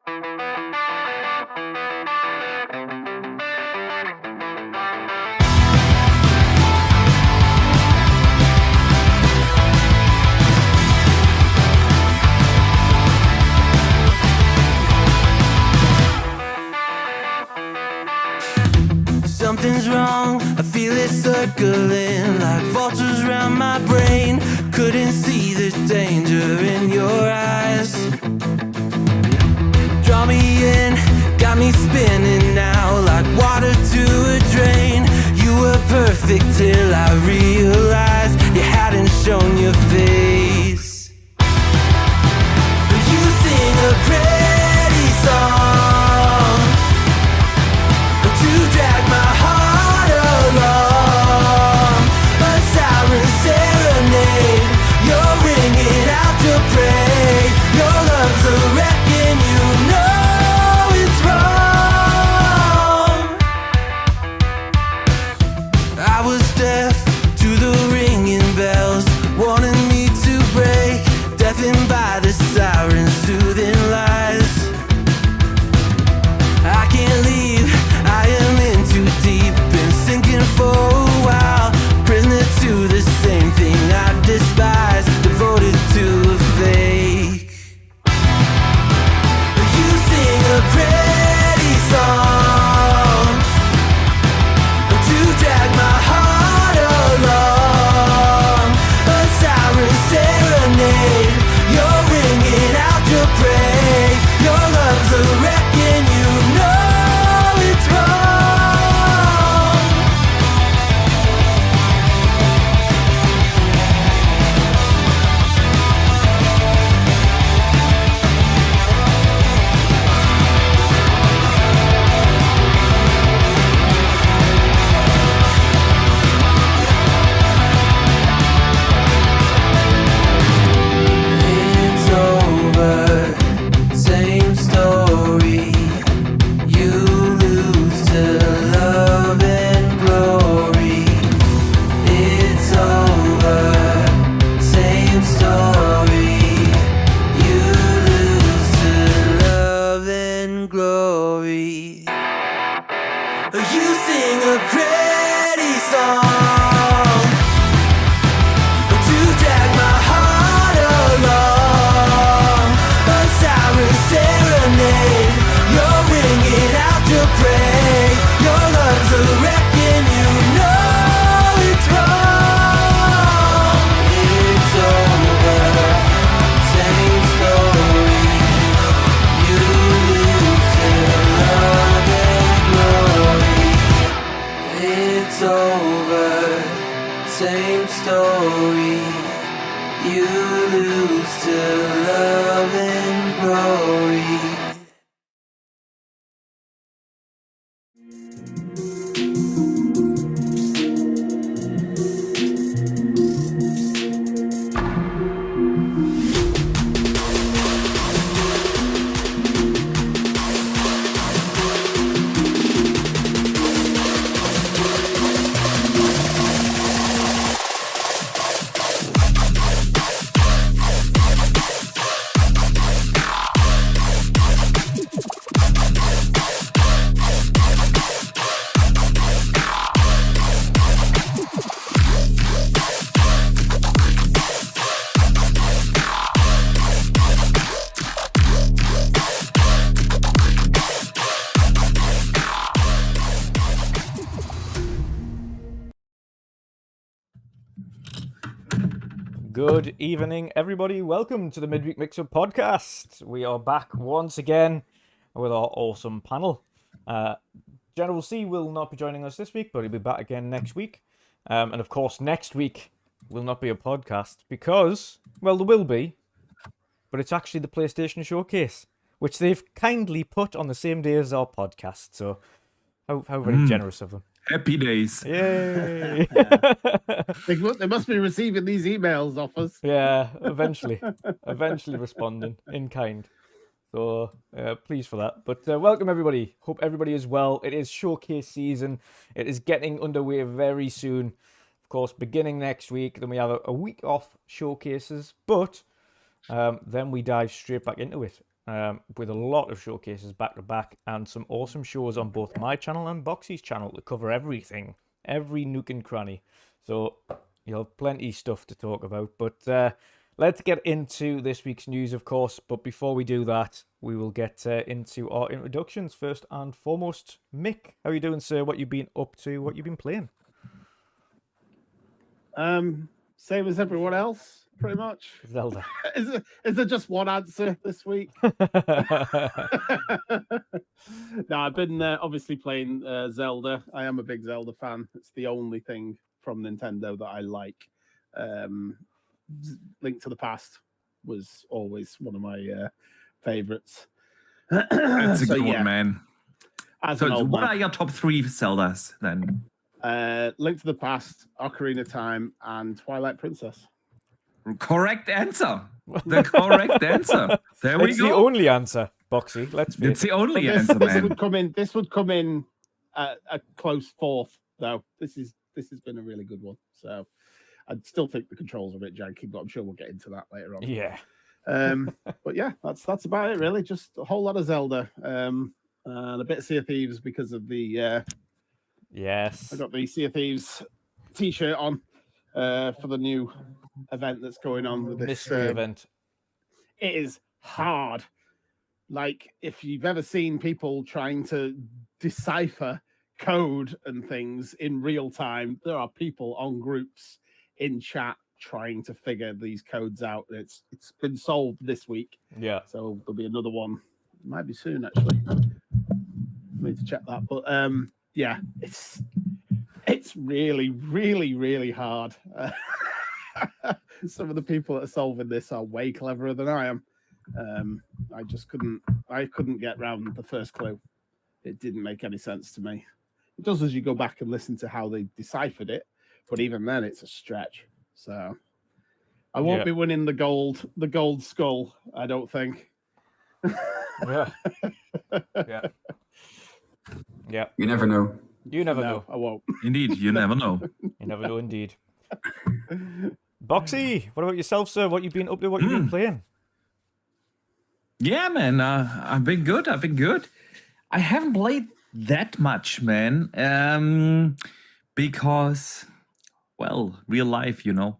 Something's wrong, I feel it circling like vultures around my brain. Couldn't see the danger in your eyes. Draw me in, got me spinning now like water to a drain. You were perfect till I realized you hadn't shown your face. You sing a pretty song to drag my heart along, a siren serenade. You're ringing out your praise. Your love's a wrecking, you know it's wrong. I was deaf to the ringing bells, wanting me to break, deafened by the sirens, soothing lies. I can't leave, I am in too deep, been sinking for a while, prisoner to the same thing I despise, devoted to a fake. You sing a pretty song to drag my heart along, a siren serenade. You're ringing out your praise. Your love's a wrecking, you know it's wrong. It's over, same story. You lose to love and glory. It's over, same story. You lose to love and glory. You sing a pretty song to drag my heart along, a siren serenade. You're ringing out your praise. Your love's a wrecking, you know it's wrong. It's over, same story. You lose to love and glory. It's over, same story. You lose to love and glory. Good evening, everybody. Welcome to the Midweek Mix-Up podcast. We are back once again with our awesome panel. General C will not be joining us this week, but he'll be back again next week. And of course, next week will not be a podcast because, well, there will be, but it's actually the PlayStation Showcase, which they've kindly put on the same day as our podcast. So, how very generous of them. Happy days. Yay! They must be receiving these emails off us. Yeah, eventually responding in kind. So pleased for that. But welcome everybody. Hope everybody is well. It is showcase season. It is getting underway very soon. Of course, beginning next week. Then we have a week off showcases. But then we dive straight back into it. with a lot of showcases back to back and some awesome shows on both my channel and Boxy's channel to cover everything, every nook and cranny. So you'll have plenty of stuff to talk about. But let's get into this week's news, of course. But before we do that, we will get into our introductions. First and foremost, Mick, how are you doing, sir? What you've been up to? What you've been playing? Same as everyone else, pretty much. Zelda. Is there just one answer this week? No, I've been obviously playing Zelda. I am a big Zelda fan. It's the only thing from Nintendo that I like. Link to the Past was always one of my favorites. That's a good yeah. one, man. So what are your top 3 Zeldas then? Link to the Past, Ocarina of Time, and Twilight Princess. Correct answer. The correct answer. There we It's go. the only answer, Boxy. Let's face It's the it. only This, answer, this man. would come in a close 4th, though. This has been a really good one. So I still think the controls are a bit janky, but I'm sure we'll get into that later on. Yeah. But yeah, that's about it really. Just a whole lot of Zelda, and a bit of Sea of Thieves because of the Yes. I got the Sea of Thieves t-shirt on for the new event that's going on with this Mystery event. It is hard. Like, if you've ever seen people trying to decipher code and things in real time, there are people on groups in chat trying to figure these codes out. It's been solved this week. Yeah. So there'll be another one. It might be soon, actually. I need to check that. But yeah, it's really, really, really hard. Some of the people that are solving this are way cleverer than I am. I just couldn't get round the first clue. It didn't make any sense to me. It does as you go back and listen to how they deciphered it, but even then it's a stretch. So I won't be winning the gold skull, I don't think. Yeah. Yeah. Yeah. You never know. You never No, know. I won't. Indeed, you never know. You never know, indeed. Boxy, what about yourself, sir? What you been up to? What you been playing? Yeah, man. I've been good. I haven't played that much, man. Because, well, real life, you know.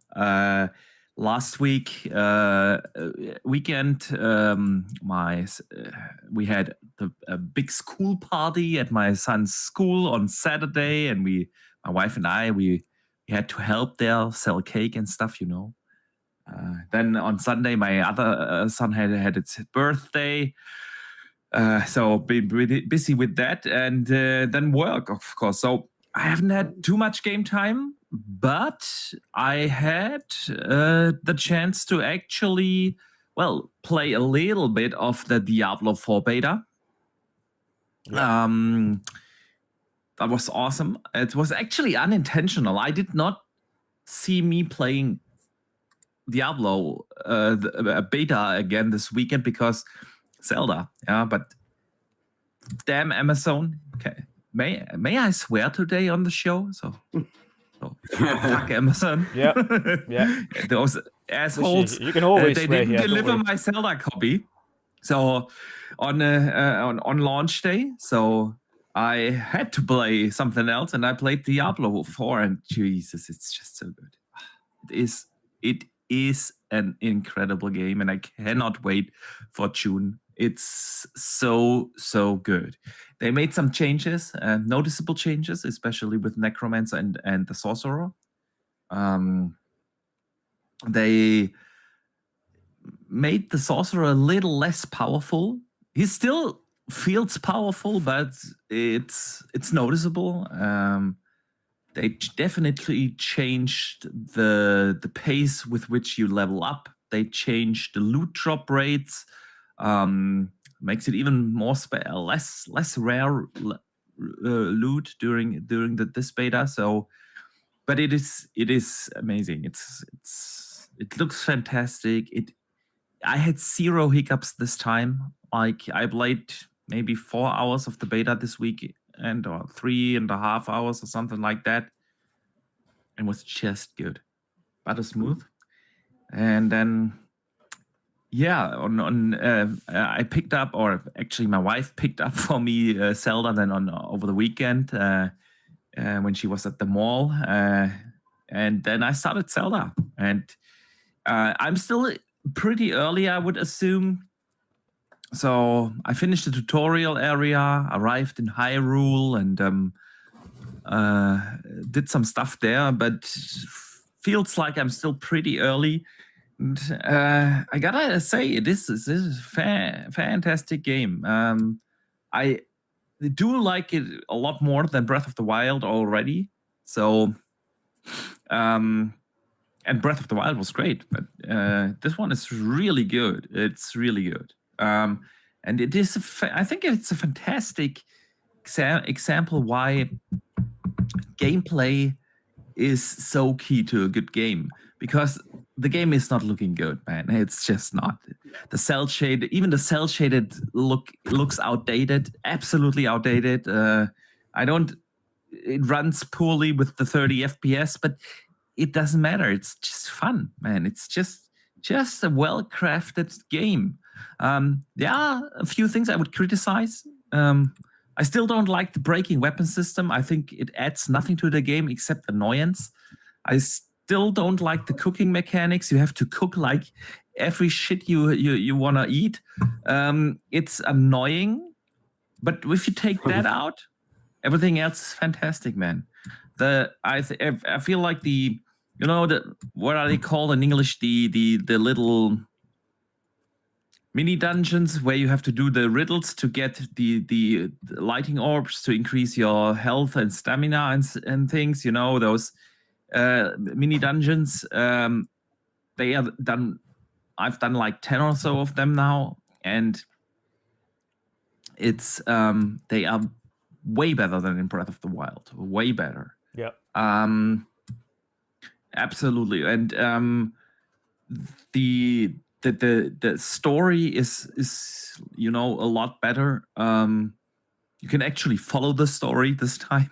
Last week, weekend, we had a big school party at my son's school on Saturday, and my wife and I, we had to help there, sell cake and stuff, you know. Then on Sunday, my other son had its birthday. So been really busy with that, and then work, of course. So I haven't had too much game time, but I had the chance to actually, well, play a little bit of the Diablo 4 beta. Yeah. That was awesome. It was actually unintentional. I did not see me playing Diablo beta again this weekend because Zelda. Yeah, but damn Amazon. Okay, may I swear today on the show? So fuck Amazon. Yeah, yeah. Those assholes. You can always they swear didn't here, deliver my Zelda copy. So on launch day, so I had to play something else, and I played Diablo 4, and Jesus, it's just so good. It is an incredible game, and I cannot wait for June. It's so good. They made some changes, noticeable changes, especially with Necromancer and the Sorcerer. They made the Sorcerer a little less powerful. He still feels powerful, but it's noticeable. They definitely changed the pace with which you level up. They changed the loot drop rates. Makes it even more less rare loot during this beta. So, but it is amazing. It looks fantastic. I had 0 hiccups this time. Like, I played maybe 4 hours of the beta this week, or 3.5 hours or something like that. And was just good. Butter smooth. And then Yeah, I picked up, or actually my wife picked up for me Zelda then over the weekend when she was at the mall, and then I started Zelda, and I'm still pretty early, I would assume. So I finished the tutorial area, arrived in Hyrule, and did some stuff there, but feels like I'm still pretty early. And I gotta say, this is a fantastic game. I do like it a lot more than Breath of the Wild already. So, and Breath of the Wild was great, but this one is really good. It's really good. And it is, I think it's a fantastic example why gameplay is so key to a good game, because the game is not looking good, man. It's just not. The cell shaded, even the cell shaded looks outdated, absolutely outdated. It runs poorly with the 30 FPS, but it doesn't matter. It's just fun, man. It's just a well-crafted game. There are a few things I would criticize. I still don't like the breaking weapon system. I think it adds nothing to the game except annoyance. I still don't like the cooking mechanics. You have to cook like every shit you want to eat. It's annoying, but if you take that out, everything else is fantastic, man. I feel like what are they called in English? The little mini dungeons where you have to do the riddles to get the lighting orbs to increase your health and stamina and things. You know, those mini dungeons. They are done. I've done like 10 or so of them now, and it's they are way better than in Breath of the Wild. Way better. Yeah. Absolutely, and the story is a lot better. You can actually follow the story this time.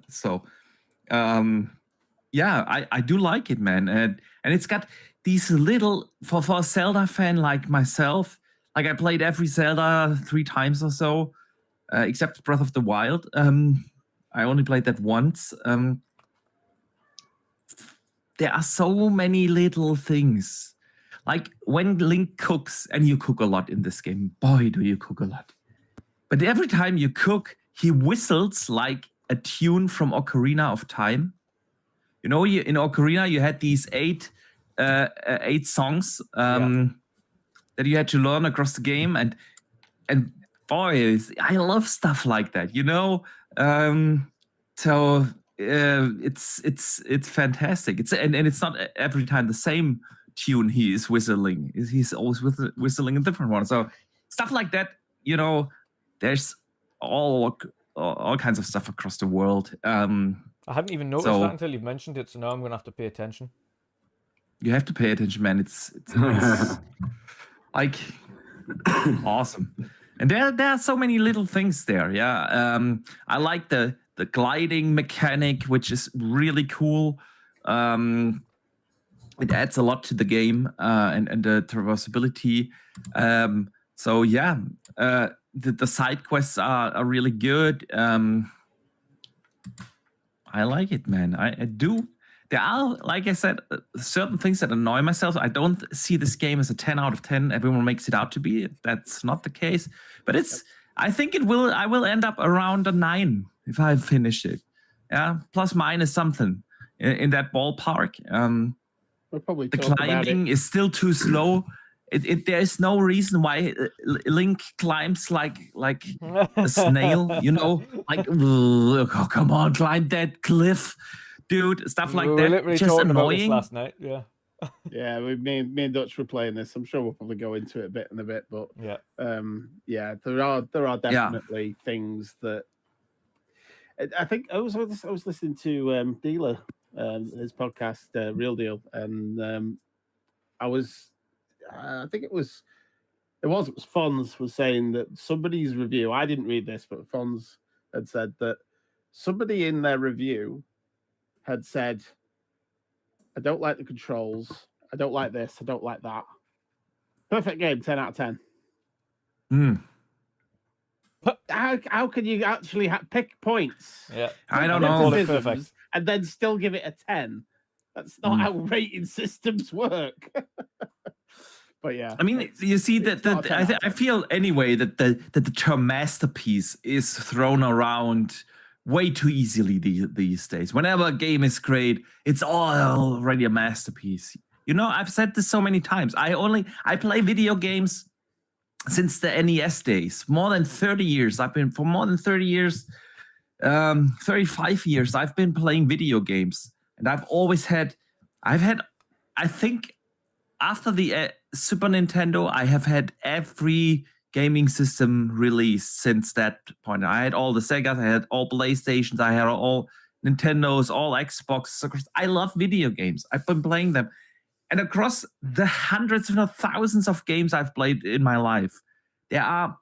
So yeah, I do like it, man, and it's got these little for a Zelda fan like myself. Like, I played every Zelda 3 times or so, except Breath of the Wild. I only played that once. There are so many little things. Like when Link cooks, and you cook a lot in this game. Boy, do you cook a lot. But every time you cook, he whistles like a tune from Ocarina of Time. You know, in Ocarina, you had these 8 songs that you had to learn across the game. And boy, I love stuff like that, you know? So it's fantastic. And it's not every time the same tune he is whistling. He's always whistling a different one. So stuff like that, you know, there's all kinds of stuff across the world. I hadn't even noticed that until you've mentioned it, so now I'm going to have to pay attention. You have to pay attention, man. It's like awesome. And there are so many little things there. Yeah. I like the gliding mechanic, which is really cool. It adds a lot to the game, and the traversability. So yeah, the side quests are really good. I like it, man. I do. There are, like I said, certain things that annoy myself. I don't see this game as a 10 out of 10. Everyone makes it out to be. That's not the case. But I think I will end up around a 9 if I finish it. Yeah, plus minus something in that ballpark. We'll probably the talk climbing about it. is still too slow. There is no reason why Link climbs like a snail, you know? Like, oh, come on, climb that cliff, dude. Stuff like we that. were literally Just talking annoying. about this last night, yeah. Yeah, me and Dutch were playing this. I'm sure we'll probably go into it in a bit, but yeah, there are definitely things that I think I was listening to Dealer, his podcast, Real Deal, and I think it was Fonz was saying that somebody's review. I didn't read this, but Fonz had said that somebody in their review had said, I don't like the controls. I don't like this. I don't like that. Perfect game, 10 out of 10. Hmm. How can you actually pick points? Yeah. I don't Call know. it perfect. And then still give it a 10? That's not how rating systems work. But yeah. I mean, you see that not a 10 out of I 10. feel anyway that the term masterpiece is thrown around way too easily these days. Whenever a game is great, it's already a masterpiece. You know, I've said this so many times. I play video games since the NES days, more than 30 years. For more than 30 years, 35 years, I've been playing video games. And I think after the Super Nintendo, I have had every gaming system released since that point. I had all the Segas, I had all PlayStations, I had all Nintendos, all Xbox. I love video games. I've been playing them. And across the hundreds, if not thousands of games I've played in my life, there are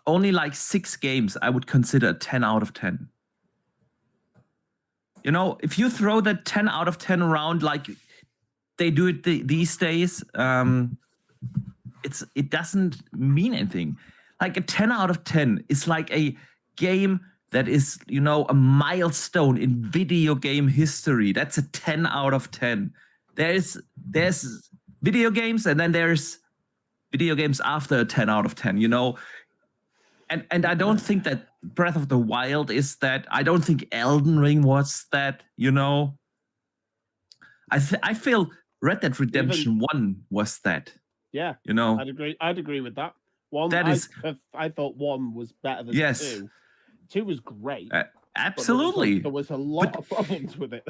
only like 6 games I would consider 10 out of 10. You know, if you throw that 10 out of 10 around like they do it these days, it doesn't mean anything. Like a 10 out of 10 is like a game that is, you know, a milestone in video game history. That's a 10 out of 10. There's video games, and then there's video games after a 10 out of 10, you know. And I don't think that Breath of the Wild is that. I don't think Elden Ring was that, you know. I feel Red Dead Redemption 1 was that. Yeah, you know. I'd agree with that. I thought 1 was better than 2. 2 was great. Absolutely. There was a lot of problems with it.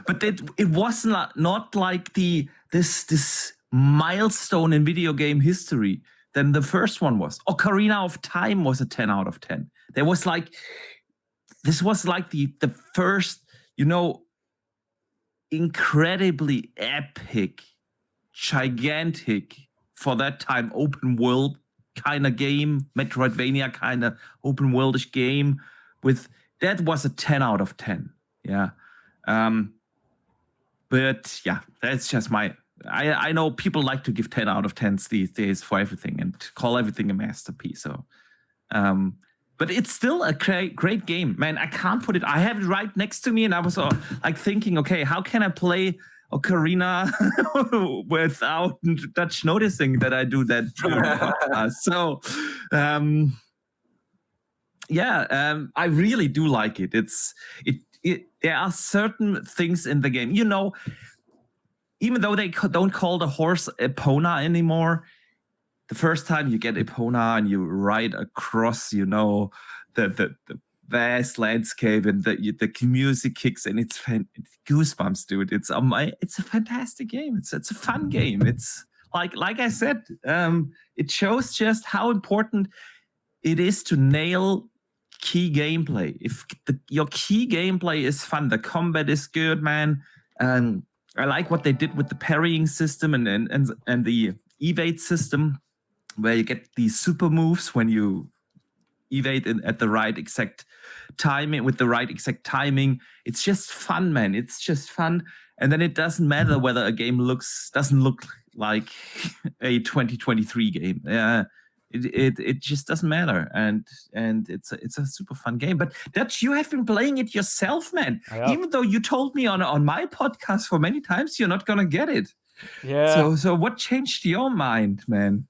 But it was not like this milestone in video game history than the first one was. Ocarina of Time was a 10 out of 10. This was like the first, you know, incredibly epic, gigantic for that time open world kind of game, Metroidvania kind of open worldish game. That was a 10 out of 10. Yeah. But yeah, that's just I know people like to give 10 out of 10s these days for everything and call everything a masterpiece. So, but it's still a great game, man. I can't put it. I have it right next to me, and I was like thinking, okay, how can I play Ocarina without Dutch noticing that I do that? So, I really do like it. There are certain things in the game, you know. Even though they don't call the horse Epona anymore, the first time you get Epona and you ride across, you know, the vast landscape and the music kicks and it's goosebumps, dude. It's a fantastic game. It's a fun game. It's like I said, it shows just how important it is to nail key gameplay. If your key gameplay is fun, the combat is good, man. I like what they did with the parrying system and the evade system, where you get these super moves when you evade at the right exact timing, with the right exact timing. It's just fun, man. It's just fun. And then it doesn't matter whether a game doesn't look like a 2023 game. It just doesn't matter, and it's a super fun game. But Dutch, you have been playing it yourself, man. Even though you told me on my podcast for many times you're not gonna get it. Yeah. So what changed your mind, man?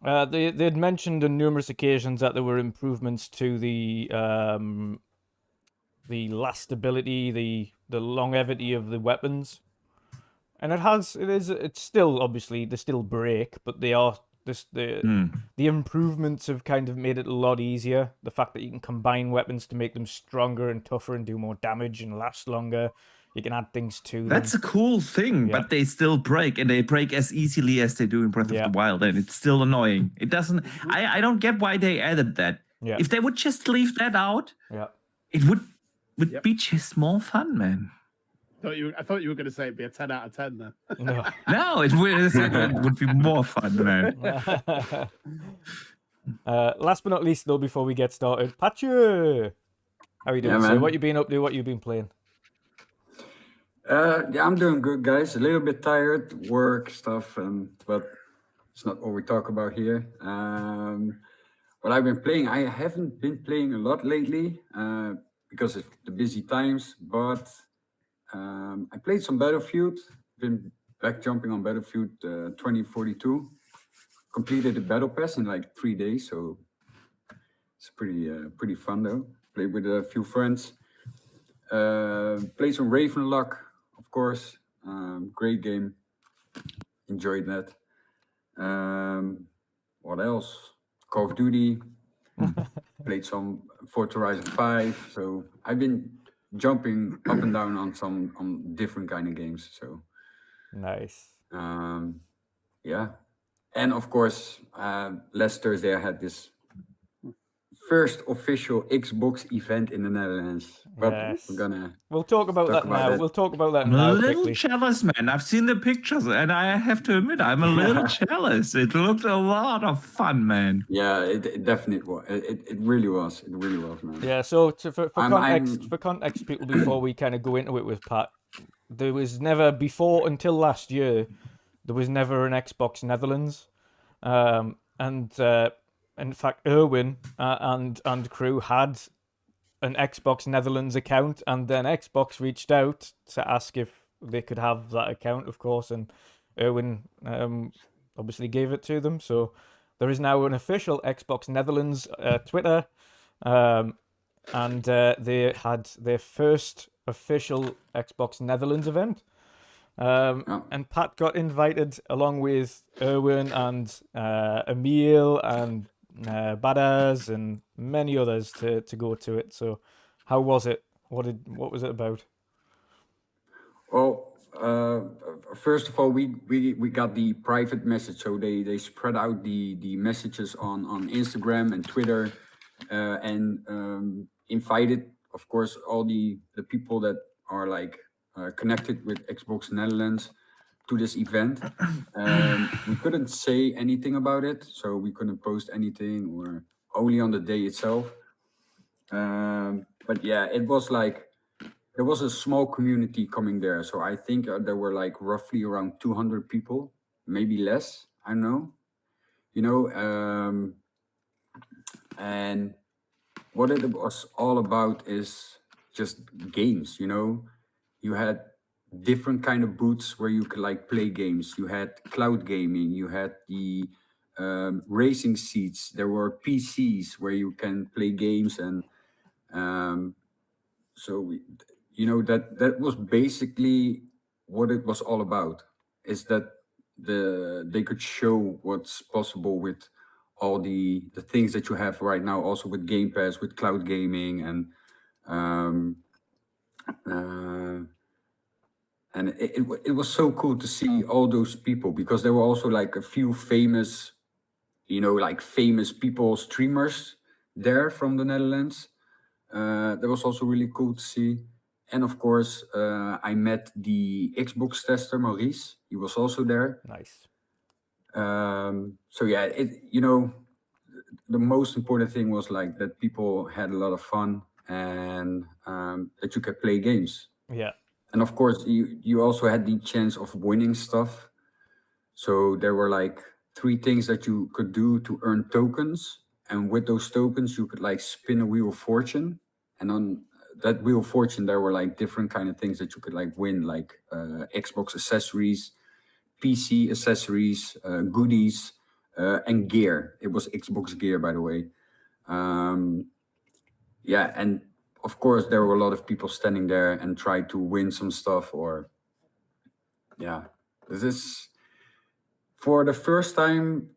They'd mentioned on numerous occasions that there were improvements to the lastability, the longevity of the weapons, and it's still obviously they still break, but they are. The improvements have kind of made it a lot easier. The fact that you can combine weapons to make them stronger and tougher and do more damage and last longer. You can add things to them. That's a cool thing, but they still break, and they break as easily as they do in Breath of the Wild, and it's still annoying. It doesn't. I don't get why they added that. Yeah. If they would just leave that out, it would be just more fun, man. I thought you were going to say it'd be a 10 out of 10 then. No, it would be more fun, man. Last but not least, though, before we get started, Patchu! How are you doing, sir? What you been up to? What you been playing? Yeah, I'm doing good, guys. A little bit tired, work stuff, but it's not what we talk about here. What I've been playing, I haven't been playing a lot lately because of the busy times, but I played some Battlefield. Been back jumping on Battlefield 2042. Completed the Battle Pass in like 3 days, so it's pretty fun though. Played with a few friends. Played some RAVENLOK, of course. Great game. Enjoyed that. What else? Call of Duty. Played some Forza Horizon 5. So I've been jumping up and down on different kind of games. So Nice. yeah. And of course, last Thursday I had this first official Xbox event in the Netherlands. But Yes. we're gonna We'll talk about talk that about now. that. We'll talk about that I'm a now little quickly. jealous, man. I've seen the pictures, and I have to admit, I'm a little jealous. It looked a lot of fun, man. Yeah, it definitely was. It really was. It really was, man. Yeah, so for context, I'm- for context, people, before we kind of go into it with Pat, there was never before until last year, there was never an Xbox Netherlands, and in fact, Erwin and crew had an Xbox Netherlands account, and then Xbox reached out to ask if they could have that account, of course, and Erwin obviously gave it to them. So there is now an official Xbox Netherlands Twitter. And they had their first official Xbox Netherlands event. And Pat got invited along with Erwin and Emil and Badaz and many others to go to it. So how was it? What was it about? Well, first of all, we got the private message, so they spread out the messages on Instagram and Twitter, and invited, of course, all the people that are like connected with Xbox Netherlands to this event. We couldn't say anything about it, so we couldn't post anything or only on the day itself. But yeah, it was like there was a small community coming there. So I think there were like roughly around 200 people, maybe less. I don't know. You know, and what it was all about is just games. You know, you had different kind of booths where you could like play games. You had cloud gaming. You had the racing seats. There were PCs where you can play games, and um, so you know that was basically what it was all about. Is that they could show what's possible with all the things that you have right now, also with Game Pass, with cloud gaming, um, uh, and it was so cool to see all those people, because there were also like a few famous, you know, like famous people, streamers there from the Netherlands. That was also really cool to see. And of course, I met the Xbox tester, Maurice. He was also there. Nice. So yeah, you know, the most important thing was like that people had a lot of fun, and that you could play games. Yeah. And of course, you also had the chance of winning stuff. So there were like 3 things that you could do to earn tokens, and with those tokens you could like spin a wheel of fortune, and on that wheel of fortune there were like different kind of things that you could like win, like Xbox accessories, PC accessories, goodies, and gear. It was Xbox gear, by the way. Yeah, and of course there were a lot of people standing there and try to win some stuff. Or yeah, this is for the first time,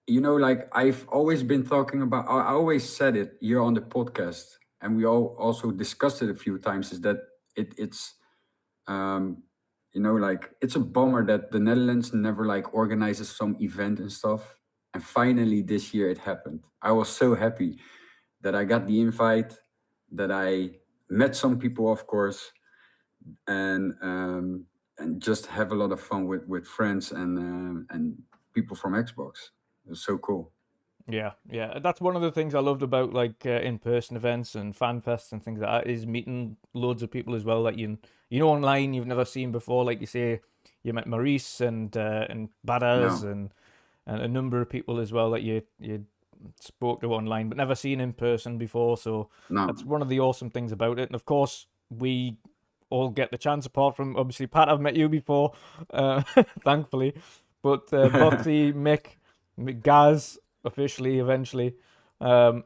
you know, like I've always been talking about, I always said it here on the podcast, and we all also discussed it a few times, is that it's you know, like it's a bummer that the Netherlands never like organizes some event and stuff. And finally this year it happened. I was so happy that I got the invite, that I met some people, of course, and just have a lot of fun with friends and people from Xbox. It was so cool. Yeah, yeah. That's one of the things I loved about like in-person events and fan fests and things like that is meeting loads of people as well that you know online you've never seen before. Like you say, you met Maurice and Badaz No, and a number of people as well that you spoke to online but never seen in person before. So no. that's one of the awesome things about it. And of course, we all get the chance. Apart from obviously Pat, I've met you before, thankfully, but Boxy, Mick, Gaz officially eventually, and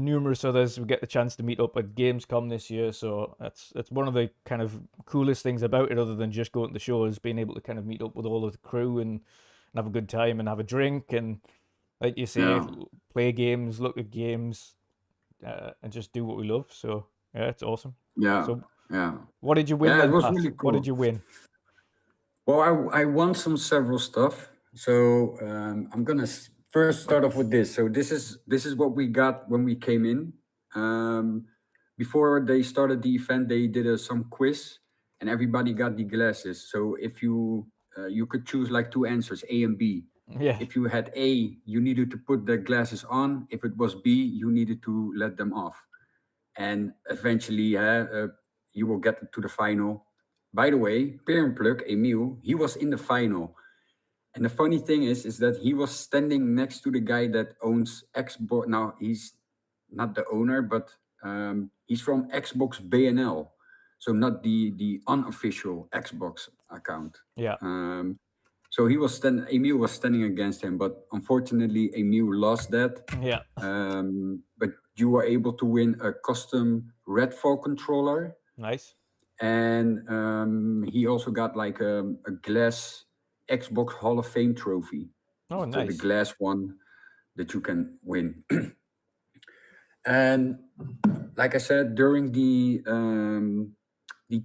numerous others we get the chance to meet up at Gamescom this year. So that's one of the kind of coolest things about it, other than just going to the show, is being able to kind of meet up with all of the crew and have a good time and have a drink and, like you say, Yeah, play games, look at games, and just do what we love. So yeah, it's awesome. yeah, So yeah. what did you win Yeah, it then, was Pat? really What did cool. you win? Well, I won several stuff. So I'm gonna first start off with this. So this is what we got when we came in. Um, Before they started the event, they did some quiz, and everybody got the glasses. So if you could choose like two answers, A and B. Yeah, If you had A, you needed to put the glasses on. If it was B, you needed to let them off. And eventually, you will get to the final. By the way, Plug Emil, he was in the final. And the funny thing is that he was standing next to the guy that owns Xbox. Now he's not the owner, but he's from Xbox BNL, so not the unofficial Xbox account. yeah, Um, so Emil was standing against him, but unfortunately, Emil lost that. yeah. But you were able to win a custom Redfall controller, Nice. and he also got like a glass Xbox Hall of Fame trophy, Oh, the nice. glass one that you can win. And like I said, during the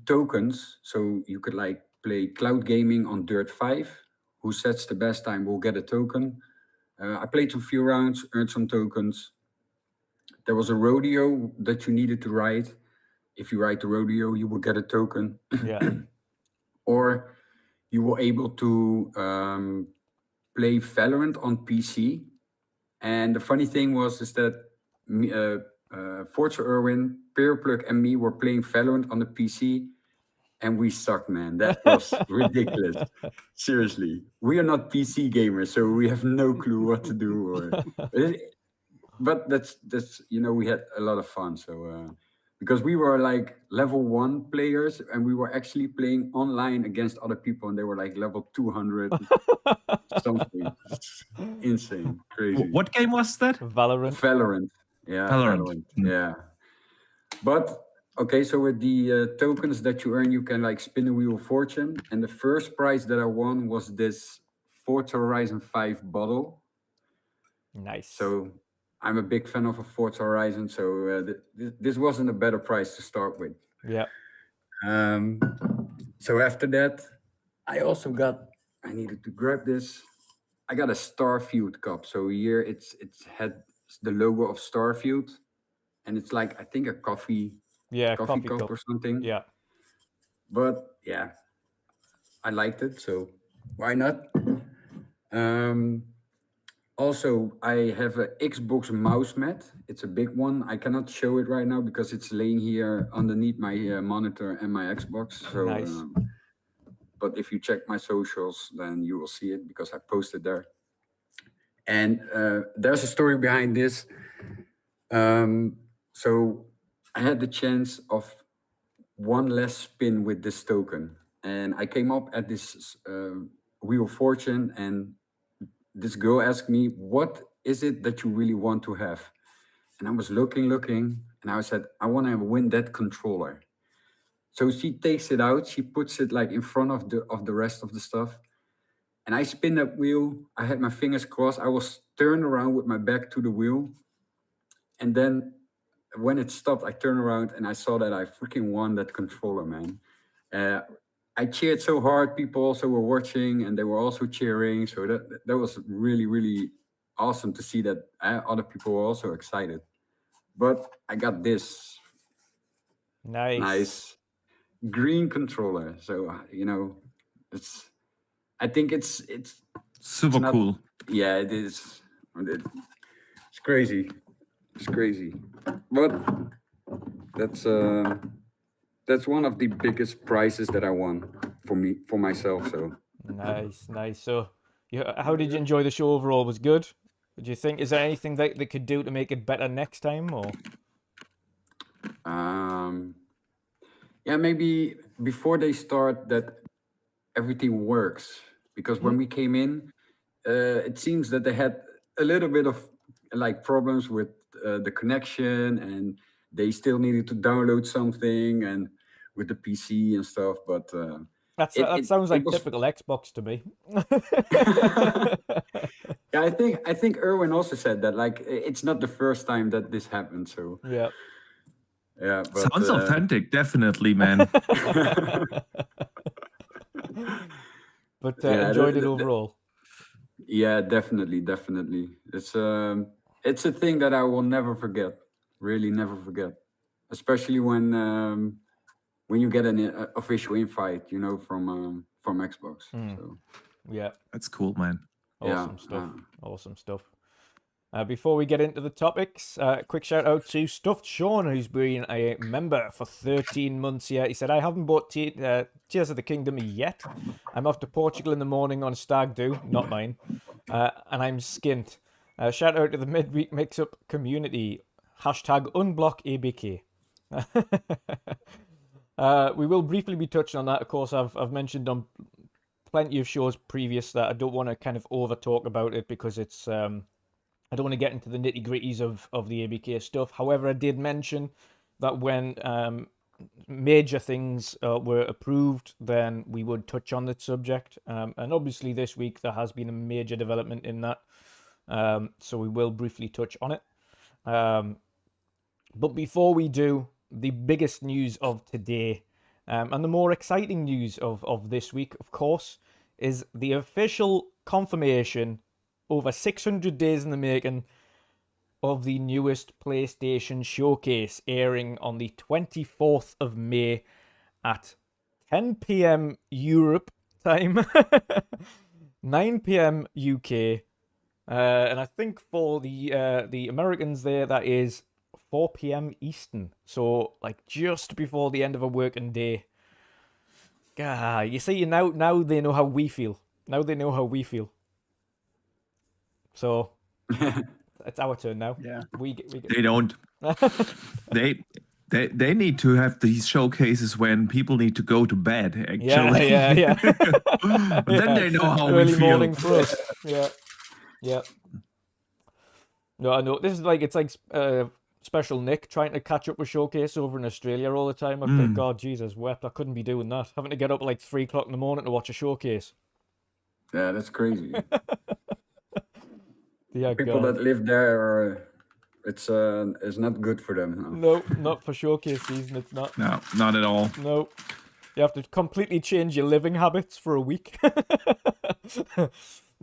tokens, so you could like play cloud gaming on Dirt 5. Who sets the best time will get a token. I played a few rounds, earned some tokens. There was a rodeo that you needed to ride. If you ride the rodeo, you will get a token. Yeah, Or you were able to play Valorant on PC. And the funny thing was is that Forza Irwin, Plug, and me were playing Valorant on the PC, and we sucked, man. That was ridiculous. Seriously, we are not PC gamers, so we have no clue what to do. But that's we had a lot of fun. So because we were like level 1 players, and we were actually playing online against other people, and they were like level 200 something. Insane, crazy. What game was that? Valorant. Valorant. Yeah, Valorant. Valorant. Yeah. But okay, so with the tokens that you earn, you can like spin a wheel of fortune. And the first prize that I won was this Forza Horizon 5 bottle. Nice. So I'm a big fan of a Forza Horizon. So this wasn't a better prize to start with. Yeah. So after that, I needed to grab this. I got a Starfield cup. So here it's had the logo of Starfield, and it's like I think a coffee Yeah, coffee coffee cup cup. or something. Yeah. But yeah, I liked it, so why not? Also, I have a Xbox mouse mat. It's a big one. I cannot show it right now because it's laying here underneath my monitor and my Xbox. So, Nice. But if you check my socials, then you will see it because I posted there. And there's a story behind this. So I had the chance of one less spin with this token, and I came up at this Wheel of Fortune, and this girl asked me, "What is it that you really want to have?" And I was looking, and I said, "I want to win that controller." So she takes it out, she puts it like in front of the rest of the stuff, and I spin that wheel. I had my fingers crossed. I was turned around with my back to the wheel, and then when it stopped, I turned around and I saw that I freaking won that controller, man. I cheered so hard. People also were watching, and they were also cheering. So that was really, really awesome to see that other people were also excited. But I got this nice green controller. So it's. I think it's Super not, cool. yeah, it is. It's crazy. It's crazy. But that's one of the biggest prizes that I won for myself. So Nice. So, how did you enjoy the show overall? Was good? Do you think is there anything that they could do to make it better next time, or? yeah, maybe before they start that everything works, because when we came in, it seems that they had a little bit of like problems with the connection, and they still needed to download something and with the PC and stuff. But That sounds like typical Xbox to me. yeah, I think Erwin also said that like it's not the first time that this happened. So Yeah. yeah, but, Sounds authentic, definitely, man. But Yeah, enjoyed it overall. Yeah, definitely. It's a thing that I will never forget. Really, never forget. Especially when you get an official invite, you know, from Xbox. So Yeah. That's cool, man. Awesome stuff. Awesome stuff. Before we get into the topics, quick shout out to Stuffed Sean, who's been a member for 13 months here. He said, I haven't bought Tears of the Kingdom yet. I'm off to Portugal in the morning on stag do, not mine, and I'm skint. Shout out to the midweek mix-up community. Hashtag unblock ABK. We will briefly be touching on that. Of course, I've mentioned on plenty of shows previous that I don't want to kind of over talk about it because it's I don't want to get into the nitty gritties of the ABK stuff. However, I did mention that when major things were approved, then we would touch on that subject. And obviously this week there has been a major development in that. So we will briefly touch on it. But before we do, the biggest news of today, and the more exciting news of this week, of course, is the official confirmation over 600 days in the making of the newest PlayStation Showcase, airing on the 24th of May at 10 p.m. Europe time, 9 p.m. UK, and I think for the Americans there, that is 4 p.m. Eastern, so like just before the end of a working day. God, you see, now they know how we feel. Now they know how we feel. So it's our turn now. Yeah. We get... They don't. They need to have these showcases when people need to go to bed. Actually, Yeah. Then they know how early we feel. morning for us. Yeah. No, I know. This is like, it's like special Nick trying to catch up with Showcase over in Australia all the time. I'm like, God, Jesus wept. I couldn't be doing that. Having to get up at like 3 o'clock in the morning to watch a Showcase. yeah, that's crazy. Yeah, People God. that live there, it's not good for them. No, not for Showcase season. It's not. No, not at all. No. You have to completely change your living habits for a week.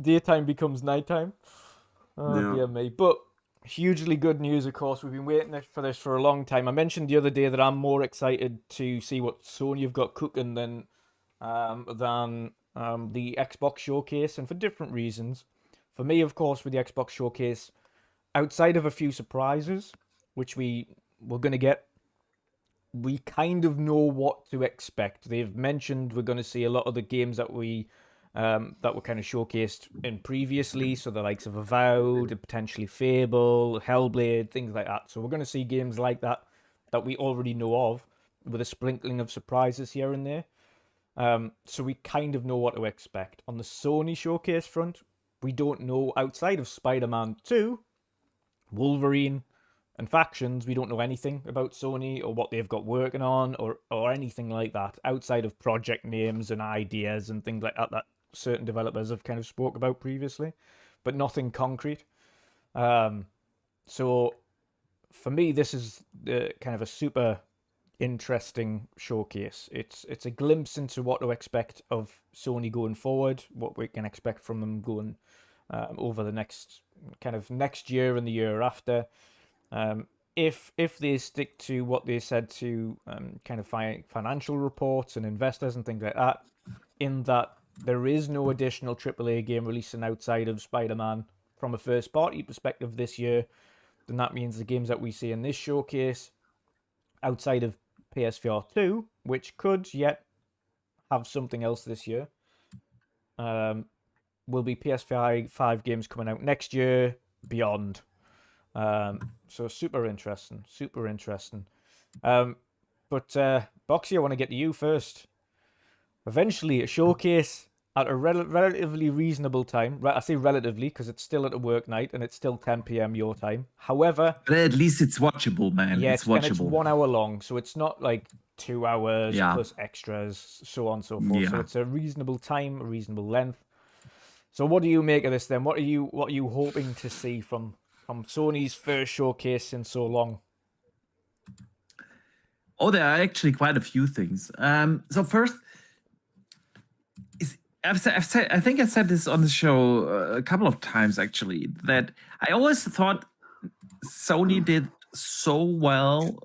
Daytime becomes nighttime. Oh, dear me. But hugely good news, of course. We've been waiting for this for a long time. I mentioned the other day that I'm more excited to see what Sony have got cooking than the Xbox Showcase, and for different reasons. For me, of course, with the Xbox Showcase, outside of a few surprises, which we're going to get, we kind of know what to expect. They've mentioned we're going to see a lot of the games that were kind of showcased in previously, so the likes of Avowed, potentially Fable, Hellblade, things like that. So we're going to see games like that we already know of, with a sprinkling of surprises here and there. So we kind of know what to expect. On the Sony Showcase front, we don't know, outside of Spider-Man 2, Wolverine, and Factions, we don't know anything about Sony or what they've got working on or anything like that, outside of project names and ideas and things like that certain developers have kind of spoke about previously, but nothing concrete. So for me, this is kind of a super interesting showcase. It's a glimpse into what to expect of Sony going forward, what we can expect from them going over the next year and the year after. If they stick to what they said to kind of financial reports and investors and things like that, in that there is no additional AAA game releasing outside of Spider-Man from a first party perspective this year, then that means the games that we see in this showcase, outside of PSVR 2, which could yet have something else this year, will be PS5 games coming out next year, beyond. So super interesting. But Boxy, I want to get to you first. Eventually, a showcase at a relatively reasonable time. I say relatively because it's still at a work night and it's still 10 p.m. your time. However, But at least it's watchable, man. yeah, it's and it's watchable. 1 hour long, so it's not like 2 hours Yeah. plus extras, so on and so forth. So Yeah. it's a reasonable time, a reasonable length. So what do you make of this then? What are you hoping to see from Sony's first showcase in so long? Oh, there are actually quite a few things. So first, I think I said this on the show a couple of times actually, that I always thought Sony did so well,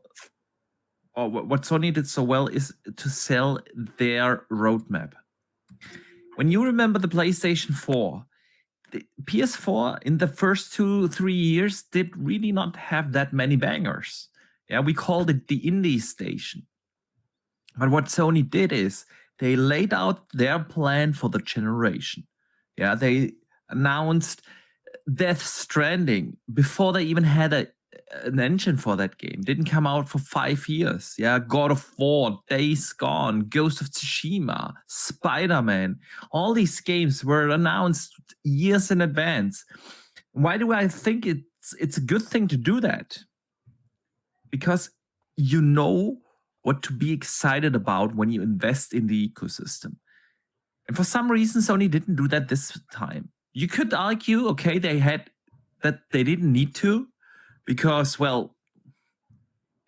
or what Sony did so well is to sell their roadmap. When you remember the PlayStation 4, the PS4 in the first 2-3 years did really not have that many bangers. Yeah, we called it the indie station. But what Sony did is they laid out their plan for the generation. Yeah, they announced Death Stranding before they even had an engine for that game. Didn't come out for 5 years. Yeah, God of War, Days Gone, Ghost of Tsushima, Spider-Man. All these games were announced years in advance. Why do I think it's a good thing to do that? Because you know what to be excited about when you invest in the ecosystem. And for some reason, Sony didn't do that this time. You could argue, okay, they didn't need to, because, well,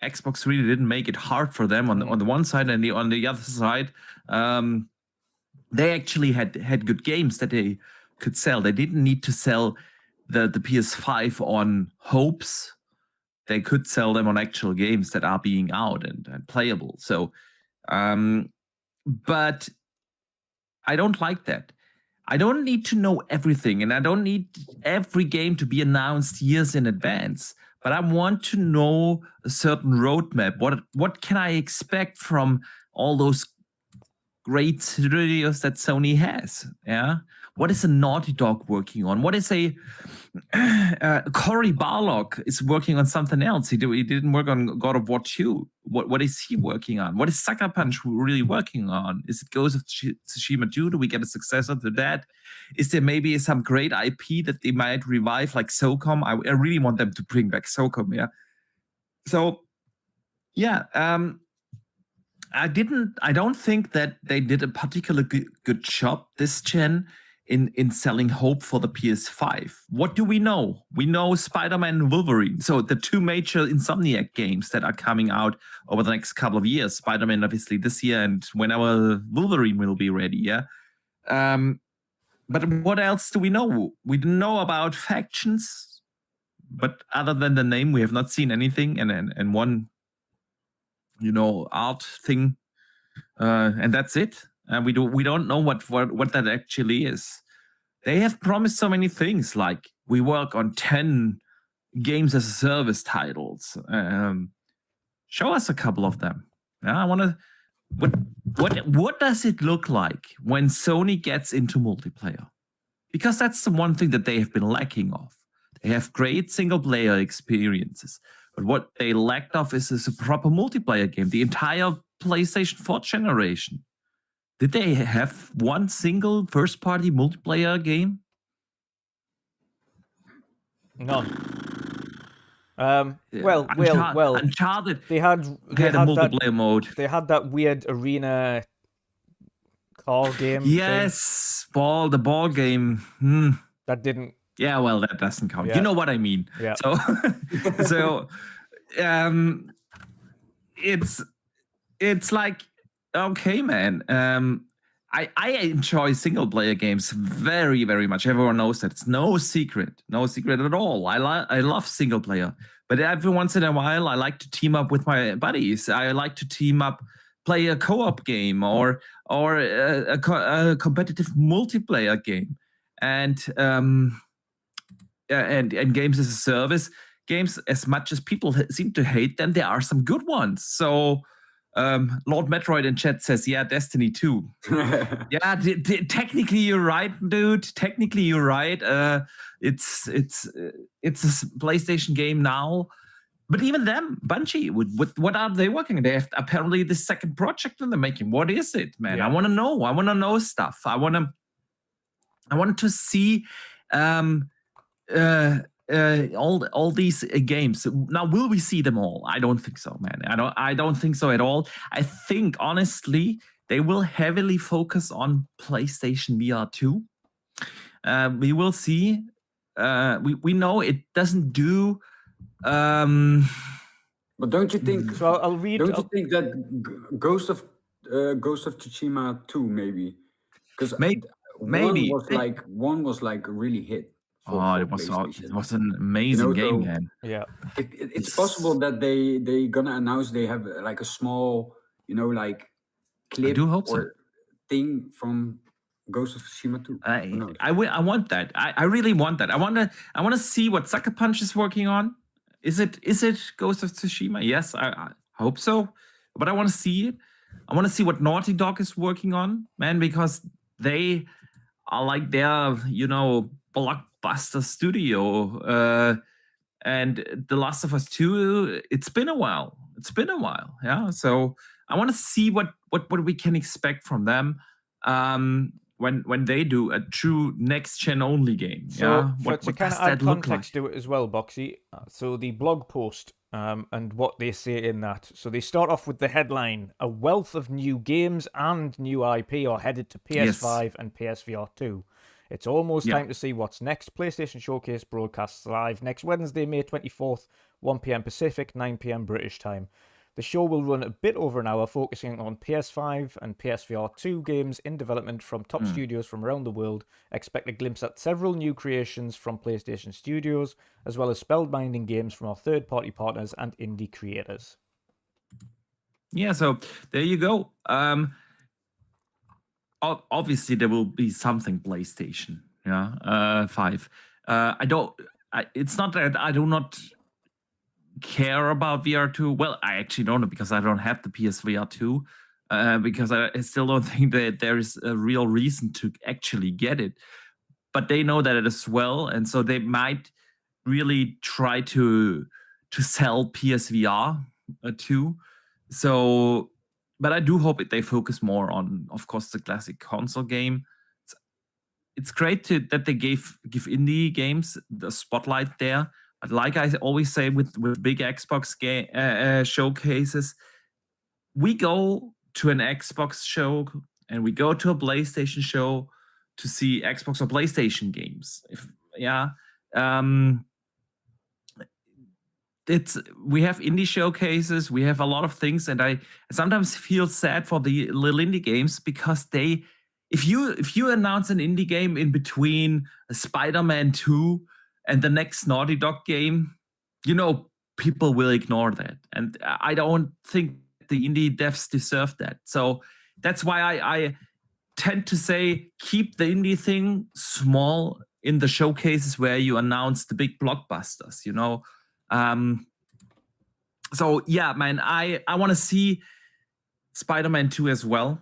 Xbox really didn't make it hard for them on the one side, and on the other side, they actually had good games that they could sell. They didn't need to sell the PS5 on hopes. They could sell them on actual games that are being out and playable. So, but I don't like that. I don't need to know everything, and I don't need every game to be announced years in advance. But I want to know a certain roadmap. What can I expect from all those great studios that Sony has? Yeah. What is a Naughty Dog working on? What is a Cory Barlog is working on something else. He didn't work on God of War 2. What is he working on? What is Sucker Punch really working on? Is it Ghost of Tsushima 2? Do we get a successor to that? Is there maybe some great IP that they might revive, like SOCOM? I really want them to bring back SOCOM, yeah. So, yeah, I don't think that they did a particularly good job this gen in selling hope for the PS5. What do we know? We know Spider-Man and Wolverine. So the two major Insomniac games that are coming out over the next couple of years. Spider-Man obviously this year, and whenever Wolverine will be ready, yeah? But what else do we know? We don't know about factions, but other than the name, we have not seen anything. And one, art thing, and that's it. And we don't know what that actually is. They have promised so many things, like we work on 10 games as a service titles. Show us a couple of them. Yeah, I want to. What does it look like when Sony gets into multiplayer? Because that's the one thing that they have been lacking of. They have great single player experiences, but what they lacked of is a proper multiplayer game. The entire PlayStation 4 generation. Did they have one single first-party multiplayer game? None. Well, Uncharted. They had a multiplayer mode. They had that weird arena car game. Yes, thing. the ball game. That didn't. Yeah, well, that doesn't count. Yeah. You know what I mean. Yeah. So, it's like, okay, man. I enjoy single player games very, very much. Everyone knows that. It's no secret at all. I love single player, but every once in a while, I like to team up with my buddies. I like to team up, play a co-op game or a competitive multiplayer game, and and games as a service games, as much as people seem to hate them, there are some good ones. So Lord Metroid in chat says, yeah, Destiny 2. Yeah, technically you're right, dude. Technically you're right. It's a PlayStation game now. But even them, Bungie, what are they working on? They have apparently the second project in the making. What is it, man? Yeah. I want to know. I want to know stuff. I want to see all these games. Now, will we see them all? I don't think so, man. I don't think so at all. I think honestly they will heavily focus on PlayStation VR 2. We will see. We know it doesn't do. But don't you think? So I'll read. Don't you think that Ghost of Tsushima 2 maybe? Because maybe one was like a really hit. For it PlayStation. was an amazing game, so man. Yeah, it's possible that they gonna announce they have like a small, like clip I do hope so. thing from Ghost of Tsushima 2. I want that. I really want that. I want to see what Sucker Punch is working on. Is it Ghost of Tsushima? Yes, I hope so. But I want to see it. I want to see what Naughty Dog is working on, man, because they are like their, blockbuster studio. And The Last of Us 2, it's been a while. Yeah. So I want to see what we can expect from them. When they do a true next-gen only game. So what to kind does of add that look context like? to it as well, Boxy. So the blog post and what they say in that. So they start off with the headline: "A wealth of new games and new IP are headed to PS5 and PSVR 2. It's almost time to see what's next. PlayStation Showcase broadcasts live next Wednesday, May 24th, 1 p.m. Pacific, 9 p.m. British time. The show will run a bit over an hour, focusing on PS5 and PSVR 2 games in development from top studios from around the world. Expect a glimpse at several new creations from PlayStation Studios, as well as spellbinding games from our third-party partners and indie creators." Yeah, so there you go. Obviously, there will be something PlayStation. 5. It's not that I do not care about VR2. Well, I actually don't know, because I don't have the PSVR 2, because I still don't think that there is a real reason to actually get it. But they know that as well, and so they might really try to sell PSVR 2. So, but I do hope they focus more on, of course, the classic console game. It's great that they give indie games the spotlight there. But like I always say with big Xbox showcases, we go to an Xbox show and we go to a PlayStation show to see Xbox or PlayStation games. We have indie showcases, we have a lot of things, and I sometimes feel sad for the little indie games, because if you announce an indie game in between a Spider-Man 2 and the next Naughty Dog game, people will ignore that. And I don't think the indie devs deserve that. So that's why I tend to say, keep the indie thing small in the showcases where you announce the big blockbusters, So yeah, man, I want to see Spider-Man 2 as well.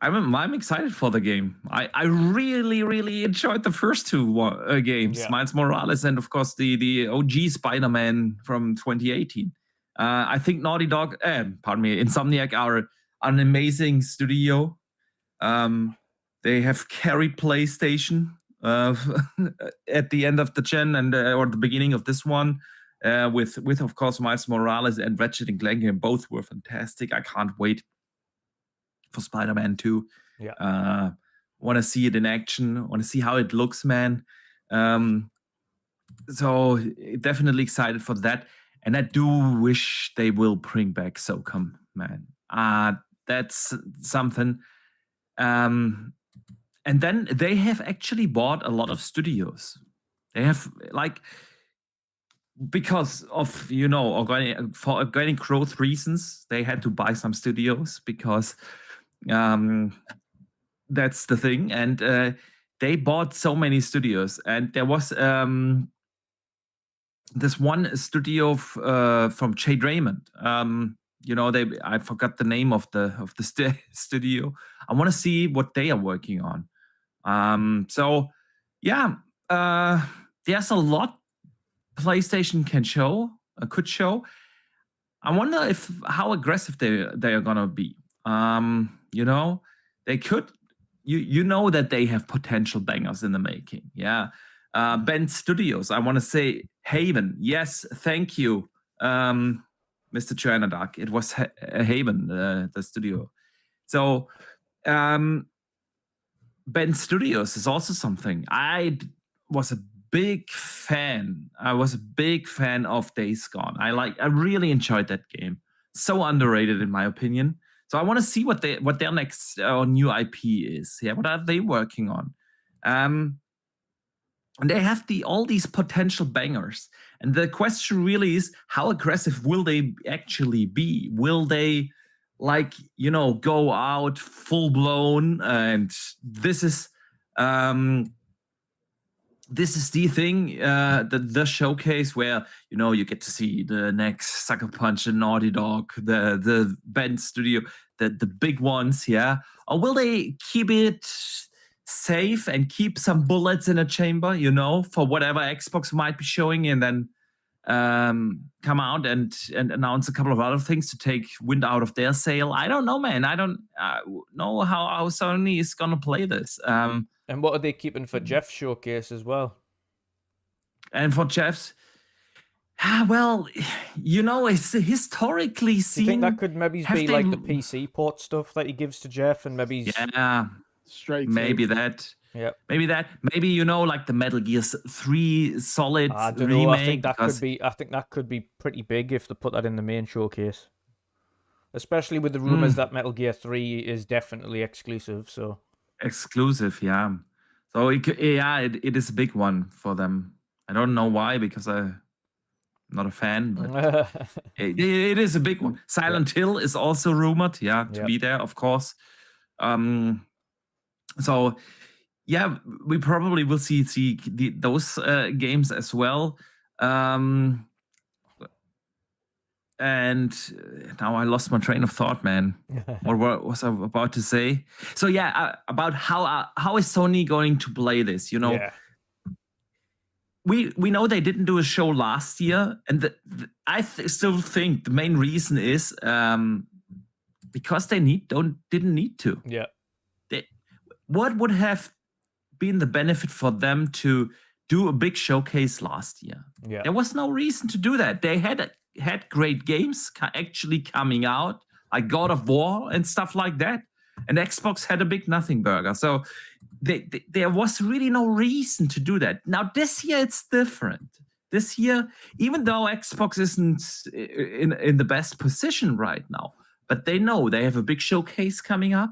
I'm excited for the game. I really, really enjoyed the first two games, Miles Morales and, of course, the OG Spider-Man from 2018. I think Naughty Dog, Insomniac are an amazing studio. They have carried PlayStation at the end of the gen or the beginning of this one, with of course Miles Morales and Ratchet & Clank, and both were fantastic. I can't wait for Spider-Man 2. Want to see it in action. Want to see how it looks, man. So definitely excited for that. And I do wish they will bring back SOCOM, man. That's something. And then they have actually bought a lot of studios. They have, because of, for organic growth reasons, they had to buy some studios, because that's the thing. And they bought so many studios. And there was this one studio from Jade Raymond. You know, I forgot the name of the studio. I want to see what they are working on. So yeah, there's a lot PlayStation could show. I wonder how aggressive they are gonna be. You know, they could. You know that they have potential bangers in the making. Yeah. Ben Studios. I want to say Haven. Yes, thank you, Mr. Chernadok. It was Haven, the studio. So Ben Studios is also something. I was a big fan. I was a big fan of Days Gone. I really enjoyed that game. So underrated in my opinion. So I want to see what their next new IP is. Yeah, what are they working on? And they have all these potential bangers. And the question really is, how aggressive will they actually be? Will they, like, you know, go out full blown? And this is the thing, the showcase where, you know, you get to see the next Sucker Punch and Naughty Dog, the Ben Studio, the big ones, yeah? Or will they keep it safe and keep some bullets in a chamber, you know, for whatever Xbox might be showing, and then come out and announce a couple of other things to take wind out of their sail? I don't know, man. I don't know how Sony is gonna play this. And what are they keeping for Jeff's showcase as well? And for Jeff's, well, you know, it's historically seen. Do you think that could maybe be like the PC port stuff that he gives to Jeff, and maybe straight maybe in. that. Yeah, maybe you know, like the Metal Gear 3 Solid I don't remake. know. I think that could be pretty big if they put that in the main showcase, especially with the rumors that Metal Gear 3 is definitely exclusive. So exclusive, yeah. So it is a big one for them. I don't know why, because I'm not a fan, but it is a big one. Silent Hill is also rumored, to be there, of course. So yeah, we probably will see those games as well. And now I lost my train of thought, man. What was I about to say? So yeah, about how is Sony going to play this? You know, we know they didn't do a show last year, and I still think the main reason is because they didn't need to. Yeah. What would have been the benefit for them to do a big showcase last year? Yeah. There was no reason to do that. They had great games actually coming out, like God of War and stuff like that. And Xbox had a big nothing burger. So there was really no reason to do that. Now, this year, it's different. This year, even though Xbox isn't in the best position right now, but they know they have a big showcase coming up.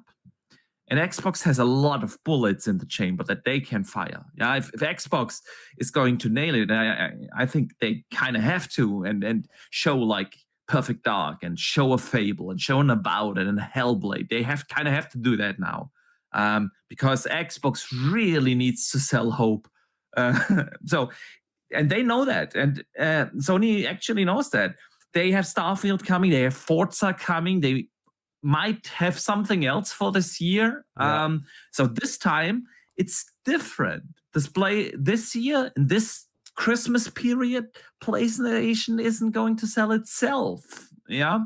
And Xbox has a lot of bullets in the chamber that they can fire. Yeah, if Xbox is going to nail it, I think they kind of have to and show like Perfect Dark and show a Fable and show an About It and a Hellblade. They have to do that now, because Xbox really needs to sell hope. So, and they know that, and Sony actually knows that. They have Starfield coming. They have Forza coming. They might have something else for this year. So this time it's different. This year, in this Christmas period, PlayStation isn't going to sell itself. Yeah.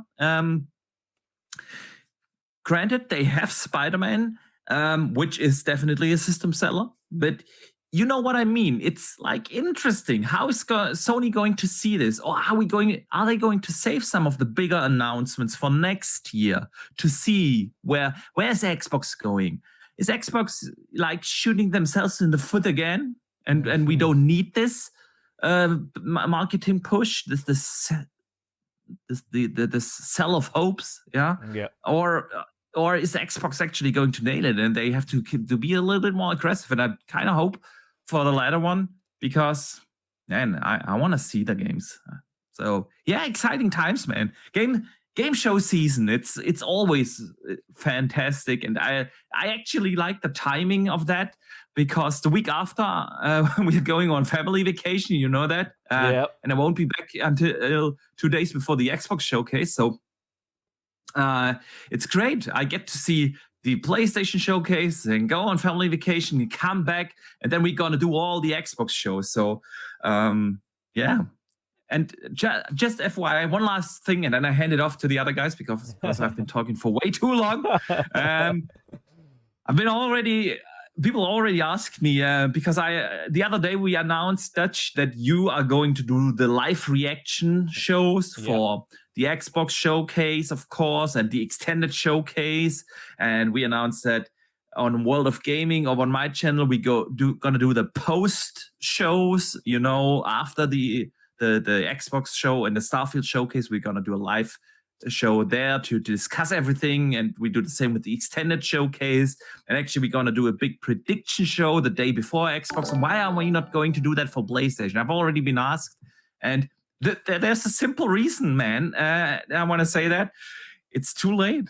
Granted, they have Spider-Man, which is definitely a system seller, but you know what I mean? It's like interesting. How is Sony going to see this? Or are they going to save some of the bigger announcements for next year to see where's Xbox going? Is Xbox like shooting themselves in the foot again? And we don't need this marketing push, this sell of hopes, yeah? Or is Xbox actually going to nail it, and they have to be a little bit more aggressive? And I kind of hope for the latter one, because, man, I want to see the games. So yeah, exciting times, man. game show season. It's always fantastic, and I actually like the timing of that because the week after we're going on family vacation. You know that, Yep. and I won't be back until 2 days before the Xbox showcase. So it's great. I get to see the PlayStation showcase and go on family vacation and come back, and then we're gonna do all the Xbox shows. So yeah. And just FYI, one last thing, and then I hand it off to the other guys because I've been talking for way too long. People already asked me because the other day we announced, Dutch, that you are going to do the live reaction shows for the Xbox showcase, of course, and the extended showcase. And we announced that on World of Gaming or on my channel, we gonna do the post shows, you know, after the Xbox show and the Starfield showcase. We're gonna do a live show there to discuss everything, and we do the same with the extended showcase. And actually, we're gonna do a big prediction show the day before Xbox. And why are we not going to do that for PlayStation? I've already been asked, and there's a simple reason, man. I want to say that it's too late.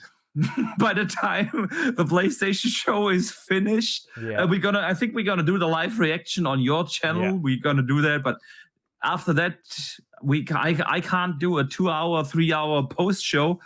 By the time the PlayStation show is finished, I think we're gonna do the live reaction on your channel. Yeah. We're gonna do that, but after that, I can't do a 2-hour, 3-hour post show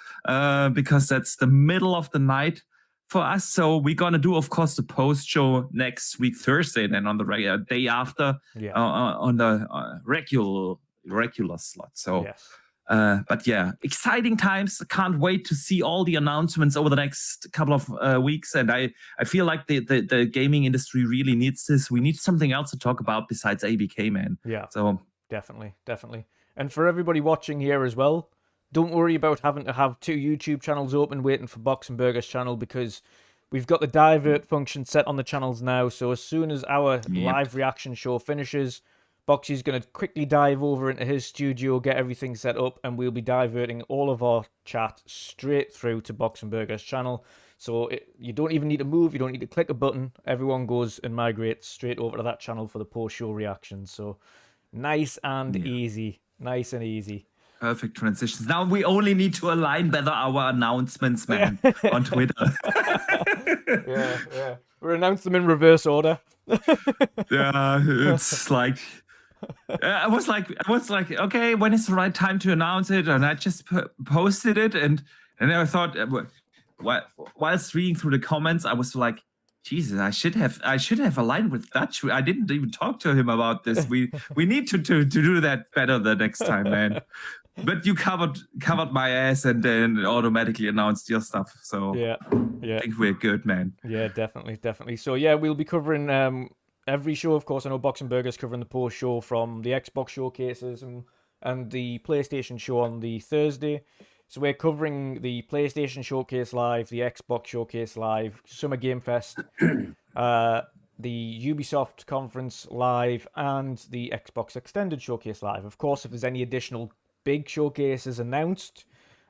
because that's the middle of the night for us. So we're gonna do, of course, the post show next week Thursday, then on the day after on the regular slot. So. Yes. But yeah, exciting times. Can't wait to see all the announcements over the next couple of weeks. And I feel like the gaming industry really needs this. We need something else to talk about besides ABK, man. Yeah. So definitely. And for everybody watching here as well, don't worry about having to have 2 YouTube channels open waiting for Box and Burger's channel, because we've got the divert function set on the channels now. So as soon as our live reaction show finishes, Boxy's going to quickly dive over into his studio, get everything set up, and we'll be diverting all of our chat straight through to Box and Burger's channel. So you don't even need to move, you don't need to click a button. Everyone goes and migrates straight over to that channel for the post-show reactions. So nice and easy. Nice and easy. Perfect transitions. Now we only need to align better our announcements, man, on Twitter. Yeah. We'll announce them in reverse order. Yeah, it's like... I was like, okay, when is the right time to announce it? And I just posted it, and then I thought, whilst reading through the comments, I was like, Jesus, I should have aligned with Dutch. I didn't even talk to him about this. We need to do that better the next time, man. But you covered my ass and then automatically announced your stuff. So yeah, I think we're good, man. Yeah, definitely. So yeah, we'll be covering every show, of course. I know Box and Burger's covering the post show from the Xbox showcases and the PlayStation show on the Thursday. So we're covering the PlayStation showcase live, the Xbox showcase live, Summer Game Fest, the Ubisoft conference live, and the Xbox extended showcase live. Of course, if there's any additional big showcases announced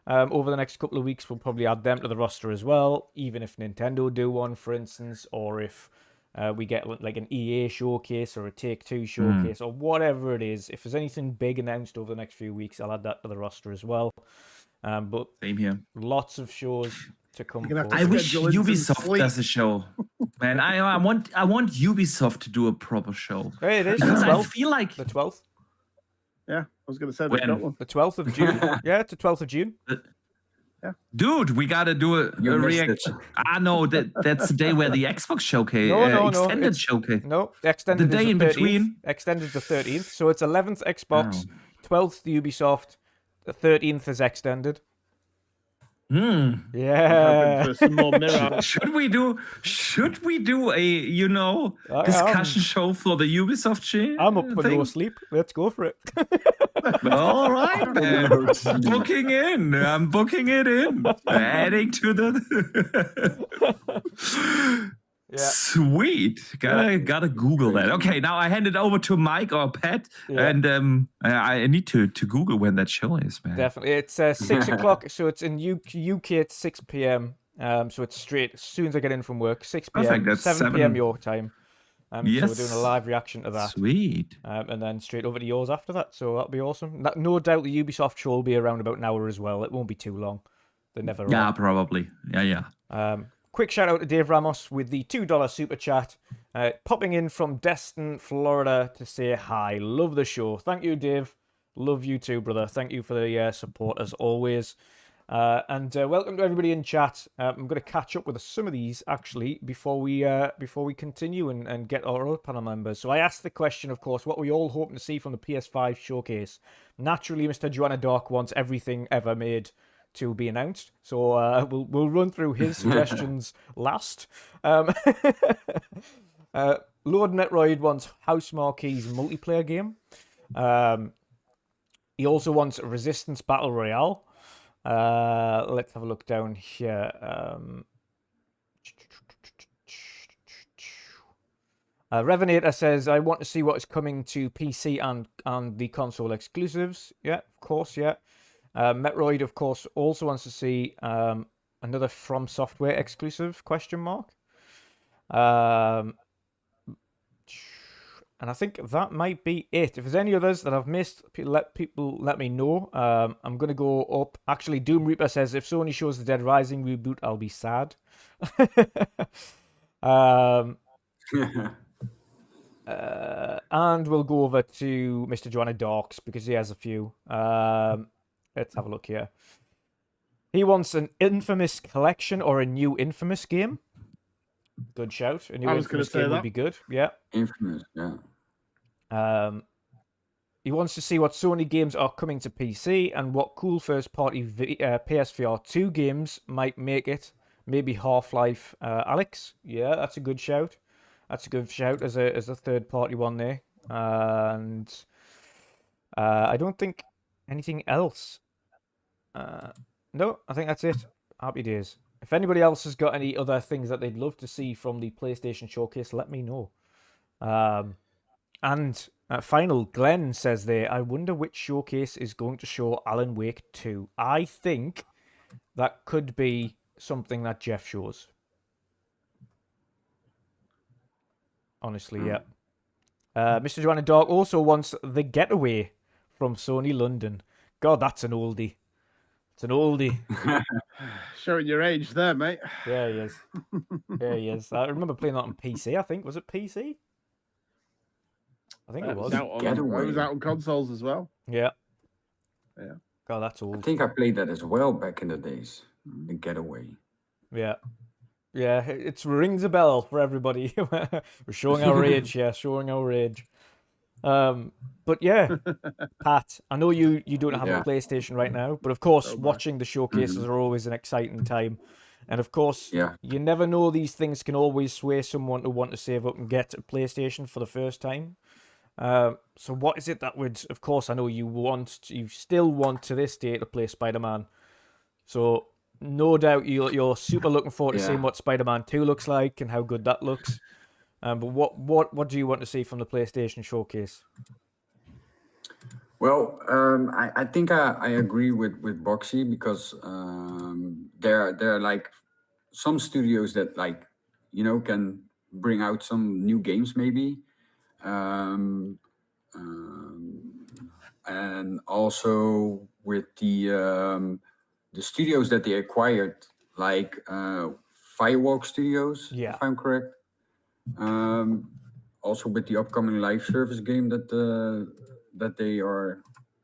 over the next couple of weeks, we'll probably add them to the roster as well, even if Nintendo do one, for instance, or if we get like an EA showcase or a Take-Two showcase or whatever it is. If there's anything big announced over the next few weeks, I'll add that to the roster as well. But same here. Lots of shows to come. I wish Ubisoft does a show, man. I want Ubisoft to do a proper show. Hey, it is because I feel like the 12th. Yeah, I was going to say that. The 12th of June. Yeah, it's the 12th of June. Yeah. Dude, we gotta do a reaction. No, that's the day where the Xbox showcase, extended showcase. No, extended. The day in between. Extended the 13th, so it's 11th Xbox, 12th the Ubisoft, the 13th is extended. Yeah. For some more mirror. Should we do a discussion show for the Ubisoft show? I'm up for no sleep. Let's go for it. All right, man. Booking in. I'm booking it in. Adding to the. Sweet. Gotta Google that. Okay, now I hand it over to Mike or Pat, and I need to Google when that show is, man. Definitely, it's 6 o'clock, so it's in UK at 6 p.m. So it's straight as soon as I get in from work, 6 p.m. Perfect. That's 7 p.m. your time. So we're doing a Yes. live reaction to that. Sweet. And then straight over to yours after that. So that'll be awesome. No doubt the Ubisoft show will be around about an hour as well. It won't be too long. They never are. Yeah, probably. Yeah. Quick shout out to Dave Ramos with the $2 super chat, popping in from Destin, Florida to say hi. Love the show. Thank you, Dave. Love you too, brother. Thank you for the support as always. And welcome to everybody in chat. I'm going to catch up with some of these actually before we continue and get our other panel members. So I asked the question, of course, what we all hoping to see from the PS5 showcase. Naturally, Mr. Joanna Dark wants everything ever made to be announced. So we'll run through his suggestions last. Lord Netroid wants House Marquee's multiplayer game. He also wants Resistance Battle Royale. Let's have a look down here. Revenator says, I want to see what is coming to PC and the console exclusives. Yeah, of course, yeah. Metroid, of course, also wants to see another From Software exclusive, question mark. And I think that might be it. If there's any others that I've missed, let me know. I'm going to go up. Actually, Doom Reaper says, if Sony shows the Dead Rising reboot, I'll be sad. And we'll go over to Mr. Joanna Darks because he has a few. Let's have a look here. He wants an Infamous collection or a new Infamous game. Good shout. A new Infamous game would be good. Yeah. Infamous, yeah. He wants to see what Sony games are coming to PC and what cool first-party PSVR 2 games might make it. Maybe Half-Life Alex. Yeah, that's a good shout. That's a good shout as a third-party one there. And I don't think anything else. No, I think that's it. Happy days. If anybody else has got any other things that they'd love to see from the PlayStation Showcase, let me know. And final, Glenn says there, I wonder which showcase is going to show Alan Wake 2. I think that could be something that Jeff shows. Honestly, yeah. Mr. Joanna Dark also wants The Getaway from Sony London. God, that's an oldie. It's an oldie. Showing your age there, mate. Yeah, he is. Yeah, he is. I remember playing that on PC, I think. Was it PC? I think it was. It was out on consoles as well. Yeah. Yeah. God, that's old. I think I played that as well back in the days. The Getaway. Yeah. Yeah, it rings a bell for everybody. We're showing our age, yeah, showing our age. But yeah, Pat, I know you don't have a PlayStation right now, but of course, watching the showcases are always an exciting time. And of course, you never know, these things can always sway someone to want to save up and get a PlayStation for the first time. So what is it that would, of course, I know you still want to this day to play Spider-Man. So no doubt you're super looking forward to seeing what Spider-Man 2 looks like and how good that looks. But what do you want to see from the PlayStation Showcase? Well, I think I agree with Boxy because there are like some studios that can bring out some new games maybe, and also with the studios that they acquired, like Firewalk Studios, if I'm correct. Also with the upcoming live service game that they are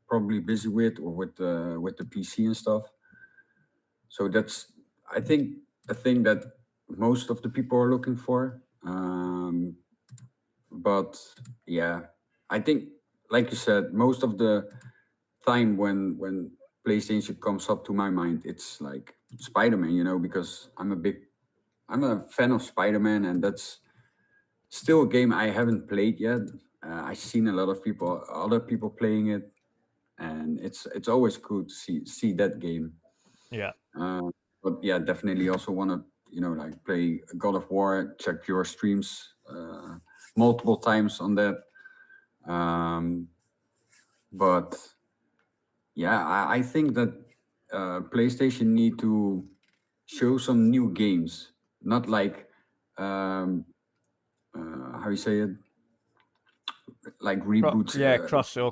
probably busy with, or with the PC and stuff. So that's, I think, a thing that most of the people are looking for. But yeah, I think, like you said, most of the time when PlayStation comes up to my mind, it's like Spider-Man, because I'm a fan of Spider-Man, and that's still a game I haven't played yet. I've seen a lot of other people playing it, and it's always cool to see that game. Yeah. But yeah, definitely also want to play God of War. Check your streams multiple times on that. But yeah, I think that PlayStation need to show some new games, not like how how you say it, like reboots.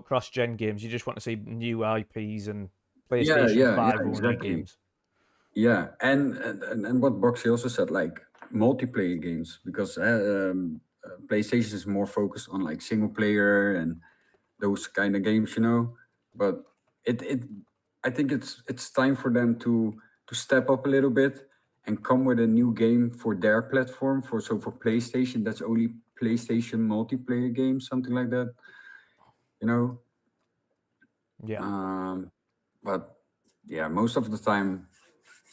Cross-gen games. You just want to see new IPs and Yeah, PlayStation yeah, 5 yeah, only exactly. games. Yeah, and what Boxy also said, like multiplayer games, because PlayStation is more focused on like single player and those kind of games, you know. But it I think it's time for them to step up a little bit and come with a new game for their platform. For PlayStation, that's only PlayStation multiplayer games, something like that, you know. Yeah, But yeah, most of the time,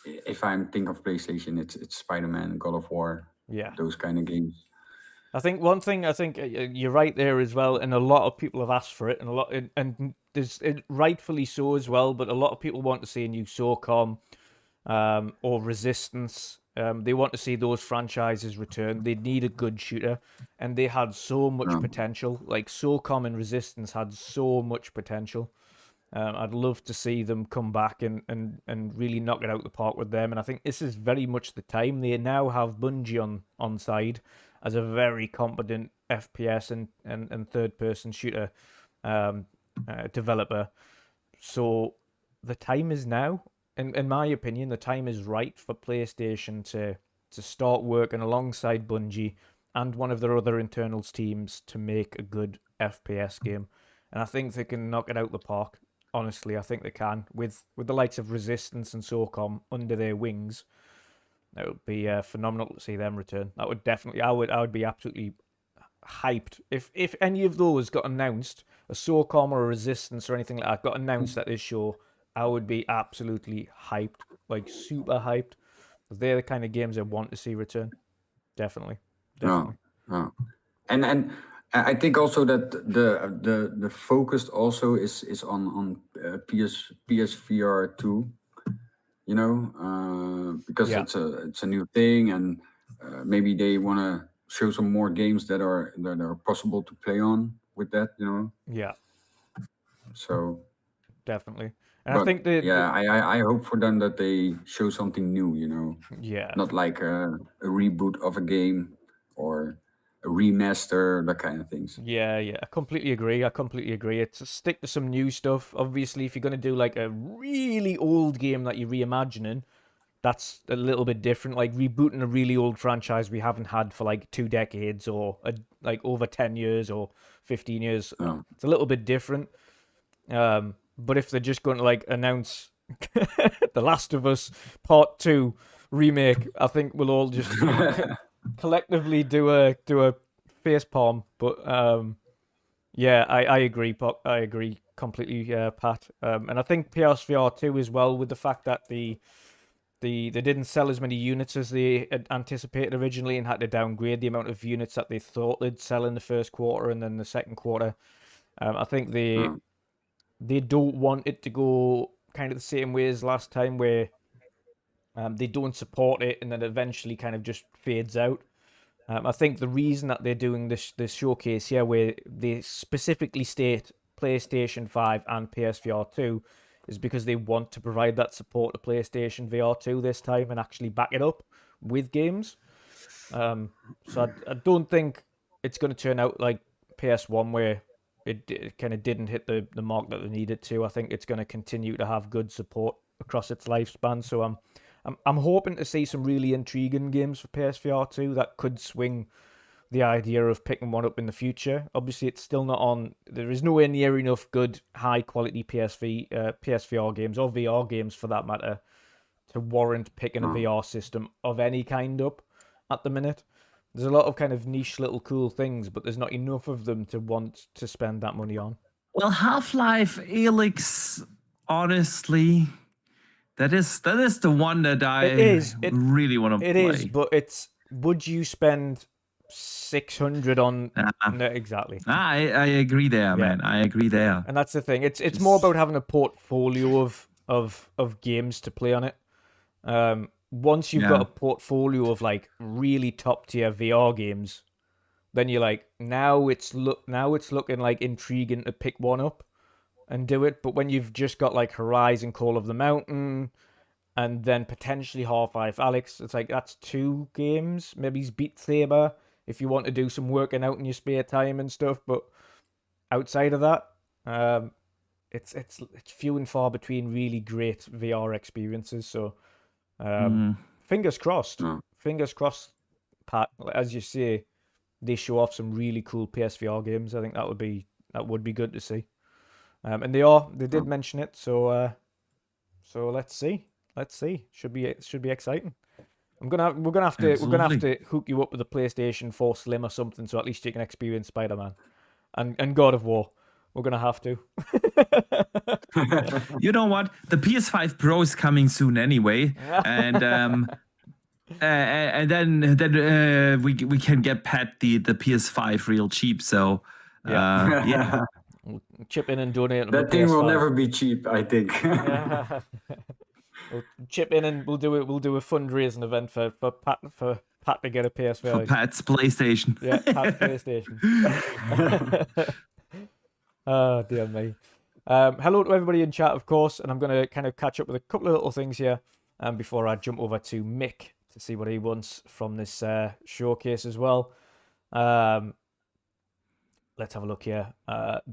if I'm think of PlayStation, it's Spider-Man, God of War, yeah. those kind of games. I think one thing you're right there as well, and a lot of people have asked for it, and there's rightfully so as well. But a lot of people want to see a new SOCOM, or Resistance. They want to see those franchises return. They need a good shooter, and they had so much Yeah. potential. Like SOCOM and Resistance had so much potential. I'd love to see them come back and really knock it out the park with them. And I think this is very much the time. They now have Bungie on side as a very competent FPS and third person shooter developer. So the time is now. In my opinion, the time is right for PlayStation to start working alongside Bungie and one of their other internals teams to make a good FPS game. And I think they can knock it out the park. Honestly, I think they can with the likes of Resistance and SOCOM under their wings. It would be phenomenal to see them return. That would definitely, I would be absolutely hyped if any of those got announced, a SOCOM or a Resistance or anything like that got announced at this show. I would be absolutely hyped, like super hyped. They're the kind of games I want to see return. Definitely. Yeah, yeah. And I think also that the focus also is on PSVR 2, you know, because Yeah. it's a new thing, and maybe they want to show some more games that are possible to play on with that, you know. Yeah, So, definitely. And I but think yeah, I hope for them that they show something new, you know, yeah. not like a reboot of a game or a remaster, that kind of things. Yeah, I completely agree. It's stick to some new stuff. Obviously, if you're going to do like a really old game that you're reimagining, that's a little bit different. Like rebooting a really old franchise we haven't had for like 2 decades or like over 10 years or 15 years. Yeah. It's a little bit different. But if they're just going to like announce The Last of Us Part 2 remake, I think we'll all just collectively do a face palm. But yeah, I agree. I agree completely, Pat. And I think PSVR 2 as well, with the fact that they didn't sell as many units as they had anticipated originally and had to downgrade the amount of units that they thought they'd sell in the first quarter and then the second quarter. I think they don't want it to go kind of the same way as last time, where they don't support it and then eventually kind of just fades out. I think the reason that they're doing this showcase here, where they specifically state PlayStation 5 and PSVR 2, is because they want to provide that support to PlayStation VR 2 this time and actually back it up with games. So I don't think it's going to turn out like PS1, where it kind of didn't hit the mark that they needed to. I think it's going to continue to have good support across its lifespan. So I'm hoping to see some really intriguing games for PSVR 2 that could swing the idea of picking one up in the future. Obviously, it's still not on. There is nowhere near enough good, high quality PSVR games or VR games for that matter to warrant picking a VR system of any kind up at the minute. There's a lot of kind of niche little cool things, but there's not enough of them to want to spend that money on. Well, Half-Life Alyx, honestly, that is the one that I really want to play. It is, but would you spend 600 on? No, exactly. I agree there, man. I agree there. And that's the thing. It's more about having a portfolio of games to play on it. Once you've got a portfolio of like really top tier VR games, then you're like, now it's looking like intriguing to pick one up and do it. But when you've just got like Horizon Call of the Mountain and then potentially Half-Life Alyx, it's like that's 2 games. Maybe Beat Saber. if you want to do some working out in your spare time and stuff. But outside of that, it's few and far between really great VR experiences. So fingers crossed. No. Fingers crossed, Pat. As you say, they show off some really cool PSVR games. I think that would be good to see. And they did mention it. So let's see. Should be exciting. We're gonna have to hook you up with a PlayStation 4 Slim or something, so at least you can experience Spider-Man and God of War. We're gonna have to. You know what? The PS5 Pro is coming soon anyway, and then we can get Pat the PS5 real cheap. So yeah. Chip in and donate. On That the thing will PS5. never be cheap, I think. We'll chip in and we'll do a fundraising event for Pat to get a PS5. For Pat's PlayStation. Yeah, Pat's PlayStation. Oh, dear me. Hello to everybody in chat, of course, and I'm going to kind of catch up with a couple of little things here before I jump over to Mick to see what he wants from this showcase as well. Let's have a look here.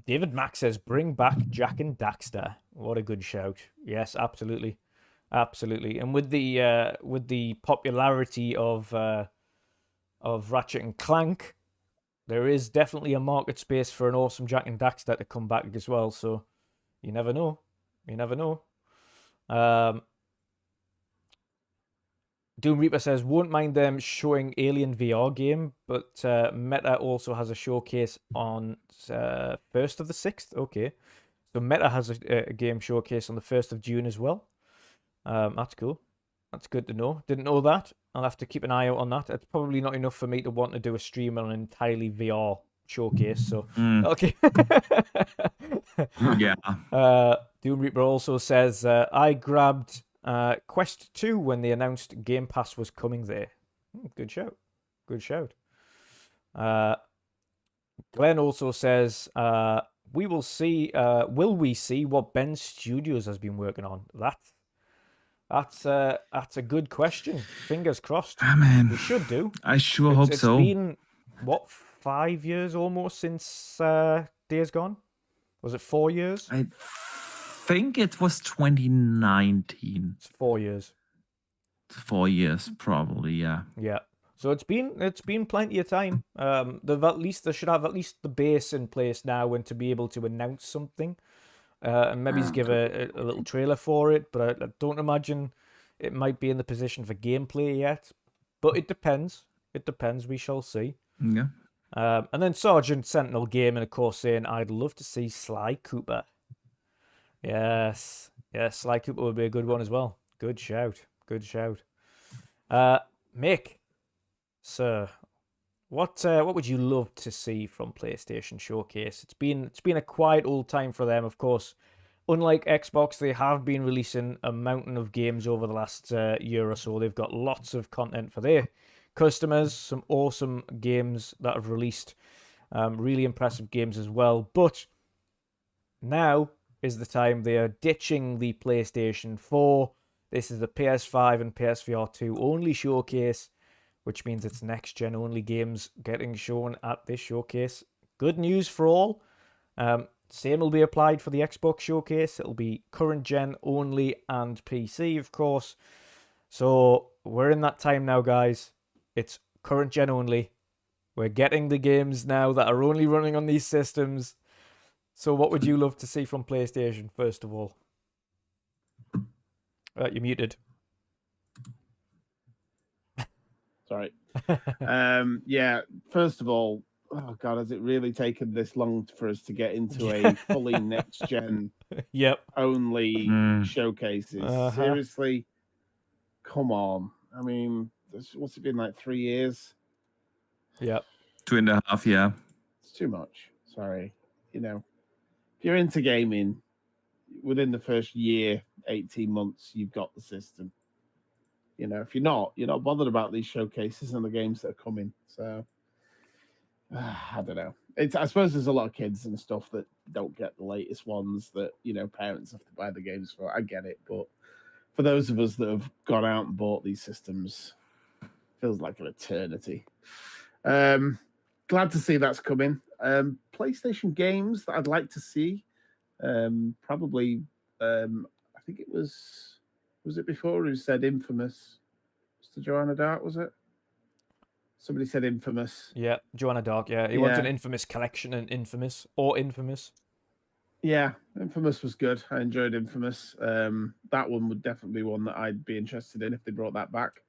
David Mack says, bring back Jack and Daxter. What a good shout. Yes, absolutely. Absolutely. And with the popularity of Ratchet and Clank, there is definitely a market space for an awesome Jack and Daxter to come back as well. So you never know. Doom Reaper says, won't mind them showing Alien VR game, but Meta also has a showcase on 1st of the 6th. Okay. So Meta has a game showcase on the 1st of June as well. That's cool. That's good to know. Didn't know that. I'll have to keep an eye out on that. It's probably not enough for me to want to do a stream on an entirely VR showcase. So, okay. Yeah. Doom Reaper also says, I grabbed Quest 2 when they announced Gamepass was coming there. Good shout. Glenn also says, will we see what Ben Studios has been working on? That's a good question. Fingers crossed. Man, we should do. I sure hope so. It's been, 5 years almost since Days Gone? Was it 4 years? I think it was 2019. It's 4 years. 4 years, probably, yeah. Yeah. So it's been plenty of time. They should have at least the base in place now, and to be able to announce something. And maybe give a little trailer for it, but I don't imagine it might be in the position for gameplay yet. But it depends. We shall see. Yeah. And then Sergeant Sentinel Gaming, of course, saying, I'd love to see Sly Cooper. Yes, Sly Cooper would be a good one as well. Good shout. Mick, sir, what would you love to see from PlayStation Showcase? It's been a quiet old time for them, of course. Unlike Xbox, they have been releasing a mountain of games over the last year or so. They've got lots of content for their customers, some awesome games that have released, really impressive games as well. But now is the time they are ditching the PlayStation 4. This is the PS5 and PSVR 2 only showcase, which means it's next-gen only games getting shown at this showcase. Good news for all. Same will be applied for the Xbox showcase. It'll be current-gen only and PC, of course. So we're in that time now, guys. It's current-gen only. We're getting the games now that are only running on these systems. So what would you love to see from PlayStation, first of all? You're muted. Sorry. Yeah, first of all, oh God, has it really taken this long for us to get into a fully next-gen only showcases? Seriously? Come on. I mean, what's it been, like 3 years? Yep. 2.5, yeah. It's too much. Sorry. You know, if you're into gaming, within the first year, 18 months, you've got the system. You know, if you're not bothered about these showcases and the games that are coming. So, I don't know. I suppose there's a lot of kids and stuff that don't get the latest ones that, you know, parents have to buy the games for. I get it. But for those of us that have gone out and bought these systems, feels like an eternity. Glad to see that's coming. PlayStation games that I'd like to see. Probably, I think it was it before who said Infamous? Mr. Joanna Dark, was it? Somebody said Infamous. Yeah, Joanna Dark. Yeah, he wants an Infamous collection and Infamous. Yeah, Infamous was good. I enjoyed Infamous. That one would definitely be one that I'd be interested in if they brought that back.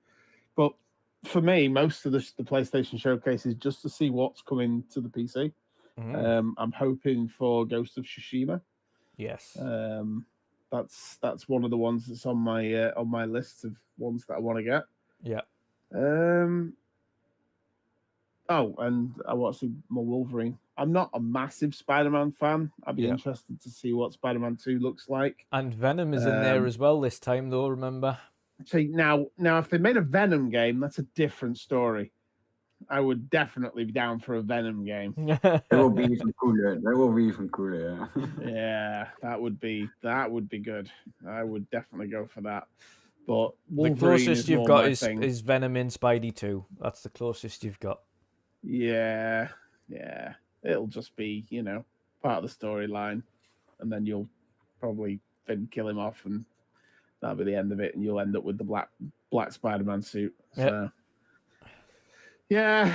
But for me, most of the PlayStation showcase is just to see what's coming to the PC. I'm hoping for Ghost of Tsushima. Yes. That's one of the ones that's on my list of ones that I want to get. Yeah. Oh, and I want to see more Wolverine. I'm not a massive Spider-Man fan. I'd be interested to see what Spider-Man 2 looks like. And Venom is in there as well this time, though, remember? See, now, if they made a Venom game, that's a different story. I would definitely be down for a Venom game. That will be even cooler. Yeah, that would be good. I would definitely go for that. But the closest you've got is Venom in Spidey 2. That's the closest you've got. Yeah. It'll just be, part of the storyline, and then you'll probably then kill him off, and that'll be the end of it, and you'll end up with the black Spider-Man suit. So, yeah,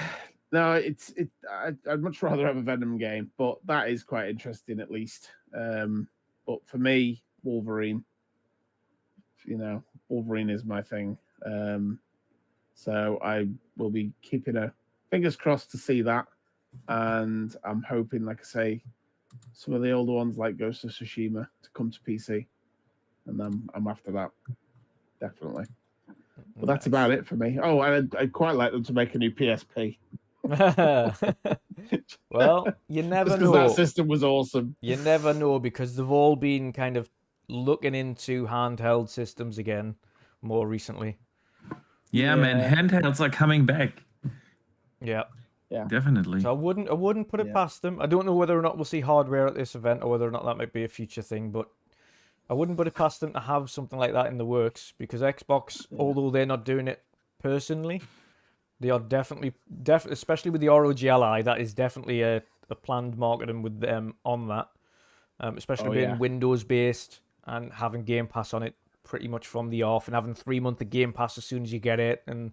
no, I'd much rather have a Venom game, but that is quite interesting at least. But for me, Wolverine, Wolverine is my thing. So I will be keeping fingers crossed to see that. And I'm hoping, like I say, some of the older ones like Ghost of Tsushima to come to PC. And then I'm after that. Definitely. But that's about it for me. Oh, and I'd quite like them to make a new PSP. Well, you never know. That system was awesome. You never know, because they've all been kind of looking into handheld systems again more recently. Yeah, man, handhelds are coming back. Yeah. Definitely. So I wouldn't put it past them. I don't know whether or not we'll see hardware at this event, or whether or not that might be a future thing, but I wouldn't put it past them to have something like that in the works, because Xbox, although they're not doing it personally, they are definitely, especially with the ROG Ally, that is definitely a planned marketing with them on that, especially being Windows-based and having Game Pass on it pretty much from the off, and having 3 months of Game Pass as soon as you get it, and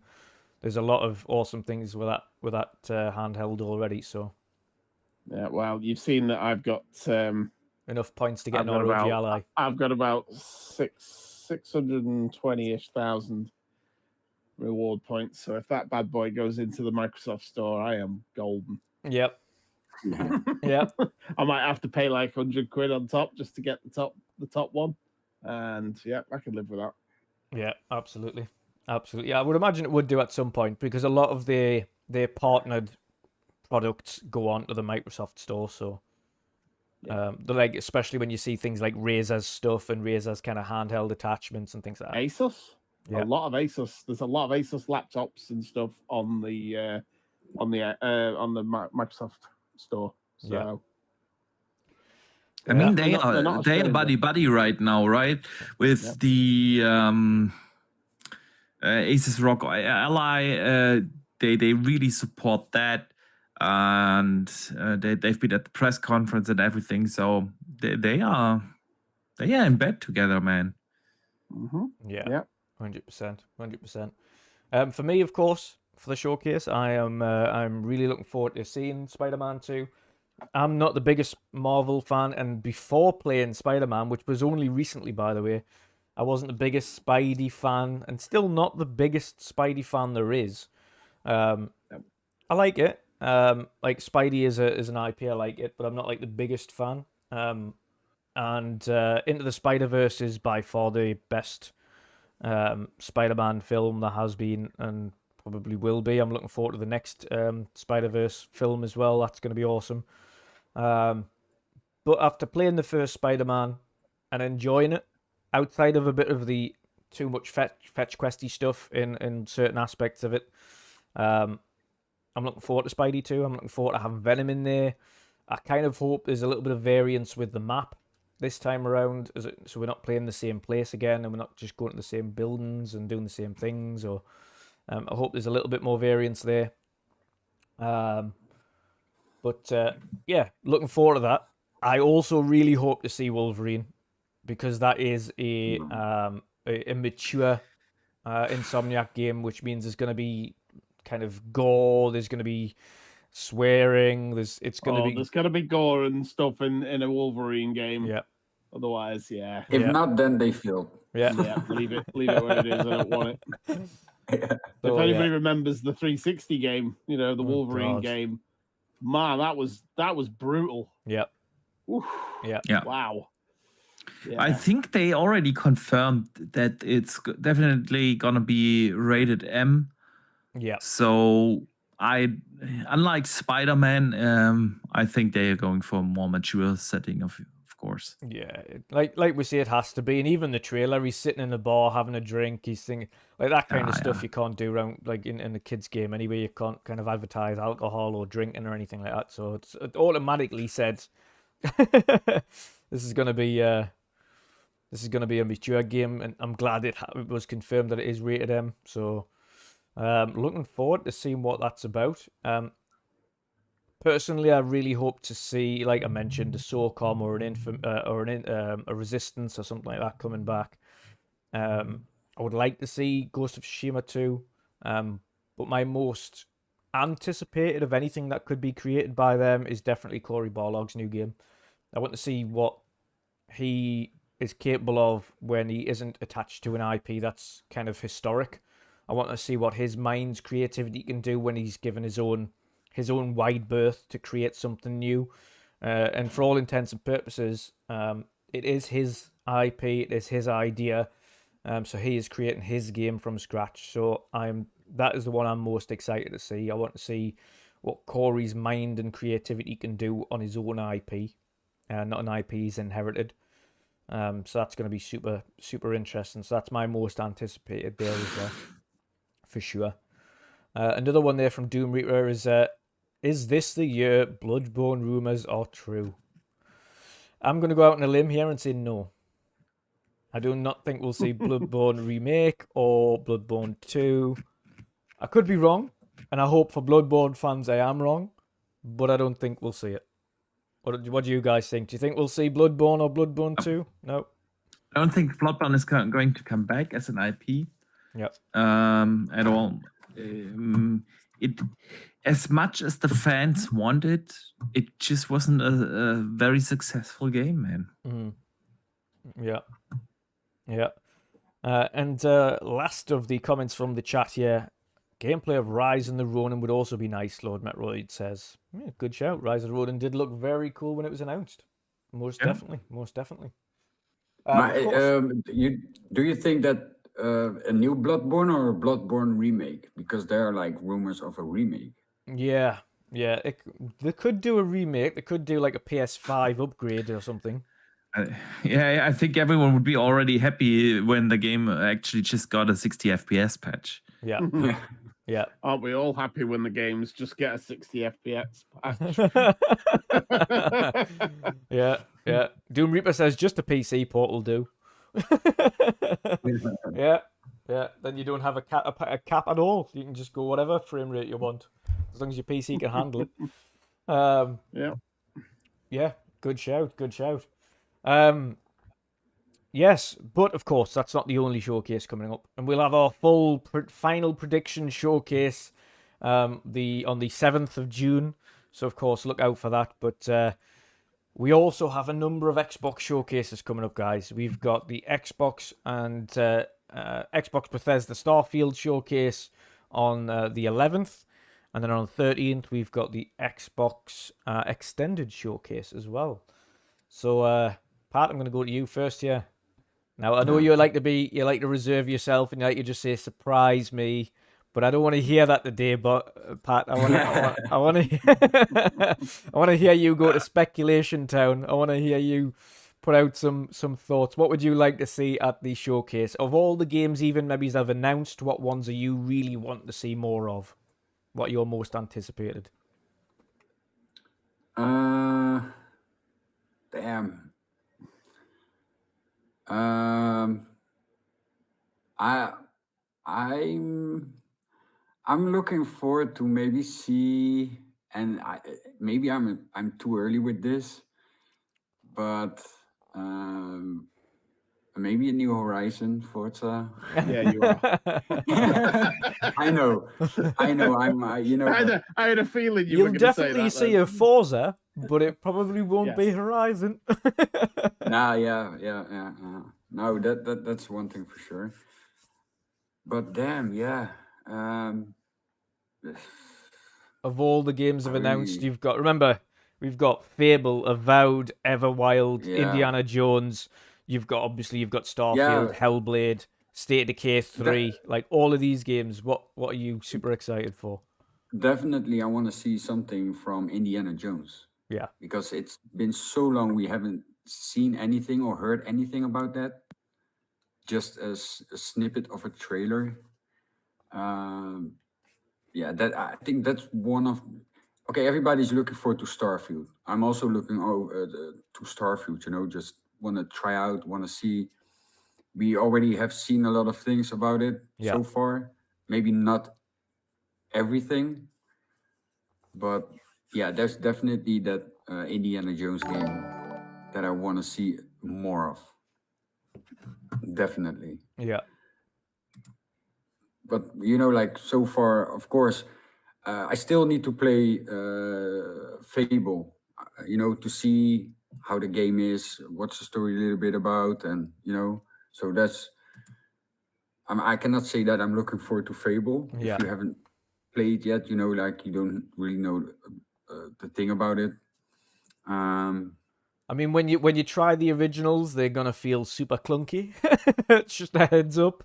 there's a lot of awesome things with that handheld already. So, yeah, well, you've seen that I've got enough points to get an ROG Ally. I've got about 620-ish thousand reward points. So if that bad boy goes into the Microsoft Store, I am golden. Yep. Yep. I might have to pay like £100 on top just to get the top one, and I can live with that. Yeah, absolutely. Absolutely. Yeah, I would imagine it would do at some point, because a lot of their partnered products go on to the Microsoft Store. So, like, especially when you see things like Razer's stuff and Razer's kind of handheld attachments and things like that. Asus, a lot of Asus. There's a lot of Asus laptops and stuff on the Microsoft Store. So. I mean, they are buddy right now, right? With the Asus ROG Ally, they really support that, and they've been at the press conference and everything. So they are in bed together, man. Mm-hmm. Yeah, 100%. For me, of course, for the showcase, I'm really looking forward to seeing Spider-Man 2. I'm not the biggest Marvel fan, and before playing Spider-Man, which was only recently, by the way, I wasn't the biggest Spidey fan, and still not the biggest Spidey fan there is. I like it. Like, Spidey is an IP, I like it, but I'm not like the biggest fan. And Into the Spider-Verse is by far the best Spider-Man film there has been, and probably will be. I'm looking forward to the next Spider-Verse film as well. That's going to be awesome. But after playing the first Spider-Man and enjoying it, outside of a bit of the too much fetch questy stuff in certain aspects of it, I'm looking forward to Spidey 2. I'm looking forward to having Venom in there. I kind of hope there's a little bit of variance with the map this time around, so we're not playing the same place again, and we're not just going to the same buildings and doing the same things. Or I hope there's a little bit more variance there. But yeah, looking forward to that. I also really hope to see Wolverine because that is a mature Insomniac game, which means there's going to be kind of gore. There's going to be swearing. It's going to be There's gonna be gore and stuff in a Wolverine game. yeah. Otherwise, yeah. If Yeah. not, then they failed. Yeah. Yeah, leave it where it is. I don't want it. So, If anybody remembers the 360 game, the Oh, Wolverine God. game, man, that was brutal. Yeah. Oof. Yeah. Yeah. Wow. Yeah. I think they already confirmed that it's definitely gonna be rated M. Yeah. So unlike Spider-Man, I think they are going for a more mature setting, of course. Yeah, like we say, it has to be. And even the trailer, he's sitting in a bar having a drink. He's singing like that kind of stuff. Yeah. You can't do around like in a kids game anyway. You can't kind of advertise alcohol or drinking or anything like that. So it automatically said this is gonna be a mature game, and I'm glad it was confirmed that it is rated M. So looking forward to seeing what that's about. Personally, I really hope to see, like I mentioned, a SOCOM or a Resistance or something like that coming back. I would like to see Ghost of Tsushima 2, but my most anticipated of anything that could be created by them is definitely Cory Barlog's new game. I want to see what he is capable of when he isn't attached to an IP that's kind of historic. I want to see what his mind's creativity can do when he's given his own wide berth to create something new. And for all intents and purposes, it is his IP, it is his idea. So he is creating his game from scratch. So that is the one I'm most excited to see. I want to see what Corey's mind and creativity can do on his own IP, not an IP he's inherited. So that's going to be super, super interesting. So that's my most anticipated there as well, for sure. Another one there from Doom Reaper is this the year Bloodborne rumors are true? I'm going to go out on a limb here and say no. I do not think we'll see Bloodborne remake or Bloodborne 2. I could be wrong, and I hope for Bloodborne fans I am wrong, but I don't think we'll see it. What do you guys think? Do you think we'll see Bloodborne or Bloodborne 2? No. I don't think Bloodborne is going to come back as an IP. Yep. At all. It, as much as the fans wanted, it just wasn't a very successful game, man. Yeah. Yeah. And last of the comments from the chat here, gameplay of Rise and the Ronin would also be nice, Lord Metroid says. Yeah, good shout. Rise of the Ronin did look very cool when it was announced. Most definitely. Do you think that a new Bloodborne or a Bloodborne remake? Because there are like rumors of a remake. Yeah. They could do a remake. They could do like a PS5 upgrade or something. Yeah, I think everyone would be already happy when the game actually just got a 60 FPS patch. Yeah. Yeah. Aren't we all happy when the games just get a 60 FPS patch? Yeah. Doom Reaper says just a PC port will do. Yeah. Then you don't have a cap at all. You can just go whatever frame rate you want, as long as your PC can handle it. Yeah. Good shout. Yes, but of course that's not the only showcase coming up, and we'll have our full final prediction showcase on the 7th of June. So of course look out for that. But we also have a number of Xbox showcases coming up, guys. We've got the Xbox and Xbox Bethesda Starfield showcase on the 11th, and then on the 13th we've got the Xbox Extended showcase as well. So Pat, I'm going to go to you first here. Now, I know you like to reserve yourself and you like to just say, surprise me, but I don't want to hear that today, but Pat, I want to hear you go to speculation town. I want to hear you put out some thoughts. What would you like to see at the showcase? Of all the games even maybe they've announced, what ones are you really wanting to see more of? What are your most anticipated? Damn. I'm looking forward to maybe see, and maybe I'm too early with this, but maybe a New Horizon, Forza. Yeah, you are. I know, I'm, I had a feeling you You'll were going to say definitely that. see then. a Forza, but it probably won't be Yes. Horizon. Nah, yeah. No, that's one thing for sure. But damn, yeah. Of all the games I I've announced, really, you've got, remember, we've got Fable, Avowed, Everwild, yeah, Indiana Jones. You've got, obviously, you've got Starfield, yeah. Hellblade, State of Decay That 3. Like, all of these games, what are you super excited for? definitely, I want to see something from Indiana Jones Yeah. because it's been so long we haven't seen anything or heard anything about that. Just as a snippet of a trailer. Um, yeah, that I think that's one of. Okay, everybody's looking forward to Starfield. I'm also looking to Starfield. Just want to try out, want to see. We already have seen a lot of things about it Yeah. so far. Maybe not everything, but yeah, there's definitely that Indiana Jones game that I want to see more of. Definitely. Yeah. But like so far, of course, I still need to play Fable, to see how the game is, what's the story a little bit about, and so that's. I cannot say that I'm looking forward to Fable Yeah. if you haven't played yet. Like you don't really know the thing about it. I mean, when you try the originals, they're gonna feel super clunky. It's just a heads up,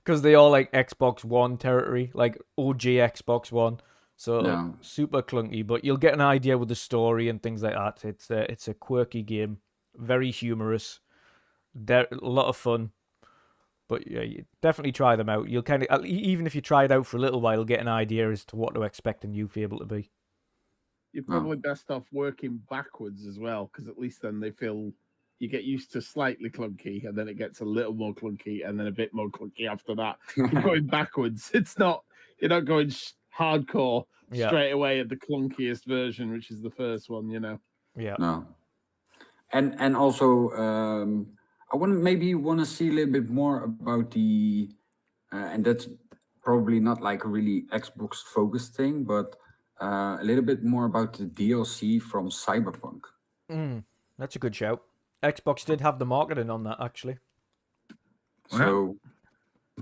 because they all like Xbox One territory, like OG Xbox One. So Yeah. super clunky, but you'll get an idea with the story and things like that. It's a quirky game, very humorous, a lot of fun. But yeah, you definitely try them out. You'll kind of, even if you try it out for a little while, get an idea as to what to expect a new Fable to be. You're probably best off working backwards as well, because at least then they feel you get used to slightly clunky, and then it gets a little more clunky, and then a bit more clunky after that. You're going backwards. You're not going hardcore Yeah. straight away at the clunkiest version, which is the first one. Yeah. No. And also, I maybe want to see a little bit more about the, and that's probably not like a really Xbox focused thing, but a little bit more about the DLC from Cyberpunk. That's a good shout. Xbox did have the marketing on that, actually. So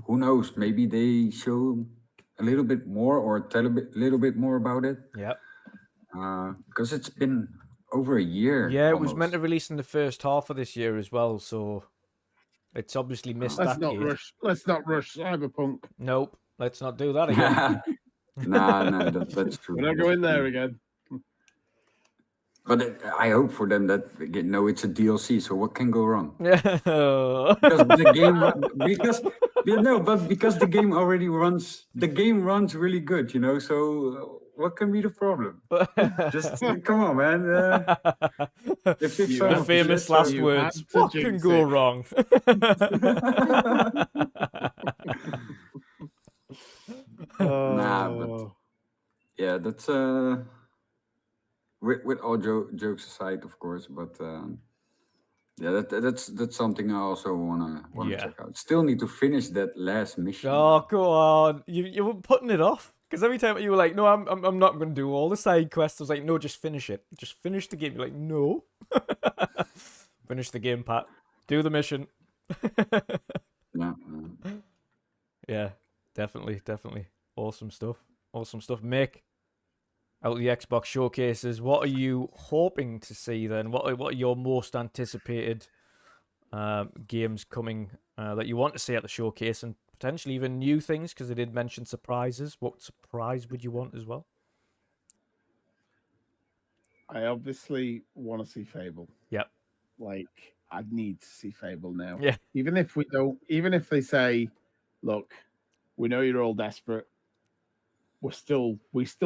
who knows? Maybe they show a little bit more or tell a little bit more about it. Yeah. Because it's been over a year. Yeah, it was almost. meant to release in the first half of this year as well, so it's obviously missed Let's that not gate. rush. Let's not rush Cyberpunk. Nope, let's not do that again. No, that's true. We're not going there again. But I hope for them that it's a DLC. So what can go wrong? Yeah. Because the game, because the game already runs. The game runs really good, So what can be the problem? Just come on, man. They fixed some The of famous shit, last you words. had to What can jinx go it." wrong? Nah, but yeah, that's with all jokes aside, of course. But yeah, that's something I also wanna Yeah. check out. Still need to finish that last mission. Oh, go on. You were putting it off. Because every time you were like, no, I'm not going to do all the side quests. I was like, no, just finish it. Just finish the game. You're like, no. Finish the game, Pat. Do the mission. Yeah. Yeah, definitely. Awesome stuff. Mick, out of the Xbox showcases, what are you hoping to see then? What are your most anticipated games coming that you want to see at the showcase, and potentially even new things, because they did mention surprises. What surprise would you want as well? I obviously want to see Fable. Yep. Like, I need to see Fable now. Yeah. Even if they say, look, we know you're all desperate. We still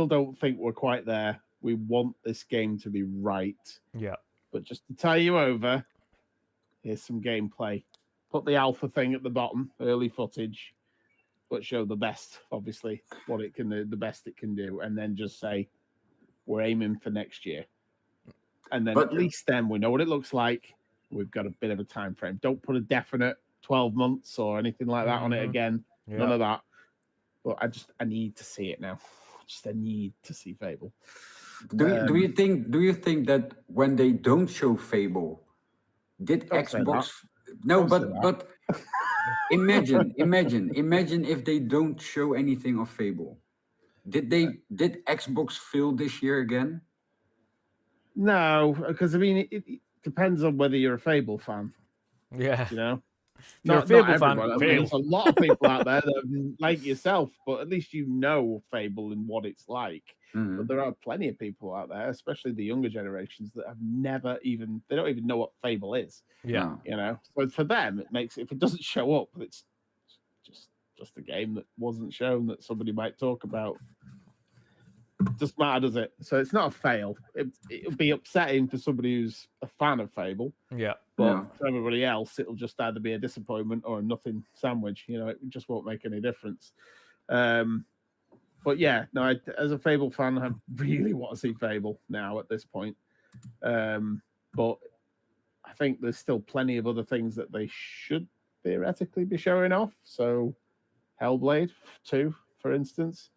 don't think we're quite there. We want this game to be right. Yeah. But just to tie you over, here's some gameplay. Put the alpha thing at the bottom, early footage. but show the best, obviously, what it can do, the best it can do, and then just say we're aiming for next year. And then at least then we know what it looks like. We've got a bit of a time frame. Don't put a definite 12 months or anything like that on it again. Yeah. None of that. But I need to see it now. I need to see Fable. Do you think that when they don't show Fable, did Don't say Xbox? that. No, Don't say but imagine if they don't show anything of Fable. Did Xbox fail this year again? No, because I mean, it depends on whether you're a Fable fan. Yeah. You know, You're a Fable fan. everyone. I mean, there's a lot of people out there that like yourself, but at least you know Fable and what it's like. Mhm. But there are plenty of people out there, especially the younger generations, that have never even they don't even know what Fable is. Yeah. No. You know, so for them, it makes if it doesn't show up, it's just a game that wasn't shown that somebody might talk about. Doesn't matter, does it? So it's not a fail. It'll be upsetting for somebody who's a fan of Fable, Yeah. but Yeah. for everybody else, it'll just either be a disappointment or a nothing sandwich. You know, it just won't make any difference. But yeah, no, as a Fable fan, I really want to see Fable now at this point. But I think there's still plenty of other things that they should theoretically be showing off. So Hellblade 2, for instance,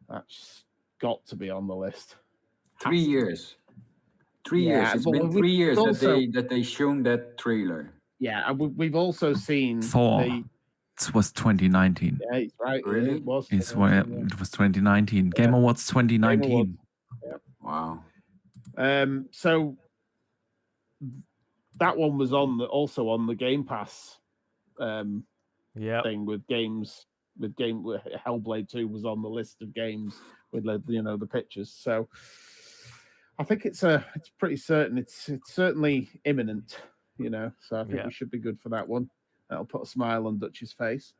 that's got to be on the list. 3 years. 3 Yeah, years. It's but been we- 3 years also- that they shown that trailer. Yeah, and we've also seen 4. the It was 2019. yeah, he's right. yeah, Really? it was. It Yeah. was 2019. Game Awards 2019. Wow. So that one was also on the Game Pass Yeah. thing with games with Hellblade 2 was on the list of games with the pictures. So I think it's pretty certain it's certainly imminent, so I think we should be good for that one. That'll put a smile on Dutch's face.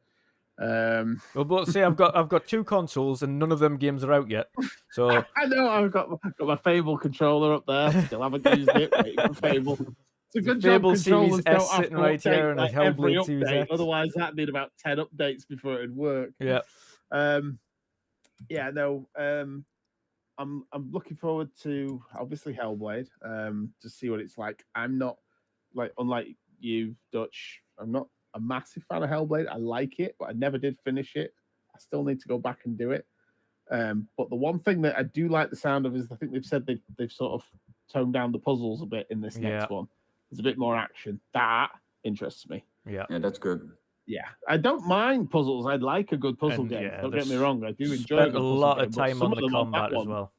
Well, but see, I've got 2 consoles and none of them games are out yet. So I know I've got my Fable controller up there. Still haven't used it. Waiting for Fable. It's a good Fable job controllers Series don't S have sitting to right update, here and a like, every Hellblade Series update. X. Otherwise, that'd need about 10 updates before it'd work. yeah. I'm looking forward to obviously Hellblade to see what it's like. I'm not unlike you, Dutch. I'm not a massive fan of Hellblade. I like it, but I never did finish it. I still need to go back and do it. But the one thing that I do like the sound of is I think they've said they've sort of toned down the puzzles a bit in this next one. There's a bit more action. That interests me. Yeah. Yeah, that's good. Yeah, I don't mind puzzles. I like a good puzzle And, game. yeah, Don't get me there's wrong. I do enjoy Spent a good puzzle lot game, of but time some on of the them combat that as one- well.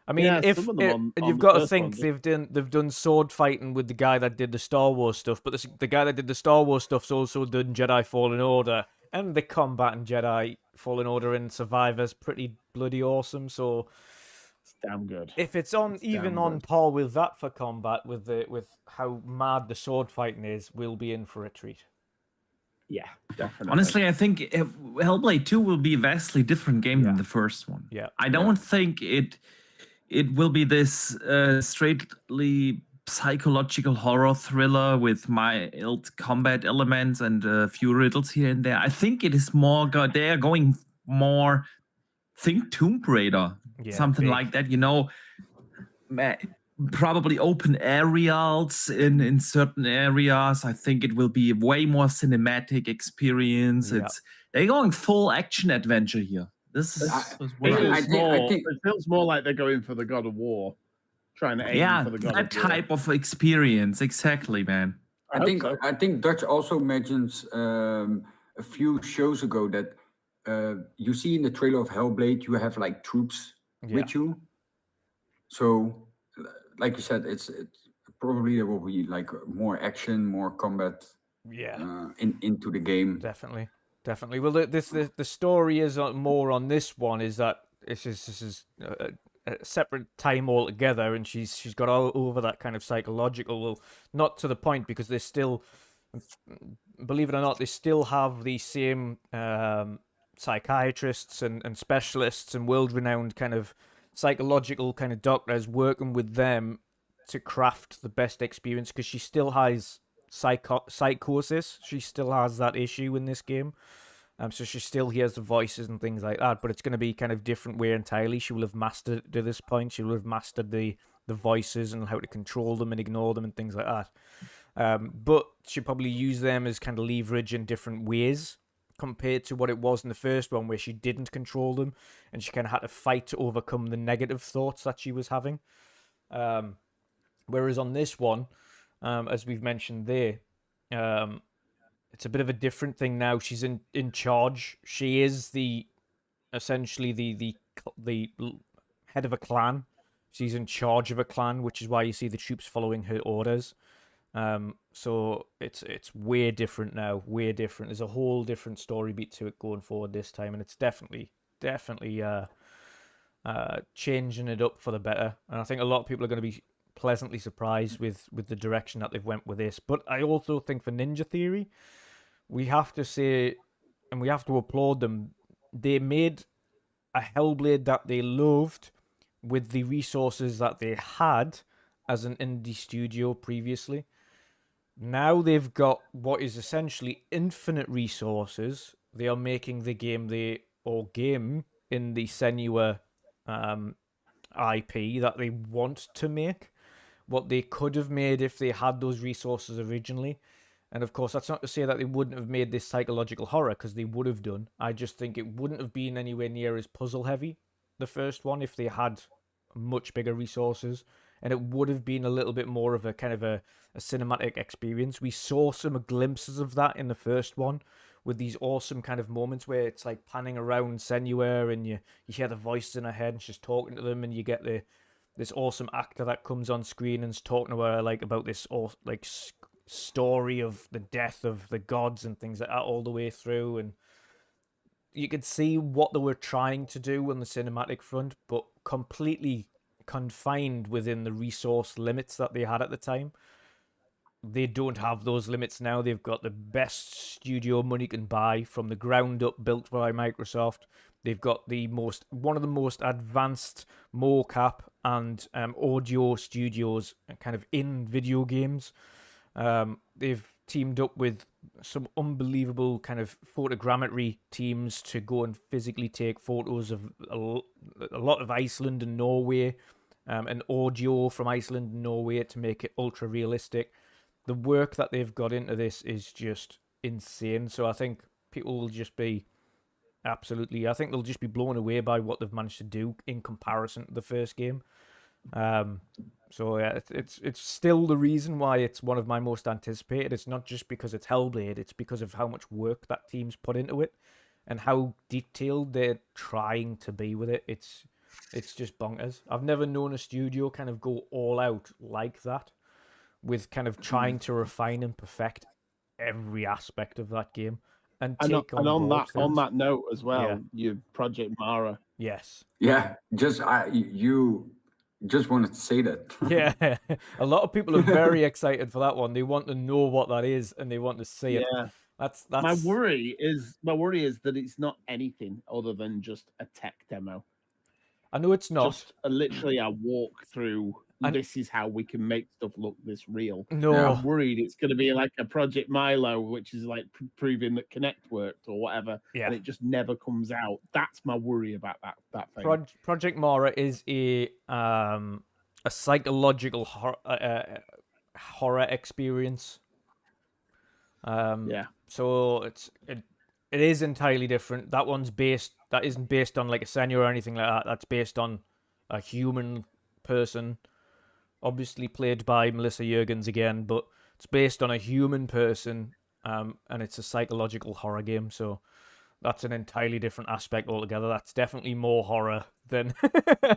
I mean, Yeah, if some of them on you've the got to first think one, they've done sword fighting with the guy that did the Star Wars stuff, but the guy that did the Star Wars stuff's also done Jedi Fallen Order and the combat in Jedi Fallen Order and Survivor's pretty bloody awesome. So It's damn good. if it's on even damn on good. par with that for combat, with how mad the sword fighting is, we'll be in for a treat. Yeah, definitely. Honestly, I think Hellblade 2 will be a vastly different game than the first one. Yeah. I don't think it will be this straightly psychological horror thriller with mild combat elements and a few riddles here and there. I think it is more they are going more think Tomb Raider, Yeah, something big. like that, probably open areas in certain areas. I think it will be a way more cinematic experience. Yeah. They're going full action adventure here. This is what I think- It feels more like they're going for the God of War, trying to aim for the God that of War. type of experience. Exactly, man. I hope so. I think Dutch also mentions a few shows ago that you see in the trailer of Hellblade you have like troops with you. So, like you said, it's probably there will be like more action, more combat Yeah. into the game. Definitely. Well, the story is more on this one. Is that this is a separate time altogether, and she's got all over that kind of psychological. Well, not to the point because they still, believe it or not, they still have the same psychiatrists and specialists and world-renowned kind of psychological kind of doctors working with them to craft the best experience because she still has psychosis. She still has that issue in this game. So she still hears the voices and things like that, but it's going to be kind of different way entirely. She will have mastered it to this point. She will have mastered the voices and how to control them and ignore them and things like that. But she'll probably use them as kind of leverage in different ways compared to what it was in the first one, where she didn't control them and she kind of had to fight to overcome the negative thoughts that she was having. Whereas on this one, as we've mentioned there, it's a bit of a different thing now. She's in charge. She is essentially the head of a clan. She's in charge of a clan, which is why you see the troops following her orders. So it's way different now. Way different. There's a whole different story beat to it going forward this time, and it's definitely changing it up for the better. And I think a lot of people are going to be pleasantly surprised with the direction that they've went with this. But I also think for Ninja Theory, we have to say, and we have to applaud them, they made a Hellblade that they loved with the resources that they had as an indie studio previously. Now they've got what is essentially infinite resources. They are making the game in the Senua IP that they want to make. What they could have made if they had those resources originally. And of course, that's not to say that they wouldn't have made this psychological horror, because they would have done. I just think it wouldn't have been anywhere near as puzzle heavy, the first one, if they had much bigger resources. And it would have been a little bit more of a kind of a cinematic experience. We saw some glimpses of that in the first one, with these awesome kind of moments where it's like panning around Senua and you hear the voices in her head and she's talking to them, and you get this awesome actor that comes on screen and's talking to her like about this story of the death of the gods and things like that all the way through. And you could see what they were trying to do on the cinematic front, but completely confined within the resource limits that they had at the time. They don't have those limits now. They've got the best studio money can buy, from the ground up, built by Microsoft. They've got one of the most advanced mocap and audio studios kind of in video games. They've teamed up with some unbelievable kind of photogrammetry teams to go and physically take photos of a lot of Iceland and Norway, and audio from Iceland and Norway to make it ultra realistic. The work that they've got into this is just insane. So I think people will just be they'll just be blown away by what they've managed to do in comparison to the first game. So yeah, it's still the reason why it's one of my most anticipated. It's not just because it's Hellblade, it's because of how much work that team's put into it and how detailed they're trying to be with it. It's just bonkers. I've never known a studio kind of go all out like that, with kind of trying to refine and perfect every aspect of that game and take on things. that note as well, your Project Mara. Yes. Yeah, you just wanted to say that. Yeah, a lot of people are very excited for that one. They want to know what that is and they want to see it. Yeah, that's my worry is that it's not anything other than just a tech demo. I know it's not. Just literally a walkthrough. This is how we can make stuff look this real. No, I'm worried it's going to be like a Project Milo, which is like proving that Kinect worked or whatever, and it just never comes out. That's my worry about that thing. Project Mara is a psychological horror experience. So it is entirely different. That isn't based on like a Senua or anything like that. That's based on a human person, obviously played by Melissa Juergens again, but it's based on a human person, and it's a psychological horror game. So that's an entirely different aspect altogether. That's definitely more horror than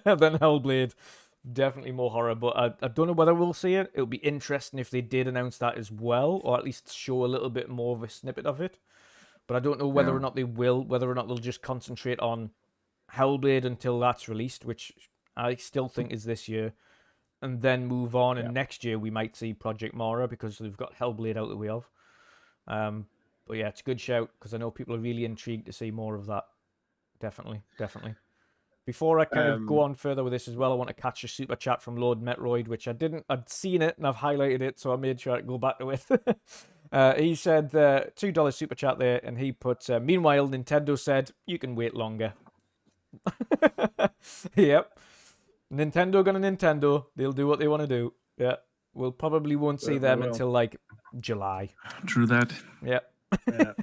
Hellblade. Definitely more horror, but I don't know whether we'll see it. It'll be interesting if they did announce that as well, or at least show a little bit more of a snippet of it. But I don't know whether or not they will, whether or not they'll just concentrate on Hellblade until that's released, which I still think is this year, and then move on. And next year we might see Project Mara because they've got Hellblade out the way of. But yeah, it's a good shout because I know people are really intrigued to see more of that. Definitely. Before I kind of go on further with this as well, I want to catch a super chat from Lord Metroid, which I'd seen it and I've highlighted it, so I made sure I'd go back to it. He said $2 super chat there, and he put, meanwhile, Nintendo said you can wait longer. Yep. Nintendo gonna Nintendo. They'll do what they want to do. Yeah. We'll probably won't see them will. until like July. True that. Yeah. Yeah.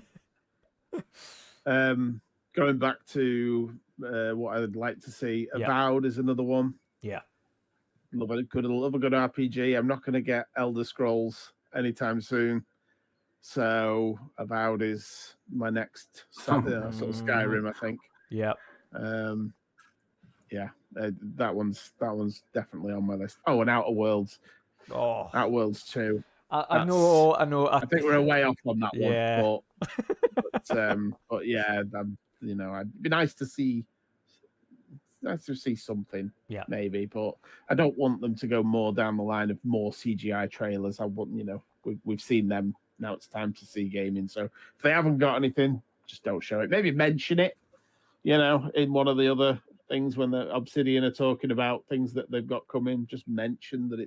Going back to what I would like to see, Yeah. Avowed is another one. Yeah. Love a good RPG. I'm not going to get Elder Scrolls anytime soon, so Avowed is my next sort of Skyrim, I think. Yeah. Yeah, that one's definitely on my list. Oh, and Outer Worlds. Oh, Outer Worlds 2. I know. I think we're way off on that Yeah. one, but yeah, it'd be nice to see something, Yeah. maybe, but I don't want them to go more down the line of more CGI trailers. I want, we've seen them. Now it's time to see gaming. So if they haven't got anything, just don't show it. Maybe mention it, in one of the other things when the Obsidian are talking about things that they've got coming. Just mention that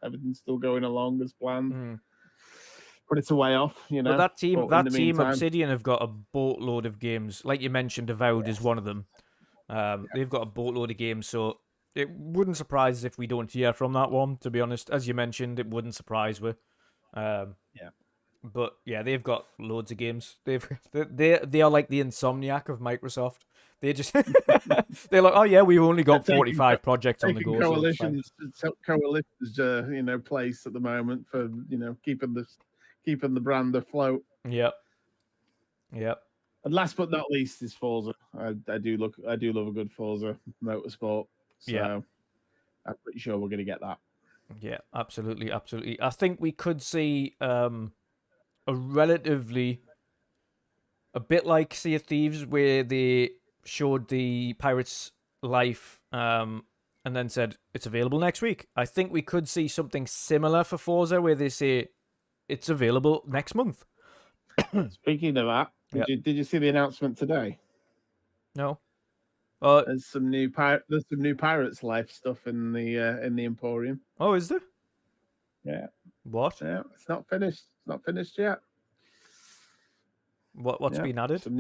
everything's still going along as planned. But it's a way off, But that team, But in the meantime- Obsidian, have got a boatload of games. Like you mentioned, Avowed is one of them. They've got a boatload of games, so it wouldn't surprise us if we don't hear from that one. To be honest, as you mentioned, it wouldn't surprise me. But yeah, they've got loads of games. They are like the Insomniac of Microsoft. They just they're like, oh yeah, we've only got 45 projects on the go. Coalitions, place at the moment for keeping the brand afloat. Yep. And last but not least is Forza. I do love a good Forza motorsport. So Yeah. I'm pretty sure we're going to get that. Yeah, absolutely. I think we could see a bit like Sea of Thieves, where they showed the Pirates' life and then said it's available next week. I think we could see something similar for Forza, where they say it's available next month. Speaking of that, did you see the announcement today? No. There's some new Pirates' life stuff in the Emporium. Oh, is there? Yeah. What? Yeah, it's not finished. It's not finished yet. What's been added? Some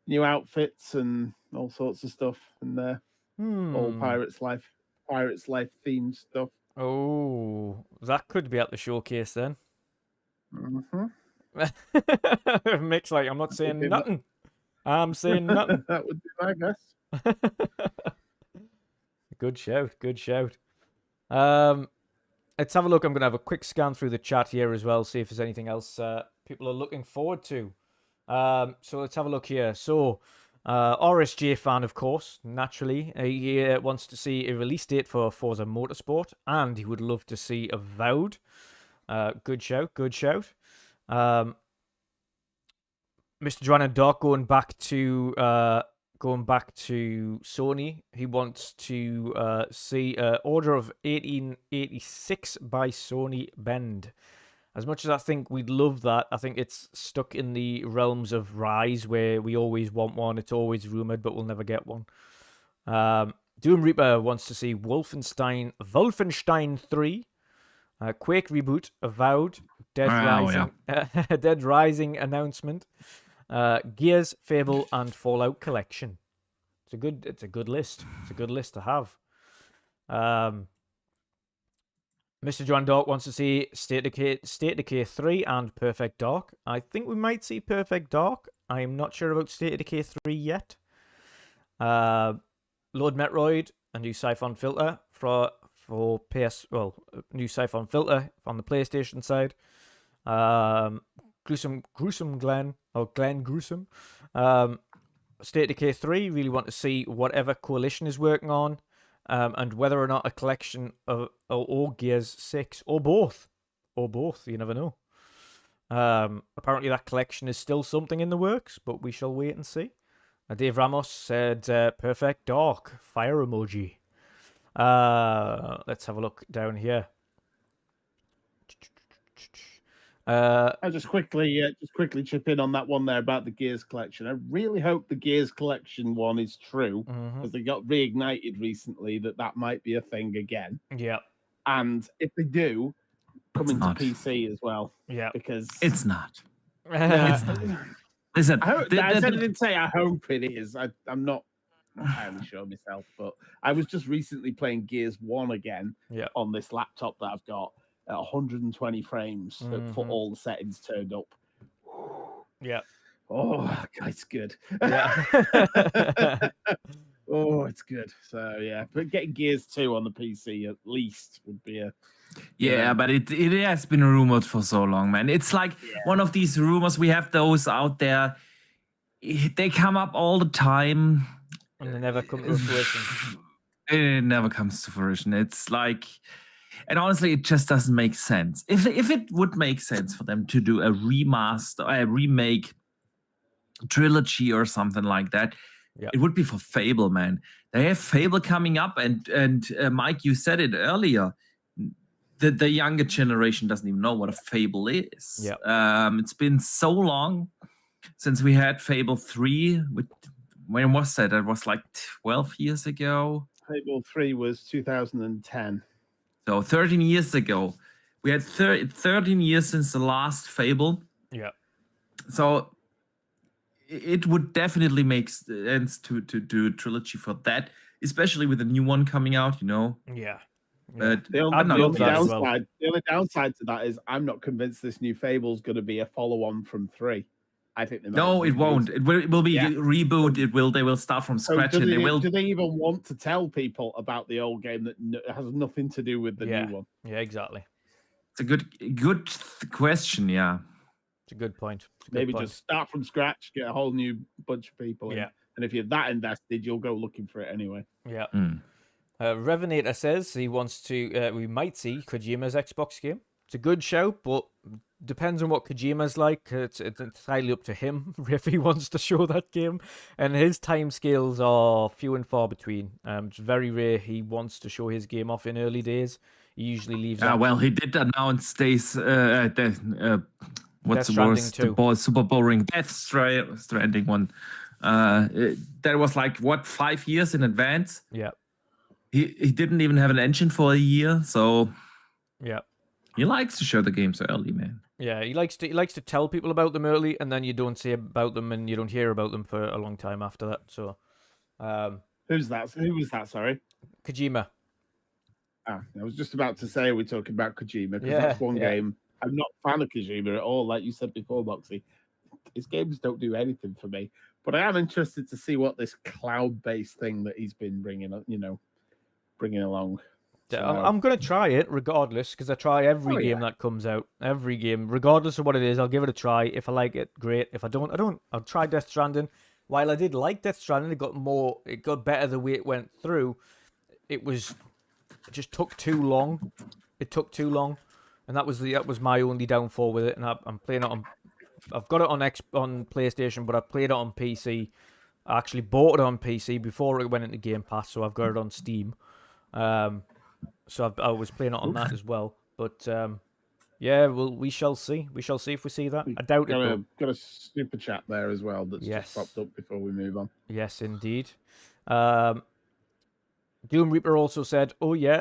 new outfits and all sorts of stuff in there. All Pirates' life themed stuff. Oh, that could be at the showcase then. Mick's like, I'm not saying nothing. I'm saying nothing. That would be my guess. Good shout. Let's have a look. I'm going to have a quick scan through the chat here as well, see if there's anything else people are looking forward to. So let's have a look here. So, RSJ fan, of course, naturally. He wants to see a release date for Forza Motorsport, and he would love to see Avowed. Good shout. Mr. WandrinDutch going back to Sony. He wants to see Order of 1886 by Sony Bend. As much as I think we'd love that, I think it's stuck in the realms of Rise, where we always want one. It's always rumored, but we'll never get one. Doom Reaper wants to see Wolfenstein 3, Quake reboot, Avowed, Dead Rising announcement, Gears, Fable, and Fallout collection. It's a good list. It's a good list to have. Mr. WandrinDutch wants to see State of Decay 3 and Perfect Dark. I think we might see Perfect Dark. I'm not sure about State of Decay 3 yet. Lord Metroid, a new Siphon filter for new Siphon filter on the PlayStation side. Gruesome Glenn Gruesome. State of Decay 3, really want to see whatever Coalition is working on, and whether or not a collection of or Gears 6 or both, you never know. Apparently that collection is still something in the works, but we shall wait and see. Dave Ramos said Perfect Dark, fire emoji. Let's have a look down here. I'll just quickly chip in on that one there about the Gears collection. I really hope the Gears collection one is true, because they got reignited recently. That might be a thing again. Yeah. And if they do, coming to not. PC as well. Yeah. Because It's not. Nah, Listen, I didn't say I hope it is. I'm not entirely sure myself, but I was just recently playing Gears 1 again Yeah. on this laptop that I've got at 120 frames for all the settings turned up. Yeah. Oh, God, it's good. Yeah. Oh, it's good. So yeah, but getting Gears 2 on the PC at least would be a yeah, but it has been rumored for so long, man. It's like one of these rumors. We have those out there. They come up all the time. And they never come to fruition. It never comes to fruition. It's like, and honestly, it just doesn't make sense. If it would make sense for them to do a remaster, a remake, trilogy or something like that, it would be for Fable, man. They have Fable coming up, and Mike, you said it earlier. The younger generation doesn't even know what a Fable is. Yeah. It's been so long since we had Fable 3. When was that? That was like 12 years ago. Fable 3 was 2010. So 13 years ago. We had 13 years since the last Fable. Yeah. So it would definitely make sense to do a trilogy for that, especially with a new one coming out, you know. Yeah. But The only downside to that is I'm not convinced this new Fable's going to be a follow-on from 3. I think no, it won't. It will be a reboot. They will start from scratch, and do they even want to tell people about the old game that has nothing to do with the new one? Yeah, exactly. It's a good question. Yeah, it's a good point. Maybe just start from scratch, get a whole new bunch of people in, and if you're that invested, you'll go looking for it anyway. Yeah. Revenator says he wants to. We might see Kojima's Xbox game. It's a good show, but depends on what Kojima's like. It's entirely up to him if he wants to show that game. And his timescales are few and far between. It's very rare he wants to show his game off in early days. He usually leaves. Well, he did announce what's the worst? The super boring Death Stranding one. That was like 5 years in advance. Yeah. He didn't even have an engine for a year, so yeah. He likes to show the games early, man. Yeah, he likes to tell people about them early, and then you don't say about them, and you don't hear about them for a long time after that. So, who's that? Who was that? Sorry, Kojima. I was just about to say we're talking about Kojima because that's one game. I'm not a fan of Kojima at all, like you said before, Boxy. His games don't do anything for me, but I am interested to see what this cloud-based thing that he's been bringing along. So, I'm going to try it regardless, because I try every game that comes out. Every game, regardless of what it is, I'll give it a try. If I like it, great. If I don't, I don't. I'll try Death Stranding. While I did like Death Stranding, it got better the way it went through. It just took too long. It took too long, and that was my only downfall with it. And I'm playing it on. I've got it on PlayStation, but I played it on PC. I actually bought it on PC before it went into Gamepass, so I've got it on Steam. So I was playing it on that as well. But yeah, well, we shall see. We shall see if we see that. I doubt it. Got a super chat there as well that's just popped up before we move on. Yes, indeed. Doom Reaper also said, like an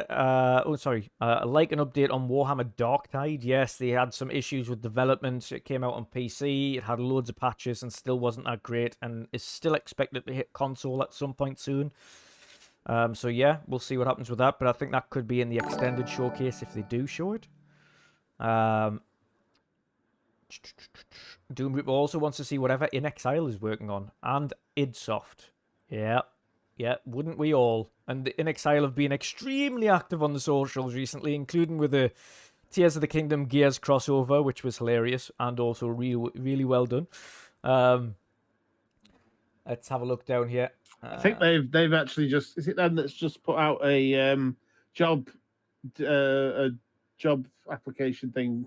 update on Warhammer Darktide. Yes, they had some issues with development. It came out on PC. It had loads of patches and still wasn't that great, and is still expected to hit console at some point soon. So yeah, we'll see what happens with that, but I think that could be in the extended showcase if they do show it. Doom Reaper also wants to see whatever In Exile is working on, and idsoft. Yeah, wouldn't we all? And In Exile have been extremely active on the socials recently, including with the Tears of the Kingdom Gears crossover, which was hilarious and also really well done. Let's have a look down here. I think they've actually just, is it them that's just put out a job application thing,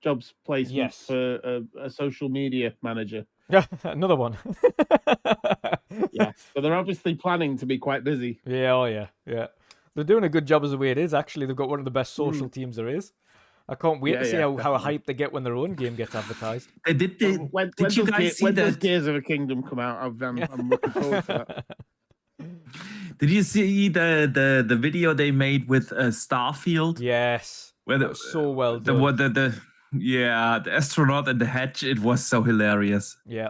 jobs placement for a social media manager. Yeah, another one. Yeah, so they're obviously planning to be quite busy. Yeah. They're doing a good job as the way it is. Actually, they've got one of the best social teams there is. I can't wait to see how hyped they get when their own game gets advertised. When does Gears of the Kingdom come out? I'm looking forward to that. Did you see the video they made with Starfield? Yes. Where That was so well the done. what the astronaut and the hatch. It was so hilarious. Yeah.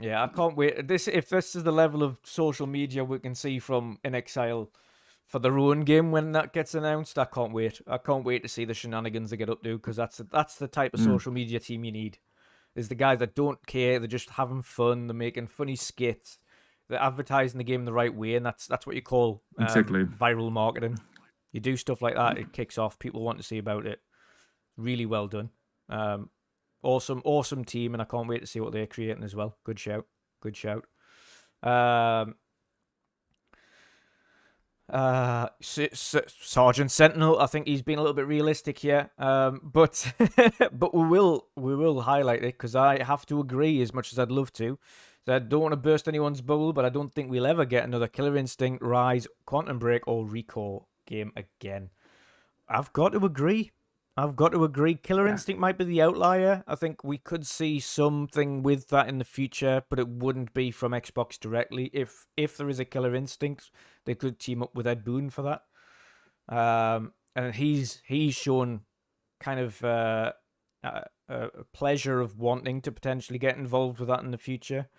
Yeah, I can't wait. If this is the level of social media we can see from In Exile for their own game when that gets announced, I can't wait. I can't wait to see the shenanigans they get up to, because that's the type of social media team you need. Is the guys that don't care, they're just having fun, they're making funny skits, they're advertising the game the right way, and that's what you call Exactly. viral marketing. You do stuff like that, it kicks off. People want to see about it. Really well done. Awesome team, and I can't wait to see what they're creating as well. Good shout. Sergeant Sentinel, I think he's been a little bit realistic here, but but we will highlight it, because I have to agree, as much as I'd love to. So I don't want to burst anyone's bubble, but I don't think we'll ever get another Killer Instinct, Rise, Quantum Break, or Recall game again. I've got to agree. Killer Instinct might be the outlier. I think we could see something with that in the future, but it wouldn't be from Xbox directly. If there is a Killer Instinct, they could team up with Ed Boon for that. And he's shown kind of a pleasure of wanting to potentially get involved with that in the future.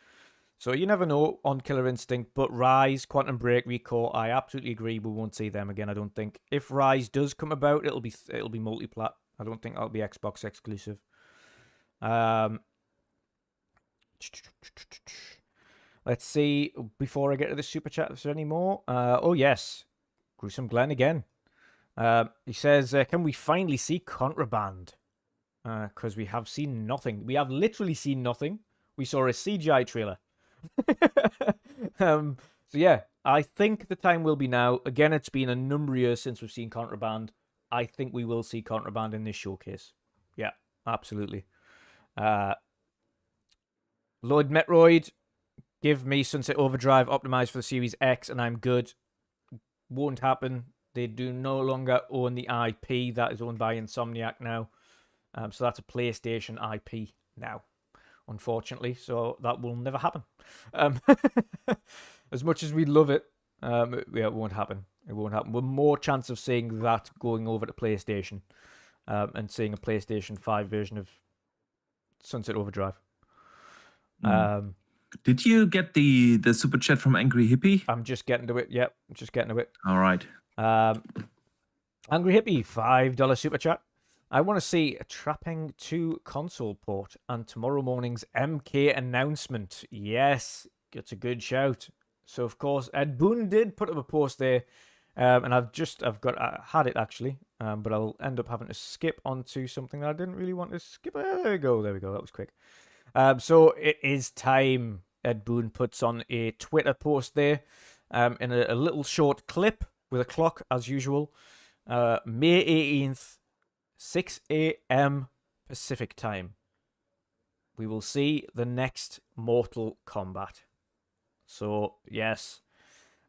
So you never know on Killer Instinct, but Rise, Quantum Break, Recall, I absolutely agree. We won't see them again, I don't think. If Rise does come about, it'll be multi-plat. I don't think that'll be Xbox exclusive. Let's see, before I get to the super chat, is there any more? Oh yes, Gruesome Glenn again. He says, can we finally see Contraband? Because we have seen nothing. We have literally seen nothing. We saw a CGI trailer. So yeah, I think the time will be now. Again, it's been a number of years since we've seen Contraband. I think we will see Contraband in this showcase. Yeah, absolutely. Lloyd Metroid, give me Sunset Overdrive optimized for the Series X and I'm good. Won't happen. They do no longer own the IP. That is owned by Insomniac now. So that's a PlayStation IP now, unfortunately. So that will never happen. As much as we'd love it, it won't happen. It won't happen. We're more chance of seeing that going over to PlayStation and seeing a PlayStation 5 version of Sunset Overdrive. Did you get the super chat from Angry Hippie? I'm just getting to it. Yep, I'm just getting to it. All right. Angry Hippie, $5 super chat. I want to see a Trapping 2 console port and tomorrow morning's MK announcement. Yes, it's a good shout. So, of course, Ed Boon did put up a post there, and I had it actually, but I'll end up having to skip onto something that I didn't really want to skip. There we go. That was quick. So it is time. Ed Boon puts on a Twitter post there, in a little short clip with a clock as usual. May 18th, 6 a.m. Pacific time. We will see the next Mortal Kombat. So, yes,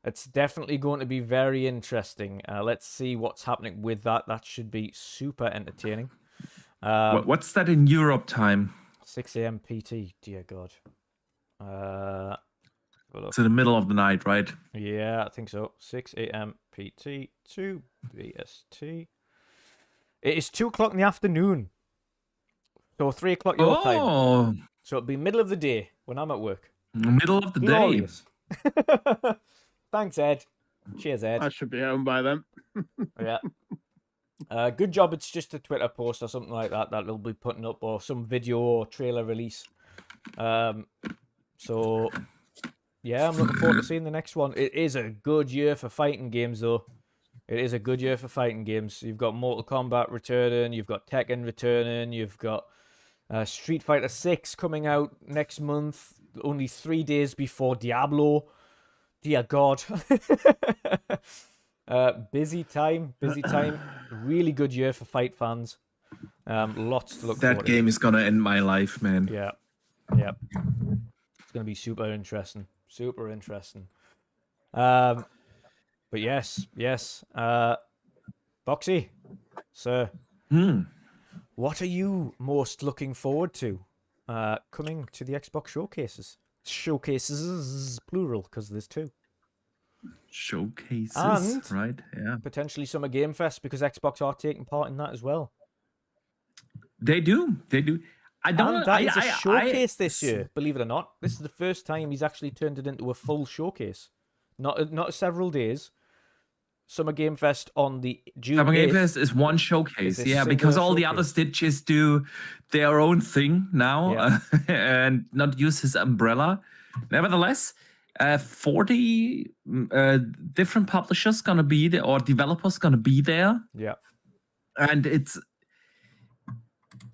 it's definitely going to be very interesting. Let's see what's happening with that. That should be super entertaining. What's that in Europe time? 6 a.m. PT, dear God. It's in the middle of the night, right? Yeah, I think so. 6 a.m. PT, 2 BST. It is 2 o'clock in the afternoon. So 3 o'clock your time. So it'll be middle of the day when I'm at work. Middle of the Glorious. Day. Thanks, Ed. Cheers, Ed. I should be home by then. Yeah. Good job. It's just a Twitter post or something like that they'll be putting up, or some video or trailer release. So, yeah, I'm looking forward to seeing the next one. It is a good year for fighting games, though. It is a good year for fighting games. You've got Mortal Kombat returning. You've got Tekken returning. You've got Street Fighter 6 coming out next month. Only 3 days before Diablo. Dear God. Busy time. Really good year for fight fans. Lots to look forward to. That game is going to end my life, man. Yeah. It's going to be super interesting. But yes. Boxy, sir. What are you most looking forward to coming to the Xbox showcases? Showcases, plural, because there's 2. showcases, And- right? Yeah, Potentially Summer Game Fest, because Xbox are taking part in that as well. they do. I don't. And that is a I showcase this year, believe it or not. This is the first time he's actually turned it into a full showcase. Not several days. Summer Game Fest on the June Summer Game 8th. Fest is one showcase, It's a yeah, because singular all the others did just do their own thing now, Yeah. and not use his umbrella. Nevertheless, 40 different publishers gonna be there, or developers gonna be there, Yeah. and it's.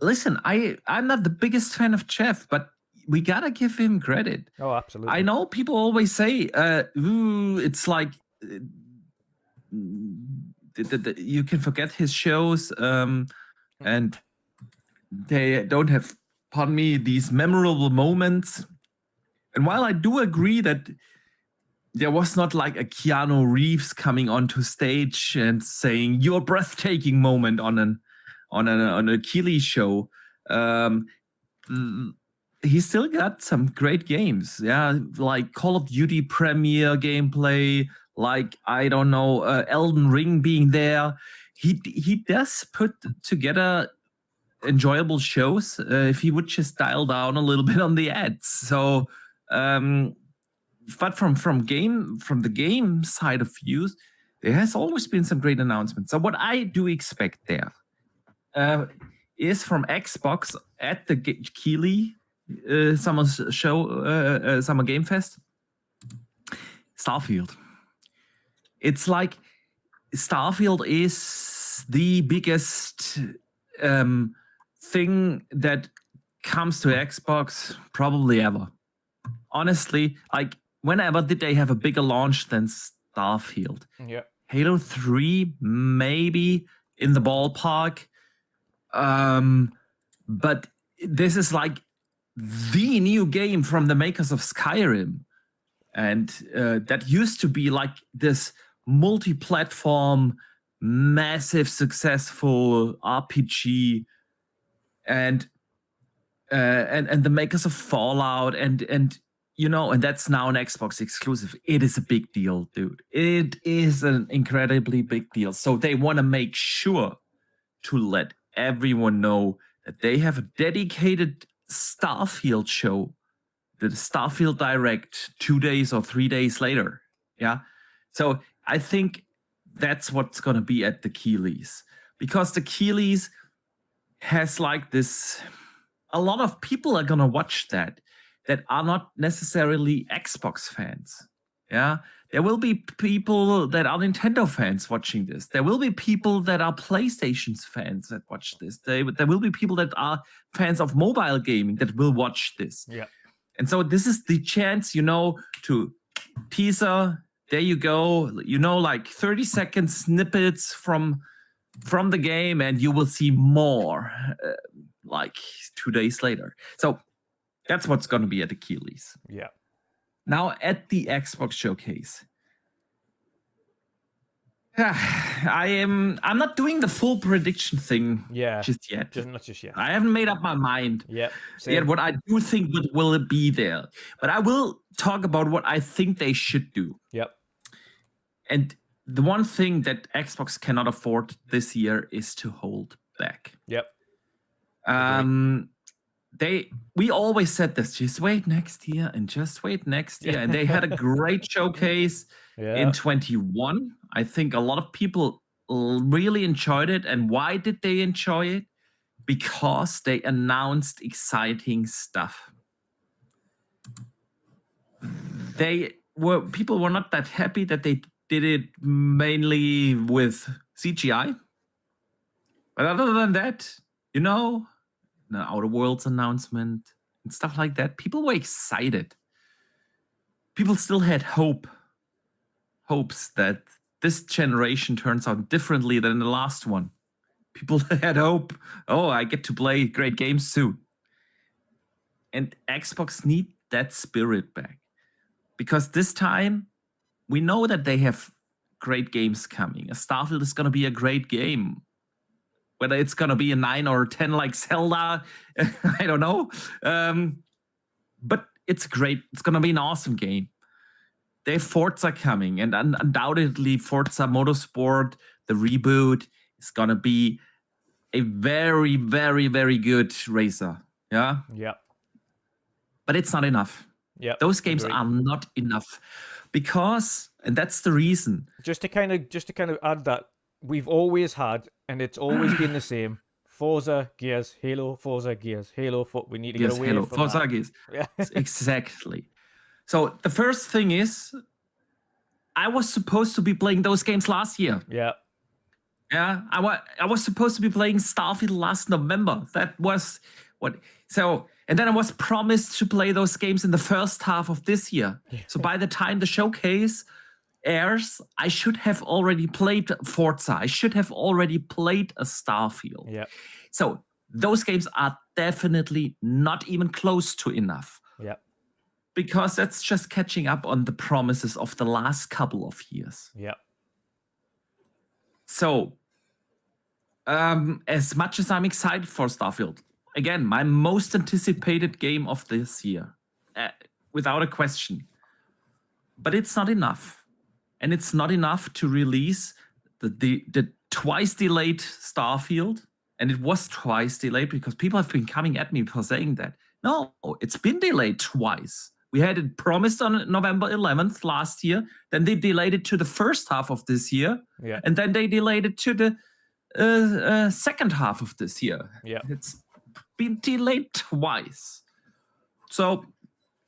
Listen, I'm not the biggest fan of Jeff, but we gotta give him credit. Oh, absolutely. I know people always say, ooh, it's like you can forget his shows, and they don't have, pardon me, these memorable moments. And while I do agree that there was not like a Keanu Reeves coming onto stage and saying your breathtaking moment on a Keighley show, he still got some great games, yeah, like Call of Duty premiere gameplay, like I don't know, Elden Ring being there. He does put together enjoyable shows if he would just dial down a little bit on the ads. So, but from the game side of views, there has always been some great announcements. So what I do expect there is from Xbox at the Keighley Summer Show, Summer Game Fest, Starfield. It's like Starfield is the biggest thing that comes to Xbox probably ever. Honestly, like whenever did they have a bigger launch than Starfield? Yeah. Halo 3 maybe in the ballpark. But this is like the new game from the makers of Skyrim. And that used to be like this multi-platform, massive, successful RPG, and the makers of Fallout, and you know, and that's now an Xbox exclusive. It is a big deal, dude. It is an incredibly big deal. So they want to make sure to let everyone know that they have a dedicated Starfield show, the Starfield Direct, 2 days or 3 days later. Yeah. So I think that's what's going to be at the Keighleys, because the Keighleys has like this, a lot of people are going to watch that are not necessarily Xbox fans. Yeah. There will be people that are Nintendo fans watching this. There will be people that are PlayStation fans that watch this. There will be people that are fans of mobile gaming that will watch this. Yeah. And so this is the chance, you know, to teaser. There you go. You know, like 30-second snippets from the game, and you will see more like 2 days later. So that's what's going to be at the Keighleys. Yeah. Now at the Xbox showcase, I'm not doing the full prediction thing just yet. Not just yet. I haven't made up my mind Yeah. yet what I do think will it be there. But I will talk about what I think they should do. Yep. And the one thing that Xbox cannot afford this year is to hold back. Yep. We always said this, just wait next year and just wait next year. And they had a great showcase in 21. I think a lot of people really enjoyed it. And why did they enjoy it? Because they announced exciting stuff. People were not that happy that they did it mainly with CGI. But other than that, you know, the Outer Worlds announcement and stuff like that, people were excited. People still had hopes that this generation turns out differently than the last one. People had hope. Oh, I get to play great games soon. And Xbox need that spirit back. Because this time, we know that they have great games coming. Starfield is going to be a great game. Whether it's going to be a 9 or 10 like Zelda, I don't know. But it's great. It's going to be an awesome game. they have Forza coming, and undoubtedly Forza Motorsport, the reboot, is gonna be a very, very, very good racer. Yeah. Yeah. But it's not enough. Yeah. Those games Agreed. are not enough because, and that's the reason. Just to kind of add that, we've always had, and it's always been the same. Forza, Gears, Halo, Forza, Gears, Halo. We need to get away from Forza that. Gears. Yeah. Exactly. So the first thing is, I was supposed to be playing those games last year. Yeah. Yeah, I was supposed to be playing Starfield last November. That was what. So, and then I was promised to play those games in the first half of this year. So by the time the showcase airs, I should have already played Forza. I should have already played a Starfield. Yeah. So those games are definitely not even close to enough. Yeah. Because that's just catching up on the promises of the last couple of years. Yeah. So, as much as I'm excited for Starfield, again, my most anticipated game of this year, without a question. But it's not enough. And it's not enough to release the twice delayed Starfield. And it was twice delayed because people have been coming at me for saying that. No, it's been delayed twice. We had it promised on November 11th last year. Then they delayed it to the first half of this year. Yeah. And then they delayed it to the second half of this year. Yeah. It's been delayed twice. So,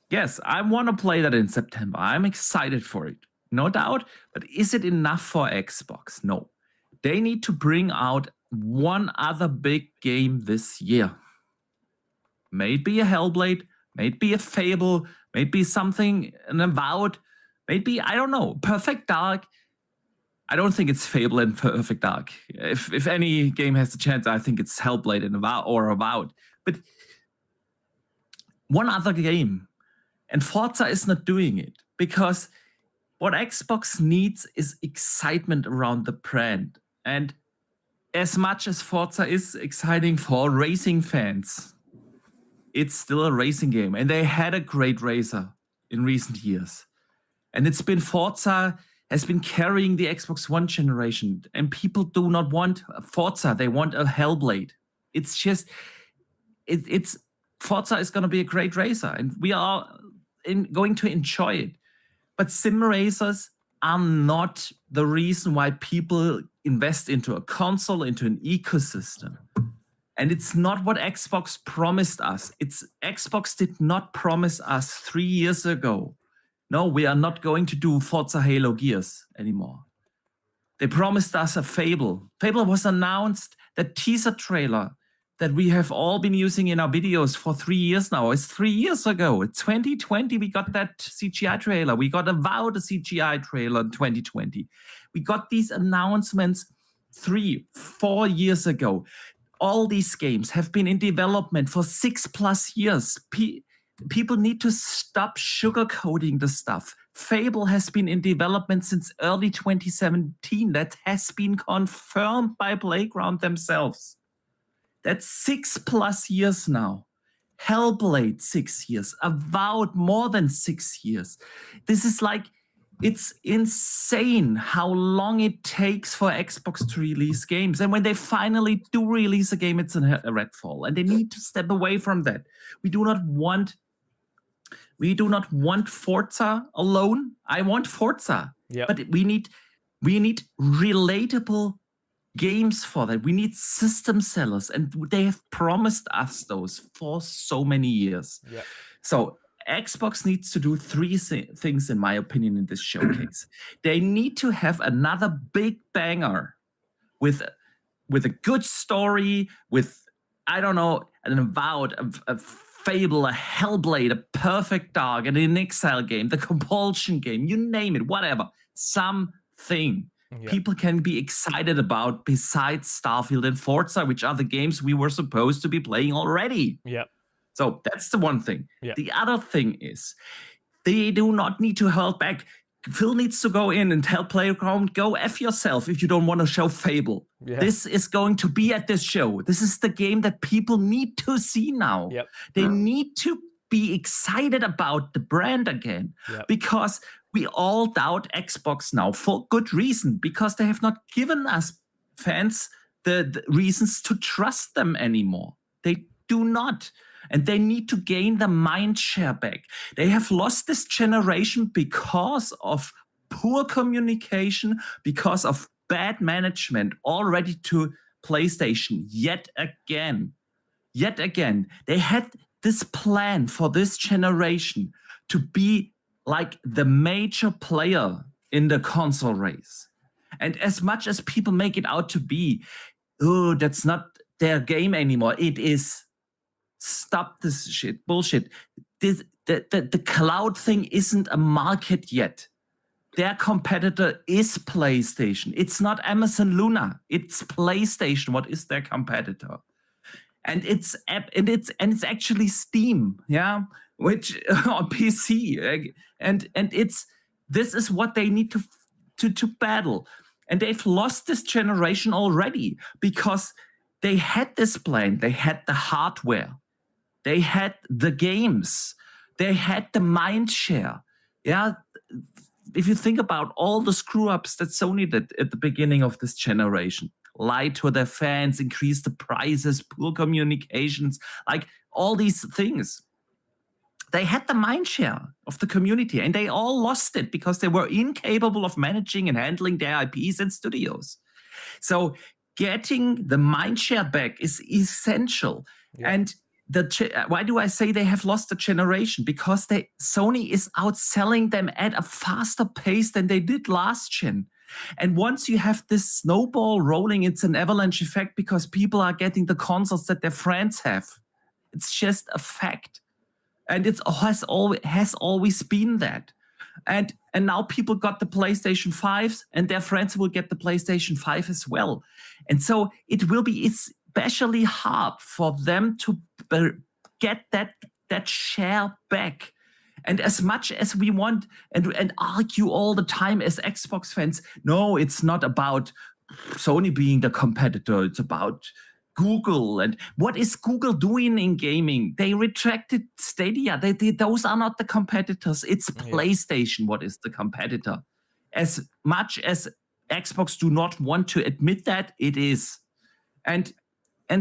yes, I want to play that in September. I'm excited for it. No doubt. But is it enough for Xbox? No. They need to bring out one other big game this year. Maybe a Hellblade, maybe a Fable, maybe something, an Avowed, maybe, I don't know, Perfect Dark. I don't think it's Fable and Perfect Dark. If any game has the chance, I think it's Hellblade and Avowed. But one other game. And Forza is not doing it because what Xbox needs is excitement around the brand. And as much as Forza is exciting for racing fans, it's still a racing game. And they had a great racer in recent years. And it's been Forza has been carrying the Xbox One generation. And people do not want Forza. They want a Hellblade. It's just, it's Forza is going to be a great racer. And we are going to enjoy it. But sim racers are not the reason why people invest into a console, into an ecosystem. And it's not what Xbox promised us. Xbox did not promise us 3 years ago. No, we are not going to do Forza Halo Gears anymore. They promised us a Fable. Fable was announced, the teaser trailer that we have all been using in our videos for 3 years now. It's 3 years ago. In 2020, we got that CGI trailer. We got Avowed a CGI trailer in 2020. We got these announcements 3-4 years ago. All these games have been in development for 6+ years. People need to stop sugarcoating the stuff. Fable has been in development since early 2017. That has been confirmed by Playground themselves. That's 6+ years now. Hellblade, 6 years. Avowed, more than 6 years. This is like, it's insane how long it takes for Xbox to release games. And when they finally do release a game, it's a Redfall. And they need to step away from that. We do not want Forza alone. I want Forza. Yep. But we need relatable games for that. We need system sellers. And they have promised us those for so many years. Yep. So Xbox needs to do 3 things, in my opinion, in this showcase. They need to have another big banger with a good story, with, I don't know, an Avowed, a Fable, a Hellblade, a Perfect Dark, an In Exile game, the Compulsion game, you name it, whatever. Something people can be excited about besides Starfield and Forza, which are the games we were supposed to be playing already. Yeah. So that's the one thing. Yeah. The other thing is they do not need to hold back. Phil needs to go in and tell Playground, go F yourself if you don't want to show Fable. Yeah. This is going to be at this show. This is the game that people need to see now. Yep. They need to be excited about the brand again. Yep. Because we all doubt Xbox now for good reason, because they have not given us fans the reasons to trust them anymore. They do not. And they need to gain the mind share back. They have lost this generation because of poor communication, because of bad management already to PlayStation yet again. Yet again. They had this plan for this generation to be like the major player in the console race. And as much as people make it out to be, oh, that's not their game anymore, it is. Stop this shit, bullshit. The cloud thing isn't a market yet. Their competitor is PlayStation. It's not Amazon Luna. It's PlayStation. What is their competitor? And it's actually Steam, yeah, which on PC. And this is what they need to battle. And they've lost this generation already because they had this plan. They had the hardware. They had the games. They had the mind share. Yeah. If you think about all the screw-ups that Sony did at the beginning of this generation, lied to their fans, increased the prices, poor communications, like all these things. They had the mind share of the community, and they all lost it because they were incapable of managing and handling their IPs and studios. So getting the mind share back is essential. Yeah. And why do I say they have lost a generation? Because Sony is outselling them at a faster pace than they did last gen. And once you have this snowball rolling, it's an avalanche effect because people are getting the consoles that their friends have. It's just a fact. And it has always been that. And now people got the PlayStation 5s and their friends will get the PlayStation 5 as well. And so it will be especially hard for them to get that share back. And as much as we want and argue all the time as Xbox fans, no, it's not about Sony being the competitor. It's about Google. And what is Google doing in gaming? They retracted Stadia. Those are not the competitors. It's PlayStation what is the competitor. As much as Xbox do not want to admit that, it is. And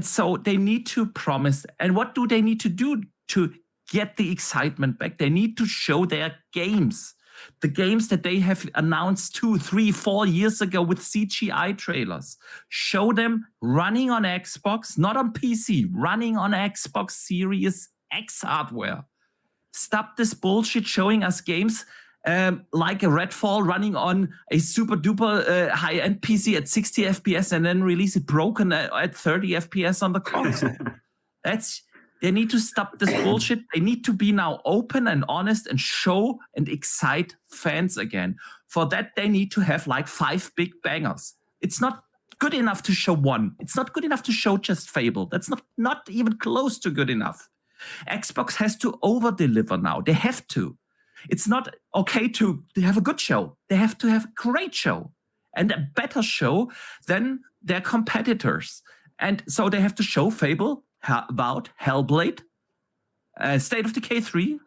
so they need to promise. And what do they need to do to get the excitement back? They need to show their games. The games that they have announced 2, 3, 4 years ago with CGI trailers. Show them running on Xbox, not on PC, running on Xbox Series X hardware. Stop this bullshit showing us games like a Redfall running on a super duper high-end PC at 60 FPS and then release it broken at 30 FPS on the console. They need to stop this bullshit. They need to be now open and honest and show and excite fans again. For that, they need to have like 5 big bangers. It's not good enough to show one. It's not good enough to show just Fable. That's not even close to good enough. Xbox has to over-deliver now. They have to. It's not okay to have a good show. They have to have a great show and a better show than their competitors. And so they have to show Fable, about Hellblade, State of Decay 3,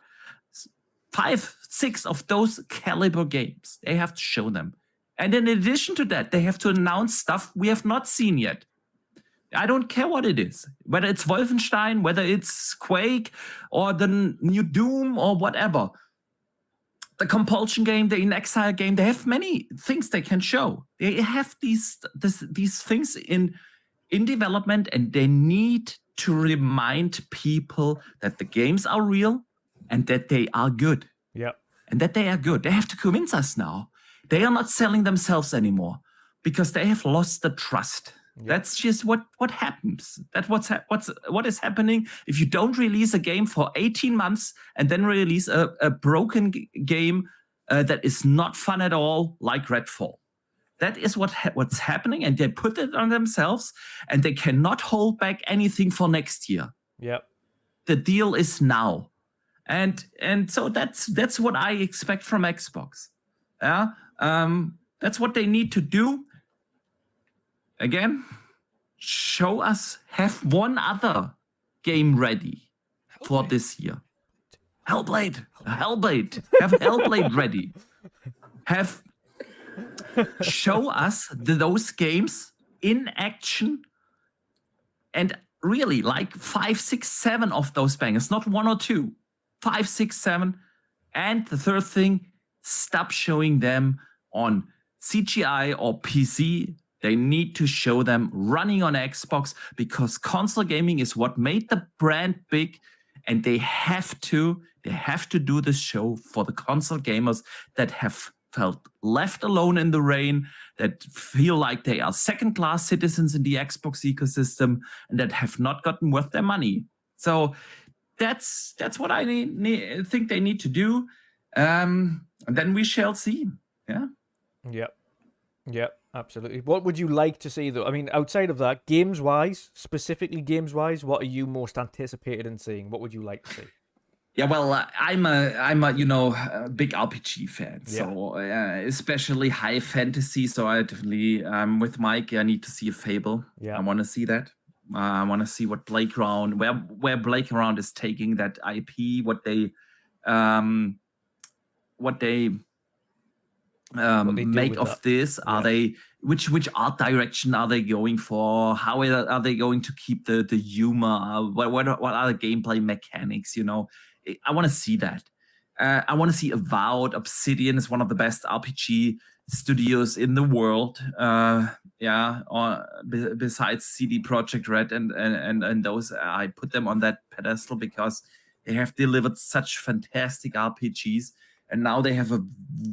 5, 6 of those caliber games. They have to show them. And in addition to that, they have to announce stuff we have not seen yet. I don't care what it is, whether it's Wolfenstein, whether it's Quake, or the new Doom, or whatever. The Compulsion game, the In Exile game, they have many things they can show. They have these things in development, and they need to remind people that the games are real and that they are good. Yeah. And that they are good. They have to convince us now. They are not selling themselves anymore because they have lost the trust. Yep. That's just what happens. That's what is happening if you don't release a game for 18 months and then release a broken game that is not fun at all, like Redfall. That is what's happening, and they put it on themselves, and they cannot hold back anything for next year. Yep. The deal is now, and so that's what I expect from Xbox. Yeah, that's what they need to do. Again, show us, have one other game ready for this year. Hellblade. Have Hellblade ready. Have show us those games in action, and really like 5, 6, 7 of those bangers, not 1 or 2, 5, 6, 7. And the third thing, stop showing them on CGI or PC. They need to show them running on Xbox, because console gaming is what made the brand big, and they have to do this show for the console gamers that have felt left alone in the rain, that feel like they are second-class citizens in the Xbox ecosystem, and that have not gotten worth their money. So that's what I think they need to do. And then we shall see. Yeah. Yep, absolutely. What would you like to see, though? I mean, outside of that, games-wise, specifically games-wise, what are you most anticipated in seeing? What would you like to see? Yeah, well, I'm a big RPG fan, so especially high fantasy. So I definitely, with Mike, I need to see a Fable. Yeah, I want to see that. I want to see what where Playground is taking that IP, what they make of that. this. Are they which art direction are they going for? How are they going to keep the humor? What are the gameplay mechanics? I want to see that. I want to see Avowed. Obsidian is one of the best RPG studios in the world. Besides CD Projekt Red and those, I put them on that pedestal because they have delivered such fantastic RPGs, and now they have a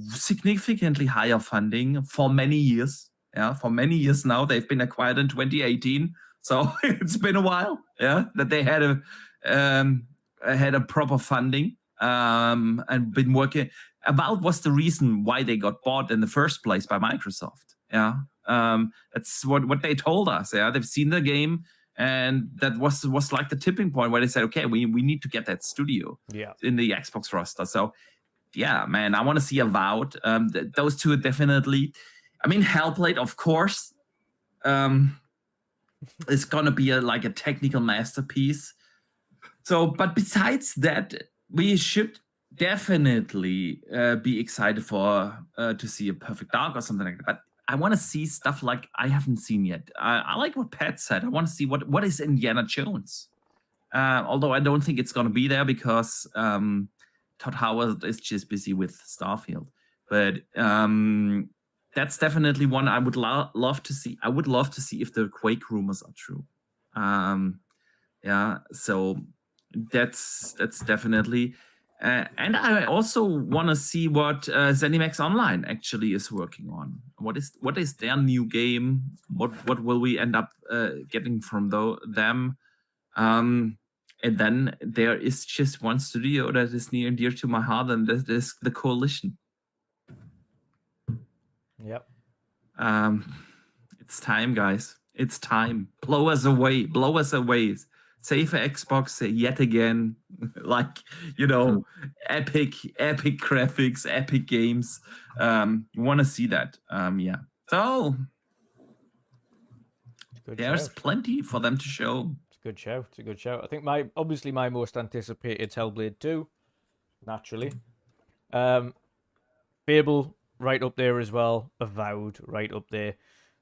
significantly higher funding for many years. Yeah, for many years now. They've been acquired in 2018, so it's been a while. Yeah, that they had a proper funding and been working. Avowed was the reason why they got bought in the first place by Microsoft. Yeah, that's what they told us. Yeah, they've seen the game, and that was like the tipping point where they said, okay, we need to get that studio in the Xbox roster. So yeah, man, I want to see Avowed. Those two are definitely. I mean, Hellblade, of course, is gonna be a technical masterpiece. So, but besides that, we should definitely be excited for to see a Perfect Dark or something like that. But I want to see stuff like I haven't seen yet. I like what Pat said. I want to see what is Indiana Jones. Although I don't think it's gonna be there because Todd Howard is just busy with Starfield. But that's definitely one I would love to see. I would love to see if the Quake rumors are true. So that's definitely. And I also want to see what ZeniMax Online actually is working on. What is their new game? What will we end up getting from them? And then there is just one studio that is near and dear to my heart, and that is the Coalition. Yep. It's time, guys. It's time. Blow us away. Save Xbox yet again. Epic graphics, epic games. You want to see that. So there's plenty for them to show. It's a good show. I think my most anticipated is Hellblade 2, naturally. Fable right up there as well. Avowed right up there.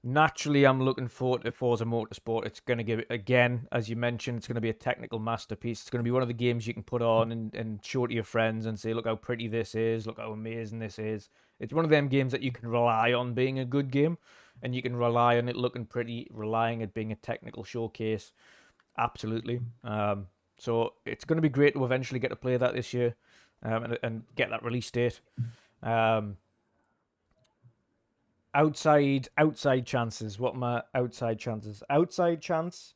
Naturally, I'm looking forward to Forza Motorsport. It's going to give it, again, as you mentioned, it's going to be a technical masterpiece. It's going to be one of the games you can put on and show to your friends and say, look how pretty this is, look how amazing this is. It's one of them games that you can rely on being a good game, and you can rely on it looking pretty, relying on it being a technical showcase. Absolutely. So it's going to be great to eventually get to play that this year and get that release date. Outside chances. What are my outside chances? Outside chance.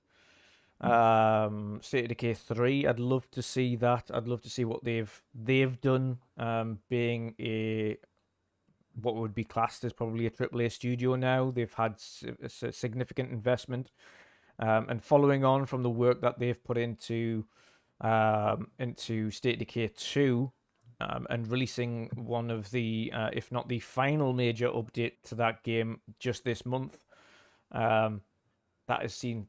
State of Decay 3. I'd love to see that. I'd love to see what they've done. Being what would be classed as probably a AAA studio now. They've had a significant investment, and following on from the work that they've put into State of Decay 2. And releasing one of the, if not the final major update to that game just this month, that has seen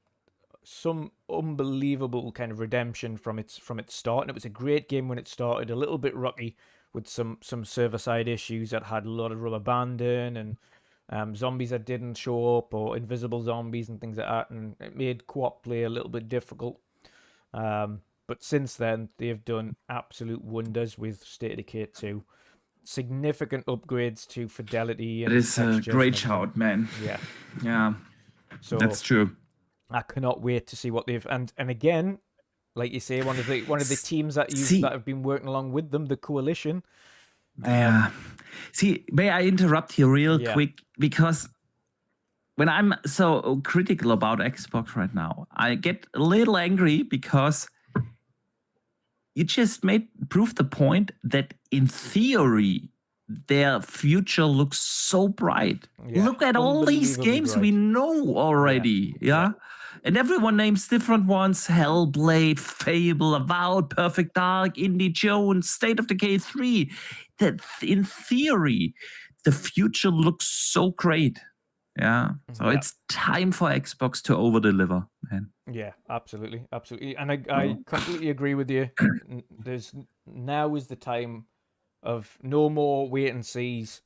some unbelievable kind of redemption from its start, and it was a great game when it started. A little bit rocky with some server side issues that had a lot of rubber banding and zombies that didn't show up, or invisible zombies and things like that, and it made co-op play a little bit difficult. But since then, they've done absolute wonders with State of Decay 2. Significant upgrades to fidelity and It is a textures great and everything. shout, man. Yeah. Yeah, So that's true. I cannot wait to see what they've and again, like you say, one of the teams that See- that have been working along with them, the coalition. Yeah. See, may I interrupt here real Yeah. quick? Because when I'm so critical about Xbox right now, I get a little angry because you just proved the point that in theory, their future looks so bright. Yeah, Look at all these unbelievably games we bright. know already. Yeah. And everyone names different ones: Hellblade, Fable, Avowed, Perfect Dark, Indie Jones, State of Decay 3. That in theory, the future looks so great. Yeah. So Yeah. it's time for Xbox to over-deliver, man. Yeah, absolutely, and I completely agree with you. Now is the time of no more wait and sees.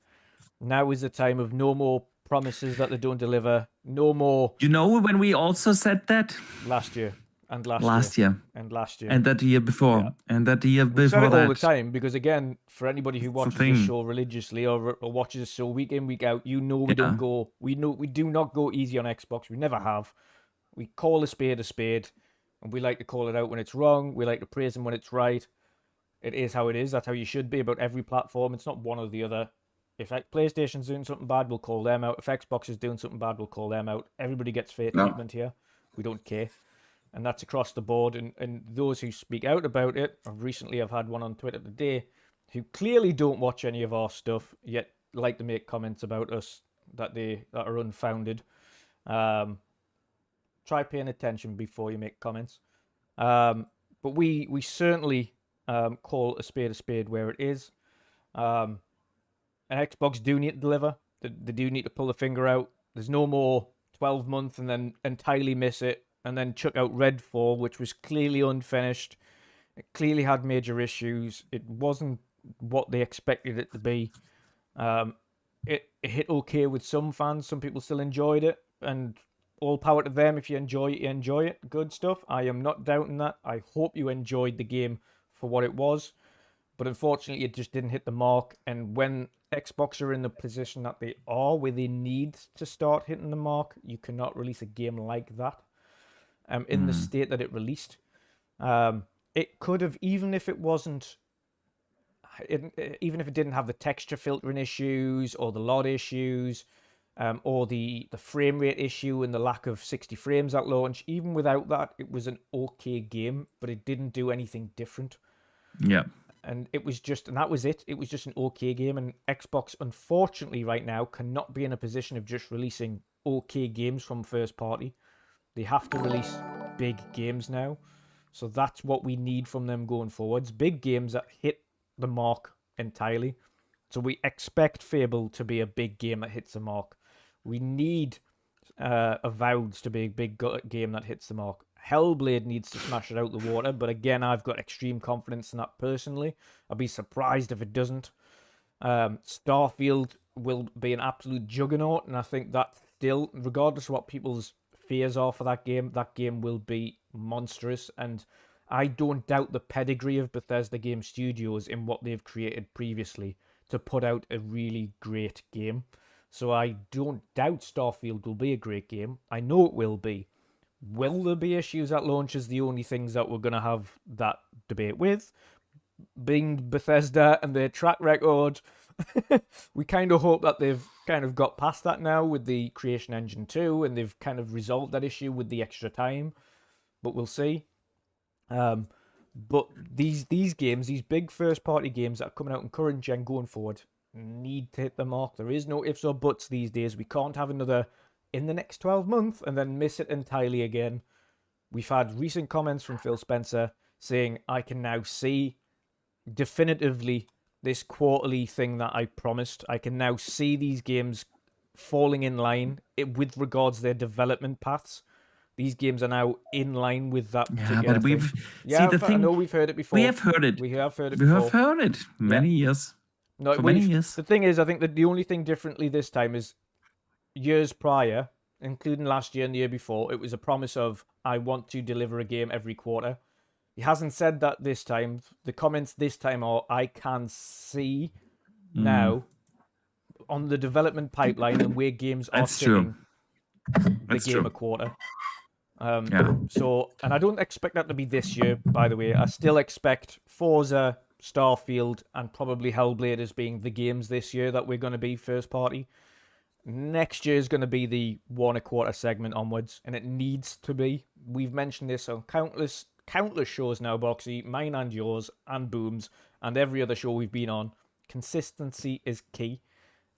Now is the time of no more promises that they don't deliver. No more You know when we also said that? last year and Last year. and last year. And that year before. Yeah. And that year We say before it all the that. time because, again, for anybody who watches thing. this show religiously or watches this show week in, week out, you know we don't go. We do not go easy on Xbox. We never have. We call a spade, and we like to call it out when it's wrong. We like to praise them when it's right. It is how it is. That's how you should be about every platform. It's not one or the other. If PlayStation's doing something bad, we'll call them out. If Xbox is doing something bad, we'll call them out. Everybody gets fair No. treatment here. We don't care. And that's across the board. And those who speak out about it, recently I've had one on Twitter today, who clearly don't watch any of our stuff, yet like to make comments about us that are unfounded. Try paying attention before you make comments. But we certainly call a spade where it is. And Xbox do need to deliver. They do need to pull the finger out. There's no more 12-month and then entirely miss it and then chuck out Redfall, which was clearly unfinished. It clearly had major issues. It wasn't what they expected it to be. It hit okay with some fans. Some people still enjoyed it. And all power to them. If you enjoy it, you enjoy it. Good stuff. I am not doubting that. I hope you enjoyed the game for what it was. But unfortunately, it just didn't hit the mark. And when Xbox are in the position that they are, where they need to start hitting the mark, you cannot release a game like that in the state that it released. It could have, even if it wasn't, even if it didn't have the texture filtering issues or the LOD issues, or the frame rate issue and the lack of 60 frames at launch, even without that, it was an okay game, but it didn't do anything different. Yeah. And it was just, and that was it. It was just an okay game. And Xbox, unfortunately, right now, cannot be in a position of just releasing okay games from first party. They have to release big games now. So that's what we need from them going forwards. Big games that hit the mark entirely. So we expect Fable to be a big game that hits the mark. We need Avowed to be a big game that hits the mark. Hellblade needs to smash it out the water, but again, I've got extreme confidence in that personally. I'll be surprised if it doesn't. Starfield will be an absolute juggernaut, and I think that still, regardless of what people's fears are for that game will be monstrous, and I don't doubt the pedigree of Bethesda Game Studios in what they've created previously to put out a really great game. So I don't doubt Starfield will be a great game. I know it will be. Will there be issues at launch is the only things that we're going to have that debate with. Being Bethesda and their track record, we kind of hope that they've kind of got past that now with the Creation Engine 2 and they've kind of resolved that issue with the extra time. But we'll see. But these games, these big first-party games that are coming out in current gen going forward, need to hit the mark. There is no ifs or buts these days. We can't have another in the next 12 months and then miss it entirely again. We've had recent comments from Phil Spencer saying, I can now see definitively this quarterly thing that I promised. I can now see these games falling in line with regards to their development paths. these games are now in line with that Yeah, particular but we've thing. see the I thing. know we've heard it before. We have heard it. We have heard it We before. have heard it many years. No, For many years. The thing is, I think that the only thing differently this time is years prior, including last year and the year before, it was a promise of, I want to deliver a game every quarter. He hasn't said that this time. The comments this time are, I can see now on the development pipeline and where games are That's true. sitting the That's game true. a quarter. Yeah. So, and I don't expect that to be this year, by the way. I still expect Forza, Starfield, and probably Hellblade as being the games this year that we're going to be first party. Next year is going to be the 1 1/4 segment onwards, and it needs to be. We've mentioned this on countless shows now, Boxy, mine and yours, and Boom's, and every other show we've been on. Consistency is key.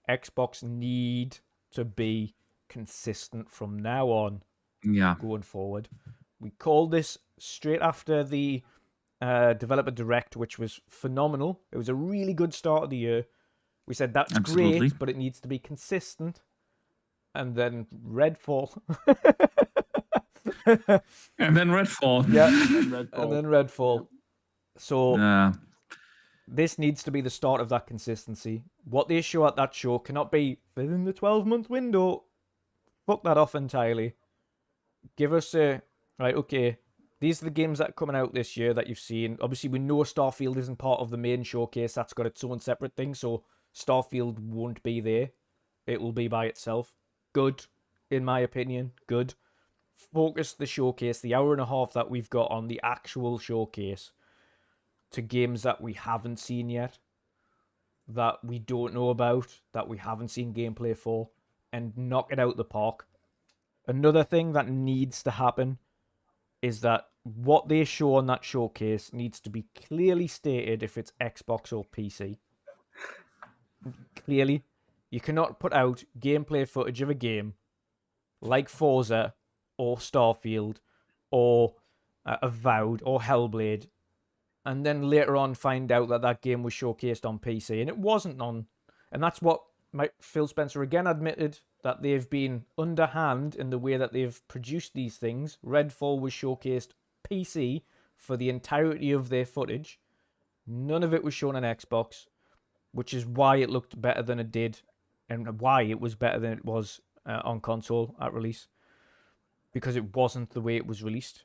Xbox need to be consistent from now on. Yeah. Going forward. We called this straight after the developer direct, which was phenomenal. It was a really good start of the year. We said that's Absolutely. great, but it needs to be consistent. And then Redfall. And then Redfall. Yeah, Redfall. and then Redfall. So Yeah. this needs to be the start of that consistency. What they show at that show cannot be within the 12-month window. Fuck that off entirely. Give us a, right, okay, these are the games that are coming out this year that you've seen. Obviously, we know Starfield isn't part of the main showcase. That's got its own separate thing, so Starfield won't be there. It will be by itself. Good, in my opinion, good. Focus the showcase, the hour and a half that we've got on the actual showcase, to games that we haven't seen yet, that we don't know about, that we haven't seen gameplay for, and knock it out the park. Another thing that needs to happen is that what they show on that showcase needs to be clearly stated if it's Xbox or PC. Clearly. You cannot put out gameplay footage of a game like Forza or Starfield or Avowed or Hellblade and then later on find out that that game was showcased on PC and it wasn't on. And that's what Phil Spencer again admitted, that they've been underhand in the way that they've produced these things. Redfall was showcased PC for the entirety of their footage. None of it was shown on Xbox, which is why it looked better than it did and why it was better than it was on console at release. Because it wasn't the way it was released.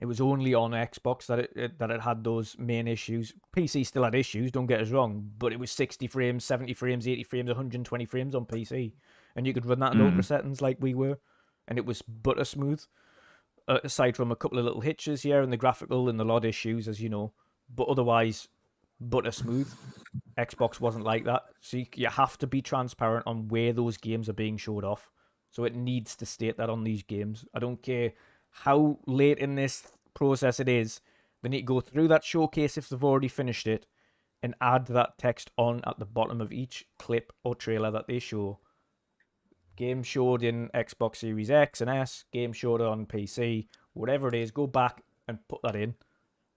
It was only on Xbox that it had those main issues. PC still had issues, don't get us wrong, but it was 60 frames, 70 frames, 80 frames, 120 frames on PC. And you could run that in ultra settings like we were, and it was butter smooth. Aside from a couple of little hitches here and the graphical and the LOD issues, as you know. But otherwise, butter smooth. Xbox wasn't like that. So you have to be transparent on where those games are being showed off. So it needs to state that on these games. I don't care how late in this process it is. They need to go through that showcase if they've already finished it and add that text on at the bottom of each clip or trailer that they show. Game showed in Xbox Series X and S, game showed on PC, whatever it is, go back and put that in.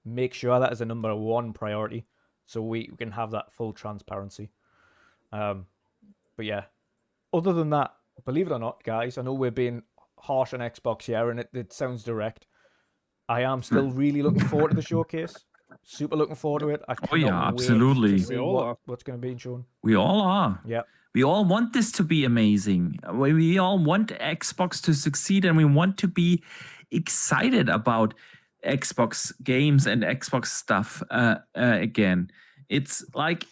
Make sure that is a number one priority so we can have that full transparency. But yeah, other than that, believe it or not, guys, I know we're being harsh on Xbox here and it sounds direct. I am still really looking forward to the showcase. Super looking forward to it. I cannot wait absolutely. to see what's going to be shown. We all are. Yeah. We all want this to be amazing. We all want Xbox to succeed and we want to be excited about Xbox games and Xbox stuff again. It's like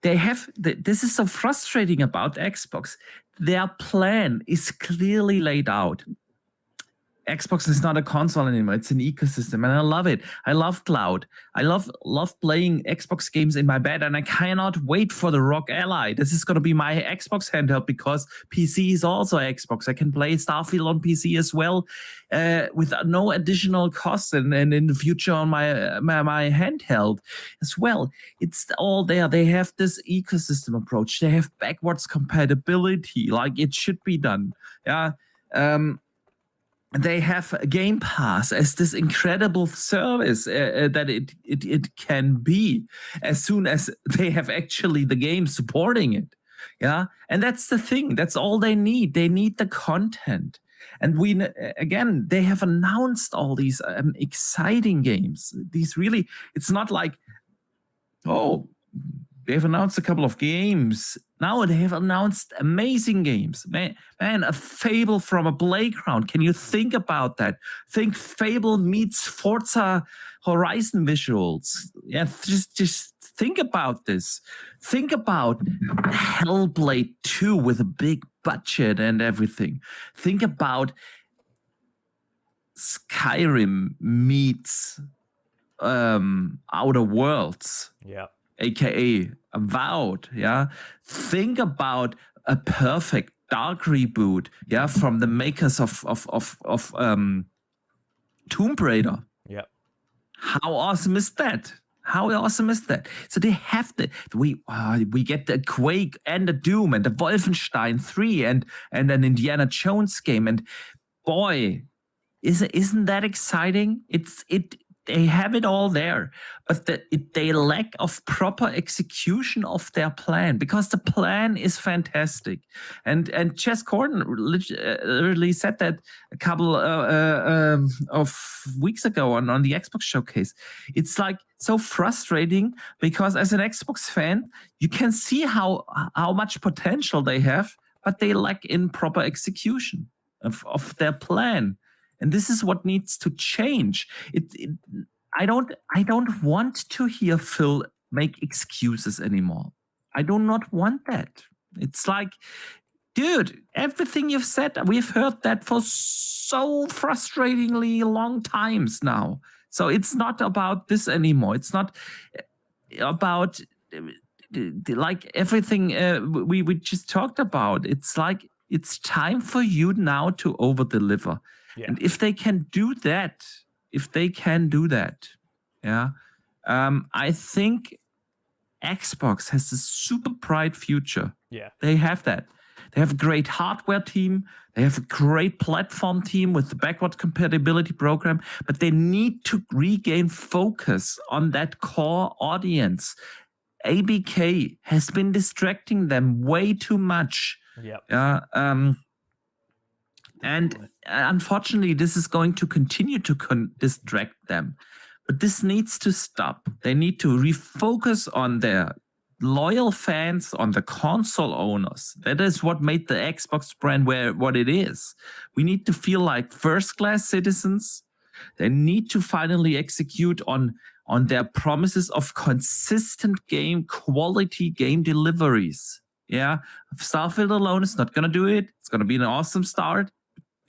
they have, this is so frustrating about Xbox. Their plan is clearly laid out. Xbox is not a console anymore. It's an ecosystem, and I love it. I love cloud. I love playing Xbox games in my bed, and I cannot wait for the Rock Ally. This is going to be my Xbox handheld because PC is also Xbox. I can play Starfield on PC as well with no additional cost, and in the future on my handheld as well. It's all there. They have this ecosystem approach. They have backwards compatibility, like it should be done. Yeah. They have Gamepass as this incredible service that it can be as soon as they have actually the game supporting it. Yeah. And that's the thing. That's all they need. They need the content. And again, they have announced all these exciting games. These really, it's not like, oh, they've announced a couple of games. Now they have announced amazing games. Man, a Fable from a playground. Can you think about that? Think Fable meets Forza Horizon visuals. Yeah, just think about this. Think about Hellblade 2 with a big budget and everything. Think about Skyrim meets Outer Worlds. Yeah. AKA Avowed, yeah. Think about a perfect dark reboot, yeah, from the makers of Tomb Raider. Yeah. How awesome is that? How awesome is that? So they have we get the Quake and the Doom and the Wolfenstein 3 and an Indiana Jones game, and boy, isn't that exciting? They have it all there, but they lack of proper execution of their plan, because the plan is fantastic. And Jess Gordon literally said that a couple of weeks ago on the Xbox showcase. It's like so frustrating, because as an Xbox fan, you can see how much potential they have, but they lack in proper execution of their plan. And this is what needs to change. I don't want to hear Phil make excuses anymore. I do not want that. It's like, dude, everything you've said, we've heard that for so frustratingly long times now. So it's not about this anymore. It's not about like everything we just talked about. It's like, it's time for you now to over-deliver. Yeah. And if they can do that, yeah, I think Xbox has a super bright future. Yeah. They have that. They have a great hardware team. They have a great platform team with the backward compatibility program, but they need to regain focus on that core audience. ABK has been distracting them way too much. Yeah. And unfortunately, this is going to continue to distract them. But this needs to stop. They need to refocus on their loyal fans, on the console owners. That is what made the Xbox brand what it is. We need to feel like first-class citizens. They need to finally execute on their promises of consistent quality game deliveries. Yeah, Starfield alone is not going to do it. It's going to be an awesome start.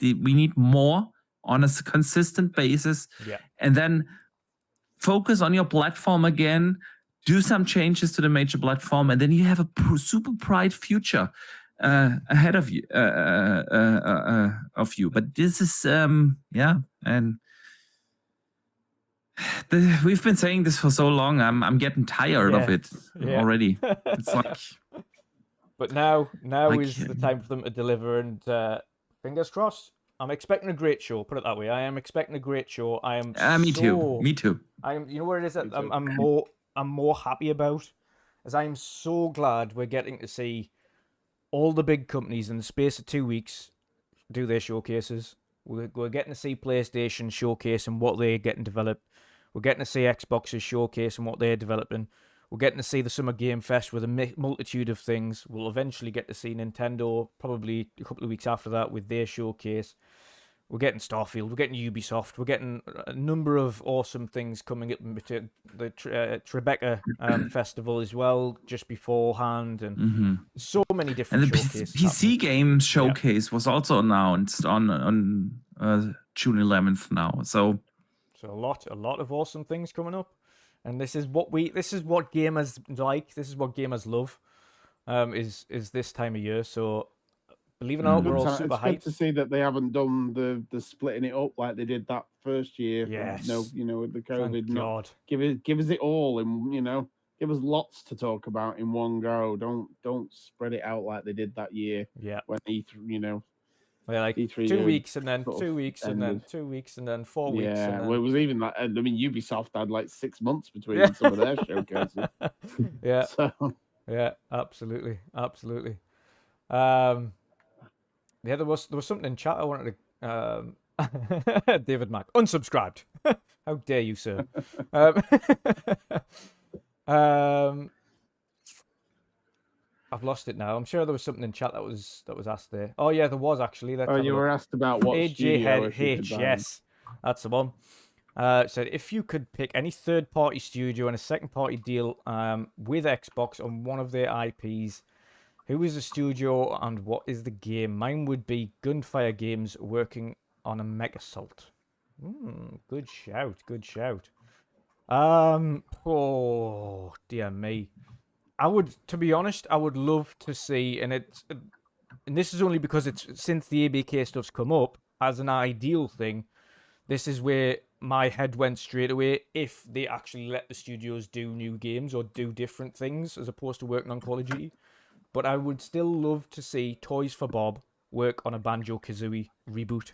We need more on a consistent basis. Yeah. And then focus on your platform again, do some changes to the major platform, and then you have a super bright future ahead of you. But this is, and we've been saying this for so long. I'm getting tired of it already. It's like, but now is the time for them to deliver, and fingers crossed. I'm expecting a great show. Put it that way. I am expecting a great show. I am. Me too. Me too. You know what it is that I'm more happy about, as I am so glad we're getting to see all the big companies in the space of 2 weeks do their showcases. We're getting to see PlayStation showcase and what they're getting developed. We're getting to see Xbox's showcase and what they're developing. We're getting to see the Summer Game Fest with a multitude of things. We'll eventually get to see Nintendo probably a couple of weeks after that with their showcase. We're getting Starfield. We're getting Ubisoft. We're getting a number of awesome things coming up. The Tribeca festival as well, just beforehand, and so many different and the showcases. PC game showcase was also announced on June 11th now. So a lot of awesome things coming up. And this is what gamers like. This is what gamers love. Is this time of year. So believe it or not, we're all super hyped. It's good to see that they haven't done the splitting it up like they did that first year. Yes. With the COVID. Thank God. Give us it all, and give us lots to talk about in one go. Don't spread it out like they did that year. Yeah. When E3, like E3 2 weeks and then 2 weeks and then 2 weeks and then 4 weeks. Yeah, and then... well, it was even that. I mean, Ubisoft had like 6 months between some of their showcases. Yeah. So. Yeah, absolutely. There was something in chat I wanted David Mack, unsubscribed. How dare you, sir? um, um, I've lost it now. I'm sure there was something in chat that was asked there. Oh yeah, there was actually. Let's Oh, have a you look. were asked about what AJ studio Head if you could H, buy. yes, that's the one. Said if you could pick any third-party studio and a second-party deal with Xbox on one of their IPs, who is the studio and what is the game? Mine would be Gunfire Games working on a Mech Assault. Good shout, good shout. Oh dear me. I would, to be honest, I would love to see, and this is only because it's since the ABK stuff's come up as an ideal thing. This is where my head went straight away. If they actually let the studios do new games or do different things as opposed to working on Call of Duty, but I would still love to see Toys for Bob work on a Banjo-Kazooie reboot.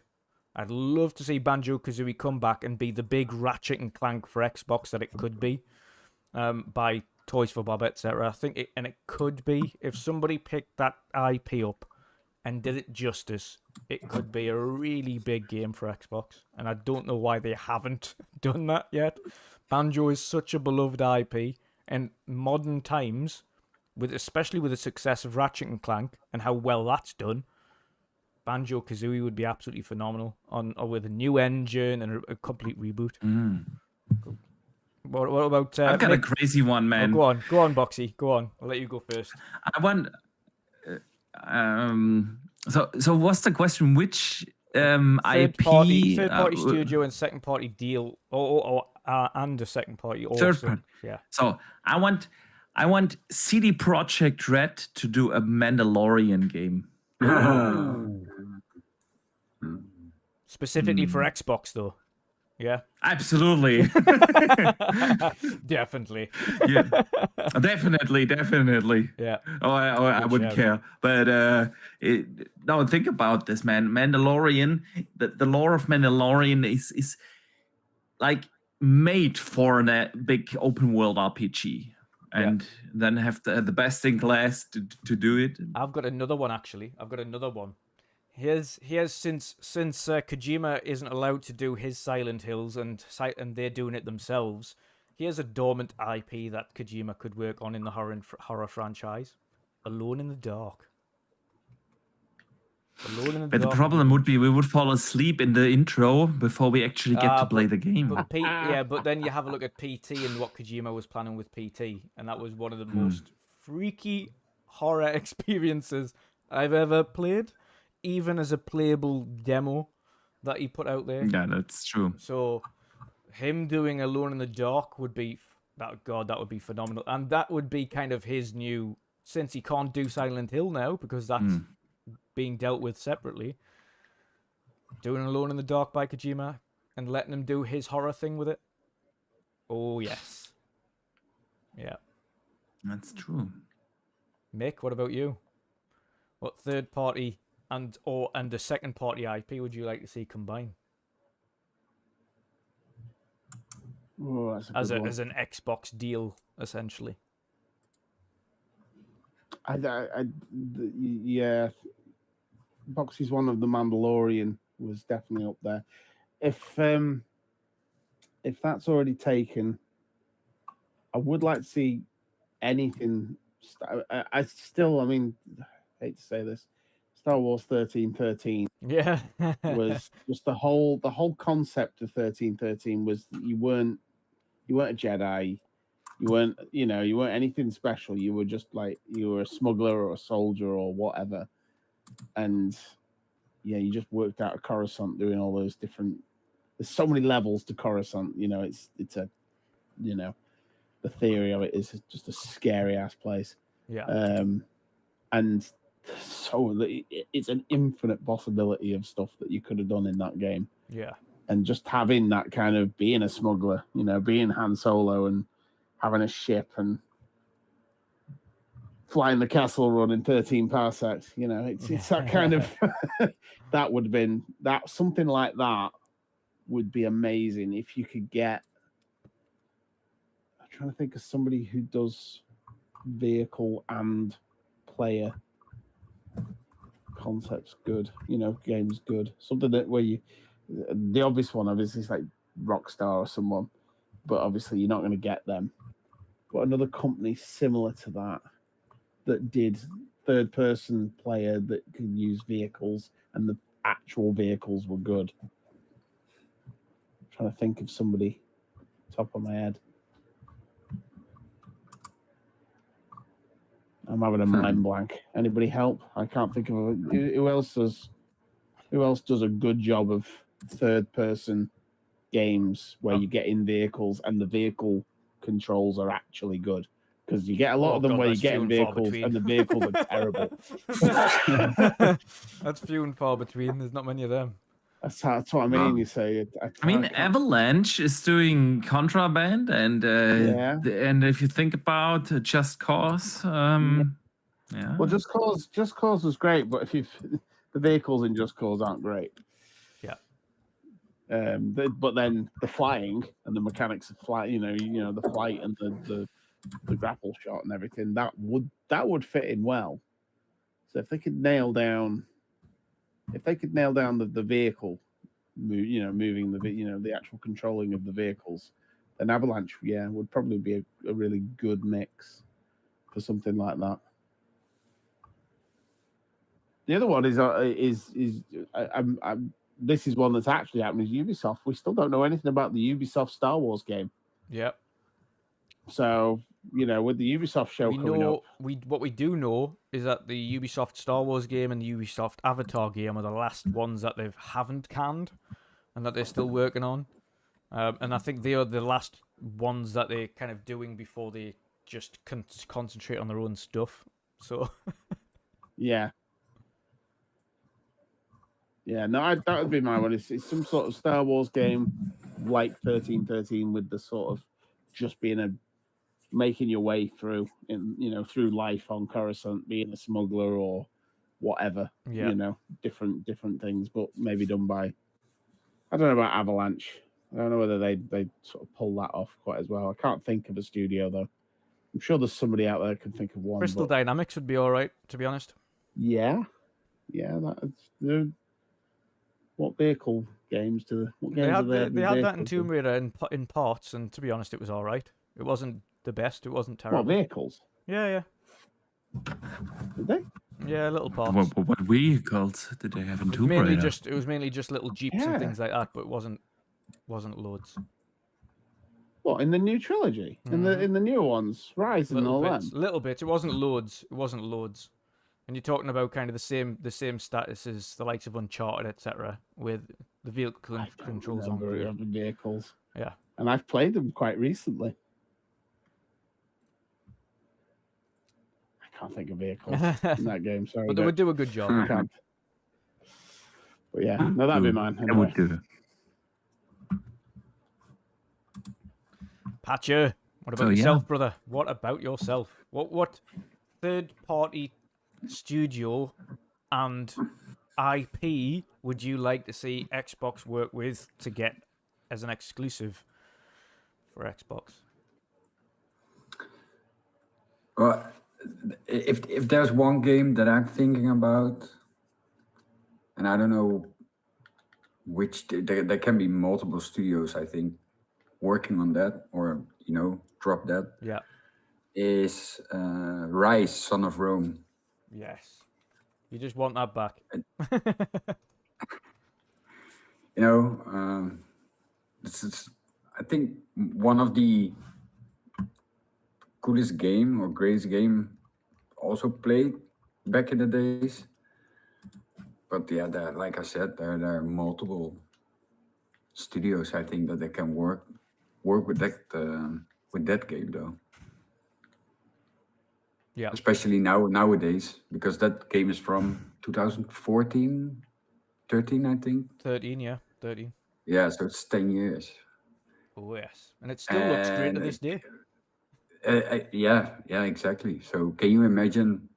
I'd love to see Banjo-Kazooie come back and be the big Ratchet and Clank for Xbox that it could be, by Toys for Bob, etc. I think it could be, if somebody picked that IP up and did it justice, it could be a really big game for Xbox. And I don't know why they haven't done that yet. Banjo is such a beloved IP, and modern times, especially with the success of Ratchet and Clank and how well that's done, Banjo-Kazooie would be absolutely phenomenal with a new engine and a complete reboot. What about I've got a Mick? crazy one, man. Oh, go on, Boxy. Go on. I'll let you go first. I want. So what's the question? Which Third IP? party studio and second party deal, and a second party also. Third party. Yeah. So I want CD Projekt Red to do a Mandalorian game. Specifically for Xbox, though. Yeah. Absolutely. Definitely. Yeah. Definitely. Yeah. I wouldn't care. But no, think about this, man. Mandalorian, the lore of Mandalorian is like made for a big open world RPG. And then have the best in class to do it. I've got another one, actually. He has since Kojima isn't allowed to do his Silent Hills and they're doing it themselves. He has a dormant IP that Kojima could work on in the horror franchise. Alone in the Dark. But the problem would be we would fall asleep in the intro before we actually get to play the game. But then you have a look at PT and what Kojima was planning with PT, and that was one of the most freaky horror experiences I've ever played, even as a playable demo that he put out there. Yeah, that's true. So him doing Alone in the Dark would be that would be phenomenal, and that would be kind of his new, since he can't do Silent Hill now because that's being dealt with separately, doing Alone in the Dark by Kojima and letting him do his horror thing with it. Oh yes. Yeah. That's true. Mick, what about you? What third party and a second party IP would you like to see combine? Oh, that's as an Xbox deal, essentially. Yeah, Boxy's one of the Mandalorian was definitely up there. If that's already taken, I would like to see anything. I mean, I hate to say this, Star Wars 1313. Yeah, was just the whole concept of 1313 was that you weren't a Jedi, you weren't anything special. You were just like you were a smuggler or a soldier or whatever, and yeah, you just worked out of Coruscant doing all those different. There's so many levels to Coruscant. It's a, the theory of it is just a scary ass place. Yeah. And so it's an infinite possibility of stuff that you could have done in that game. Yeah. And just having that kind of being a smuggler, being Han Solo and having a ship and flying the castle run in 13 parsecs, it's that kind of that would have been that something like that would be amazing if you could get. I'm trying to think of somebody who does vehicle and player concept's good. Game's good. Something that where the obvious one obviously is like Rockstar or someone, but obviously you're not going to get them. But another company similar to that did third-person player that could use vehicles, and the actual vehicles were good. I'm trying to think of somebody top of my head. I'm having a mind blank. Anybody help? I can't think of who else does a good job of third-person games where you get in vehicles and the vehicle controls are actually good. Because you get a lot of them where you get in vehicles and the vehicles are terrible. That's few and far between. There's not many of them. That's what I mean. You say. I mean, Avalanche is doing Contraband, and and if you think about Just Cause, yeah. Well, Just Cause was great, but if the vehicles in Just Cause aren't great. Yeah. But then the flying and the mechanics of flight, the flight and the grapple shot and everything, that would fit in well. So if they could nail down the vehicle, moving the actual controlling of the vehicles, then Avalanche, would probably be a really good mix for something like that. The other one is this is one that's actually happening is Ubisoft. We still don't know anything about the Ubisoft Star Wars game. Yep. So, with the Ubisoft show coming up, what we do know is that the Ubisoft Star Wars game and the Ubisoft Avatar game are the last ones that they haven't canned and that they're still working on. And I think they are the last ones that they're kind of doing before they just concentrate on their own stuff. So, yeah. Yeah, no, that would be my one. It's some sort of Star Wars game like 1313 with the sort of just being making your way through through life on Coruscant, being a smuggler or whatever. Yeah. Different things, but maybe done by, I don't know about Avalanche. I don't know whether they sort of pull that off quite as well. I can't think of a studio though. I'm sure there's somebody out there who can think of one. Crystal Dynamics would be all right, to be honest. Yeah, what vehicle games what games they had that in Tomb Raider in parts, and to be honest, it was all right. It wasn't the best. It wasn't terrible. What vehicles? Yeah. Did they? Yeah, little parts. What vehicles did they have in Tomb Raider? It was mainly just little jeeps and things like that, but it wasn't loads. What, in the new trilogy? In the newer ones, Rise and all that? Little bit. It wasn't loads. And you're talking about kind of the same status as the likes of Uncharted, etc., with the vehicle controls on the vehicles. Yeah. And I've played them quite recently. I can't think of vehicles in that game. Sorry, but they would do a good job. But yeah, no, that'd be mine. I would do. Patcher, what about yourself, brother? What about yourself? What third-party studio and IP would you like to see Xbox work with to get as an exclusive for Xbox? Well, if there's one game that I'm thinking about, and I don't know which, there can be multiple studios, I think, working on that, or drop that. Yeah. Is Rise, Son of Rome. Yes. You just want that back. This is, I think, one of the coolest game or greatest game also played back in the days. But yeah, like I said, there are multiple studios, I think, that they can work with that game though. Yeah. Especially nowadays, because that game is from 2014, 13, I think. 13, yeah. 13. Yeah, so it's 10 years. Oh, yes. And it still looks great to this day. Yeah, exactly. So can you imagine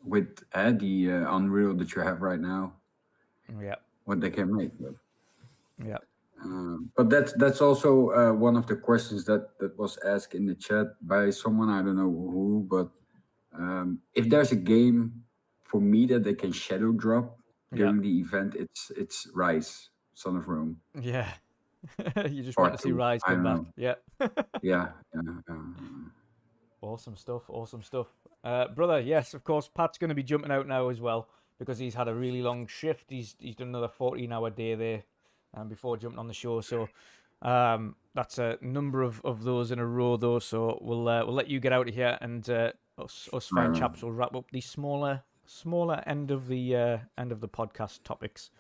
with the Unreal that you have right now? Yeah. What they can make. Yeah. But that's also one of the questions that was asked in the chat by someone, I don't know who, but if there's a game for me that they can shadow drop Yeah. during the event, it's Rise, Son of Rome. Yeah. You just Part want to see 2. Rise I come don't back. know. Yeah. Yeah. Awesome stuff. Awesome stuff. Brother, yes, of course, Pat's going to be jumping out now as well because he's had a really long shift. He's done another 14-hour day there before jumping on the show. So that's a number of those in a row, though. So we'll let you get out of here, and us fine Right. chaps will wrap up the smaller end of the podcast topics.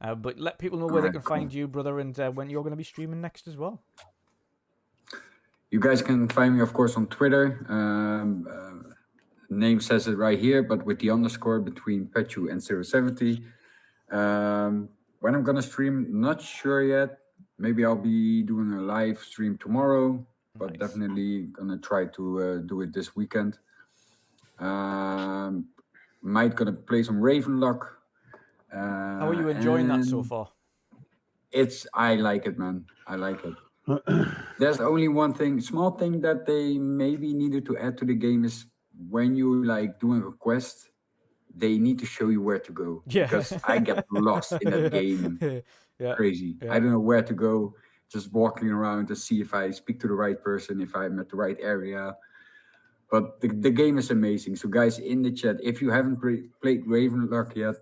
But let people know where they Alright, can find you, brother, and when you're going to be streaming next as well. You guys can find me, of course, on Twitter. Name says it right here, but with the underscore between Petu and 070. When I'm gonna stream, not sure yet. Maybe I'll be doing a live stream tomorrow, but Nice. definitely gonna try to do it this weekend. Might gonna play some RAVENLok. How are you enjoying that so far? I like it, man. I like it. There's only one thing, small thing that they maybe needed to add to the game is when you like doing a quest, they need to show you where to go. Yeah. Because I get lost in that game. Yeah. Crazy. Yeah. I don't know where to go. Just walking around to see if I speak to the right person, if I'm at the right area. But the game is amazing. So guys in the chat, if you haven't played RAVENLok yet,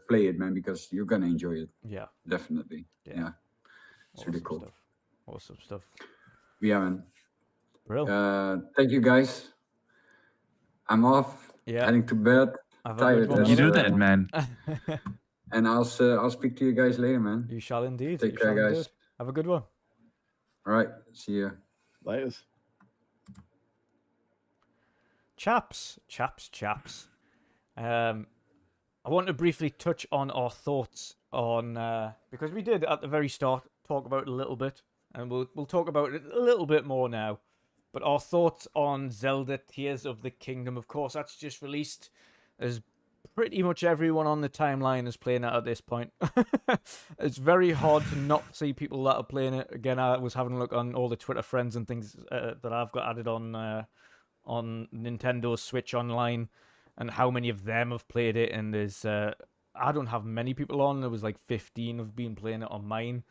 play it, man, because you're gonna enjoy it. Yeah. Definitely. Yeah. It's really cool. Stuff. Awesome stuff. Yeah, man. Brilliant. Thank you, guys. I'm off. Yeah. Heading to bed. Have a Tired. good one, You brother. do that, man. And I'll speak to you guys later, man. You shall indeed. Take You care, shall guys. indeed. Have a good one. All right. See ya. Laters. Chaps. I want to briefly touch on our thoughts on because we did at the very start talk about it a little bit, and we'll talk about it a little bit more now. But our thoughts on Zelda Tears of the Kingdom, of course, that's just released, as pretty much everyone on the timeline is playing it at this point. It's very hard to not see people that are playing it. Again, I was having a look on all the Twitter friends and things that I've got added on Nintendo Switch Online, and how many of them have played it. And there's I don't have many people on. There was like 15 have been playing it on mine.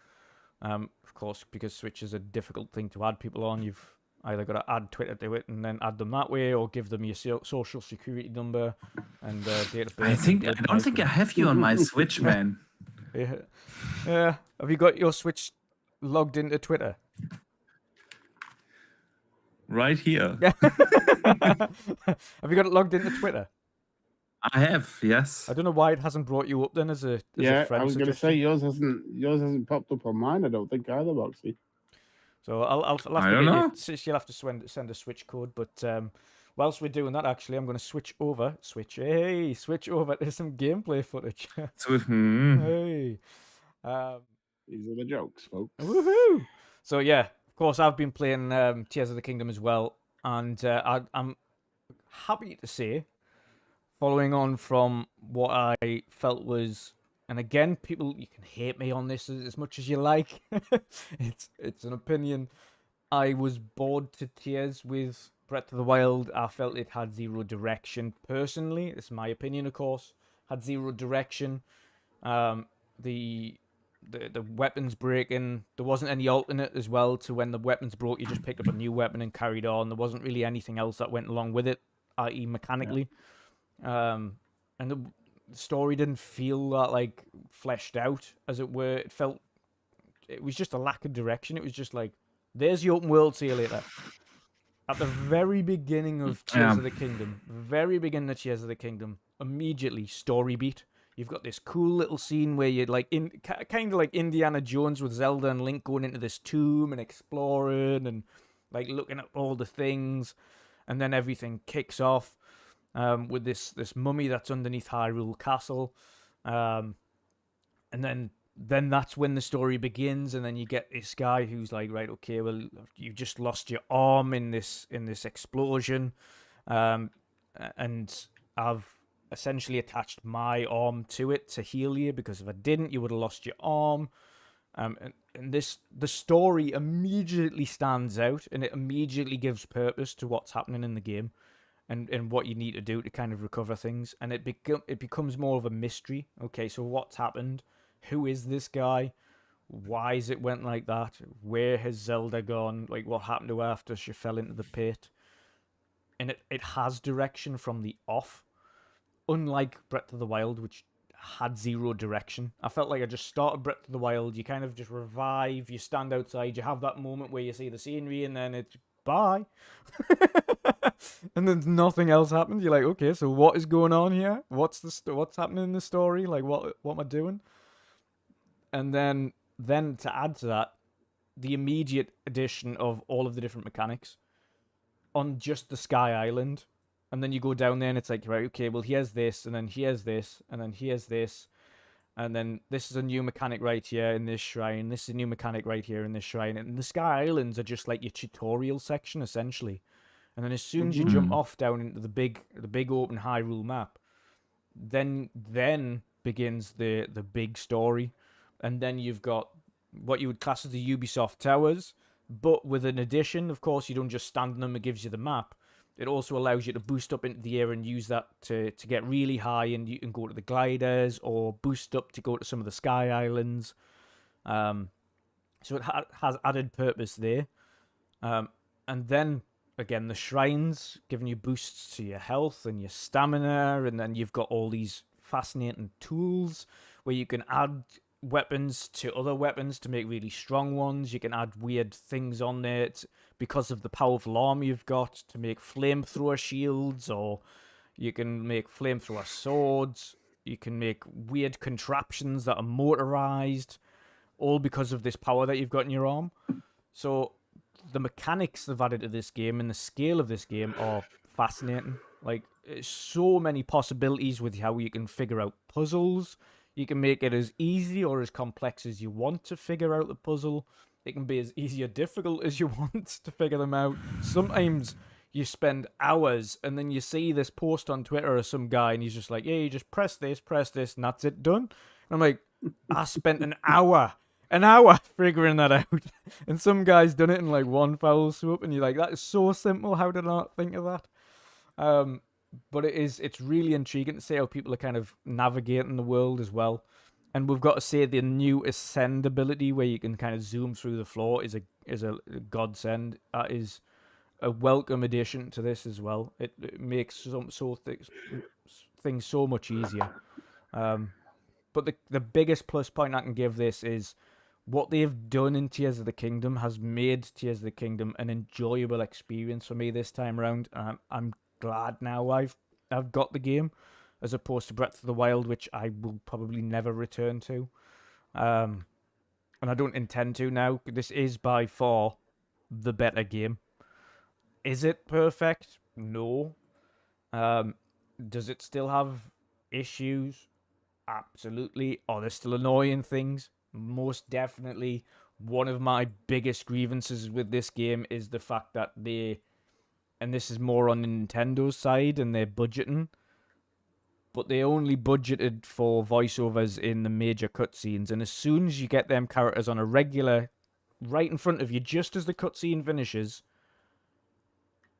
Of course, because Switch is a difficult thing to add people on. You've either got to add Twitter to it and then add them that way, or give them your social security number and date of birth. I don't think I have you on my Switch, man. Yeah. Have you got your Switch logged into Twitter? Right here. Have you got it logged into Twitter? I have, yes. I don't know why it hasn't brought you up then as a Yeah, friend I was going to suggestion. say yours hasn't popped up on mine. I don't think either, Boxy. So I'll have to I don't know. you'll have to send a Switch code. But whilst we're doing that, actually, I'm going to switch over to some gameplay footage. So, Hey. These are the jokes, folks. Woohoo! So yeah, of course, I've been playing Tears of the Kingdom as well, and I'm happy to say, following on from what I felt was, and again, people, you can hate me on this as much as you like. It's an opinion. I was bored to tears with Breath of the Wild. I felt it had zero direction. Personally, it's my opinion, of course. Had zero direction. The weapons breaking. There wasn't any alternate as well to when the weapons broke. You just picked up a new weapon and carried on. There wasn't really anything else that went along with it, i.e. mechanically. And the story didn't feel that like fleshed out, as it were. It was just a lack of direction. It was just like, there's the open world, see you later. At the very beginning of Tears of the Kingdom, immediately story beat. You've got this cool little scene where you're like kind of like Indiana Jones with Zelda and Link going into this tomb and exploring and like looking at all the things, and then everything kicks off with this mummy that's underneath Hyrule Castle, and then that's when the story begins, and then you get this guy who's like, right, okay, well, you just lost your arm in this explosion, and I've essentially attached my arm to it to heal you, because if I didn't, you would have lost your arm. And the story immediately stands out, and it immediately gives purpose to what's happening in the game. and what you need to do to kind of recover things, and it becomes more of a mystery. Okay, so what's happened? Who is this guy? Why is it went like that? Where has Zelda gone? Like, what happened to her after she fell into the pit? And it has direction from the off, unlike Breath of the Wild, which had zero direction. I felt like I just started Breath of the Wild, you kind of just revive, you stand outside, you have that moment where you see the scenery, and then it's bye. And then nothing else happens. You're like, okay, so what is going on here? What's happening in the story? Like, what am I doing? And then to add to that, the immediate addition of all of the different mechanics on just the Sky Island. And then you go down there and it's like, right, okay, well, here's this, and then here's this, and then here's this. And then this is a new mechanic right here in this shrine. This is a new mechanic right here in this shrine. And the Sky Islands are just like your tutorial section, essentially. And then as soon as you jump off down into the big open Hyrule map, then begins the big story. And then you've got what you would class as the Ubisoft Towers, but with an addition. Of course, you don't just stand on them, it gives you the map. It also allows you to boost up into the air and use that to get really high, and you can go to the gliders, or boost up to go to some of the Sky Islands. So it has added purpose there. And then, again, the shrines, giving you boosts to your health and your stamina, and then you've got all these fascinating tools where you can add weapons to other weapons to make really strong ones. You can add weird things on there because of the powerful arm you've got to make flamethrower shields, or you can make flamethrower swords. You can make weird contraptions that are motorized, all because of this power that you've got in your arm. So the mechanics they've added to this game and the scale of this game are fascinating. Like, so many possibilities with how you can figure out puzzles. You can make it as easy or as complex as you want to figure out the puzzle. It can be as easy or difficult as you want to figure them out. Sometimes you spend hours and then you see this post on Twitter of some guy and he's just like, yeah, you just press this, and that's it, done. And I'm like, I spent an hour figuring that out. And some guy's done it in like one foul swoop, and you're like, that is so simple. How did I not think of that? But it's really intriguing to see how people are kind of navigating the world as well. And we've got to say the new ascend ability, where you can kind of zoom through the floor, is a godsend. That is a welcome addition to this as well. It makes things so much easier. But the biggest plus point I can give this is what they've done in Tears of the Kingdom has made Tears of the Kingdom an enjoyable experience for me this time around. I'm glad now I've got the game, as opposed to Breath of the Wild, which I will probably never return to. And I don't intend to now. This is by far the better game. Is it perfect? No. Does it still have issues? Absolutely. Are there still annoying things? Most definitely. One of my biggest grievances with this game is the fact that and this is more on the Nintendo's side and their budgeting, but they only budgeted for voiceovers in the major cutscenes, and as soon as you get them characters on a regular right in front of you, just as the cutscene finishes,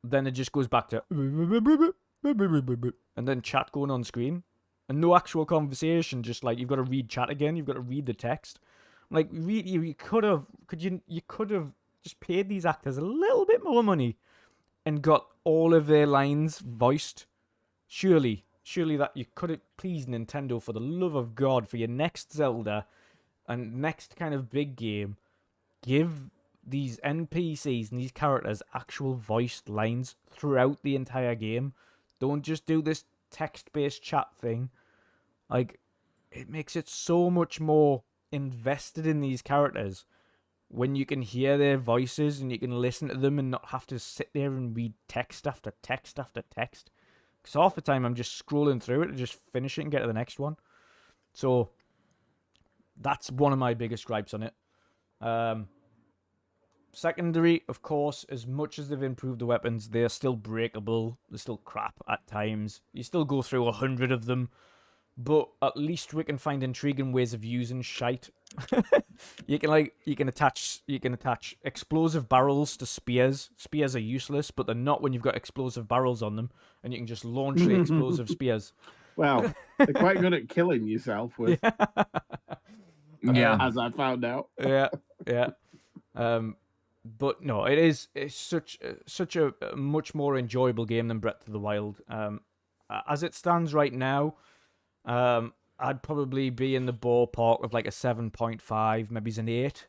then it just goes back to and then chat going on screen, and no actual conversation, just like you've got to read chat again, you've got to read the text. Like, really, you could have just paid these actors a little bit more money and got all of their lines voiced. Surely that you could have, please Nintendo, for the love of God, for your next Zelda and next kind of big game, give these NPCs and these characters actual voiced lines throughout the entire game. Don't just do this text-based chat thing. Like, it makes it so much more invested in these characters when you can hear their voices and you can listen to them and not have to sit there and read text after text after text. Because half the time I'm just scrolling through it and just finish it and get to the next one. So that's one of my biggest gripes on it. Secondary, of course, as much as they've improved the weapons, they're still breakable. They're still crap at times. You still go through 100 of them. But at least we can find intriguing ways of using shite you can attach explosive barrels to spears. Spears are useless, but they're not when you've got explosive barrels on them, and you can just launch the explosive spears. Well, they're quite good at killing yourself with, Yeah. as I found out. Yeah. But no, it's such a much more enjoyable game than Breath of the Wild. As it stands right now, I'd probably be in the ballpark of like a 7.5, maybe an 8,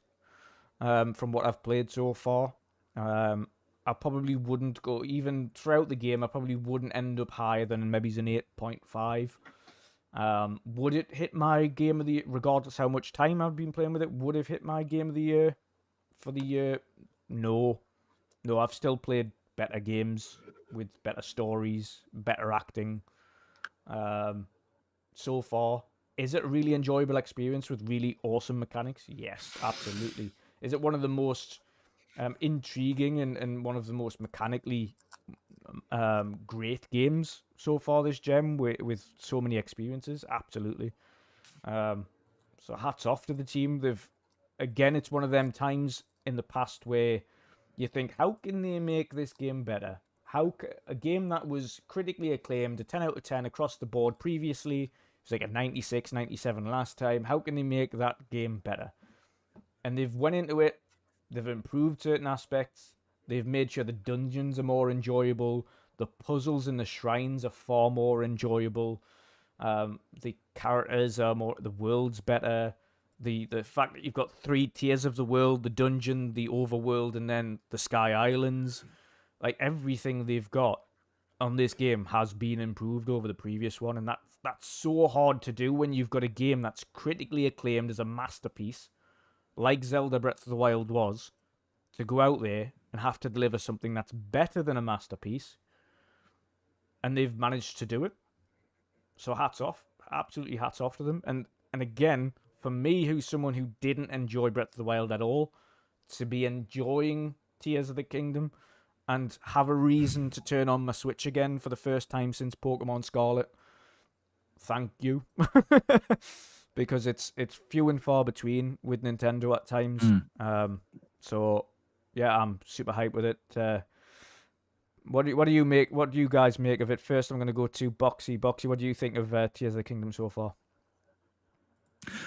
from what I've played so far. I probably wouldn't go, even throughout the game, I probably wouldn't end up higher than maybe an 8.5. Would it hit my game of the year, regardless how much time I've been playing with it? Would it hit my game of the year for the year? No, I've still played better games with better stories, better acting. So far, is it a really enjoyable experience with really awesome mechanics? Yes, absolutely. Is it one of the most intriguing and one of the most mechanically great games so far this gen with so many experiences? Absolutely. So hats off to the team. It's one of them times in the past where you think, how can they make this game better? A game that was critically acclaimed, a 10 out of 10 across the board previously, it was like a 96, 97 last time. How can they make that game better? And they've went into it, they've improved certain aspects, they've made sure the dungeons are more enjoyable, the puzzles and the shrines are far more enjoyable, the characters are more, the world's better, the fact that you've got 3 tiers of the world, the dungeon, the overworld, and then the Sky Islands. Like, everything they've got on this game has been improved over the previous one, and that's so hard to do when you've got a game that's critically acclaimed as a masterpiece, like Zelda Breath of the Wild was, to go out there and have to deliver something that's better than a masterpiece, and they've managed to do it. So hats off, absolutely hats off to them. And again, for me, who's someone who didn't enjoy Breath of the Wild at all, to be enjoying Tears of the Kingdom and have a reason to turn on my Switch again for the first time since Pokemon Scarlet, thank you. Because it's few and far between with Nintendo at times. So yeah, I'm super hyped with it. What do you guys make of it? First, I'm going to go to Boxy. Boxy, what do you think of Tears of the Kingdom so far?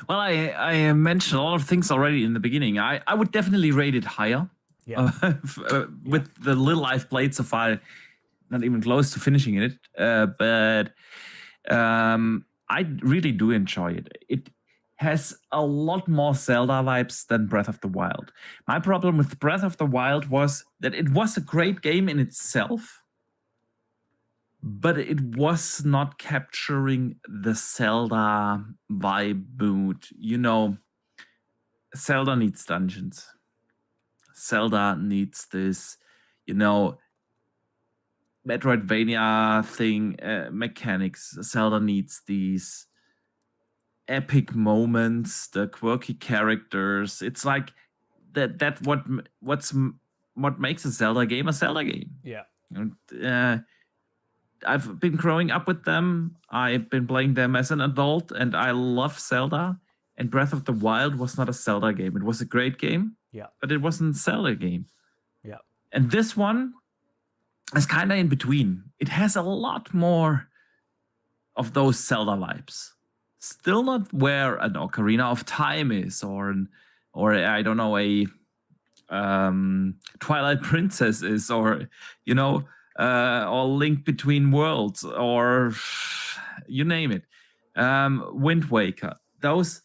Well, I mentioned a lot of things already in the beginning. I would definitely rate it higher. Yeah. With the little I've played so far, not even close to finishing it. But I really do enjoy it. It has a lot more Zelda vibes than Breath of the Wild. My problem with Breath of the Wild was that it was a great game in itself, but it was not capturing the Zelda vibe mood. You know, Zelda needs dungeons. Zelda needs this, you know, Metroidvania thing, mechanics. Zelda needs these epic moments, the quirky characters. It's like that what makes a Zelda game a Zelda game. Yeah. And, I've been growing up with them. I've been playing them as an adult, and I love Zelda. And Breath of the Wild was not a Zelda game. It was a great game, but it wasn't a Zelda game. Yeah. And this one is kind of in between. It has a lot more of those Zelda vibes. Still not where an Ocarina of Time is, or I don't know, a Twilight Princess is, or you know, or Link Between Worlds, or you name it, Wind Waker. Those,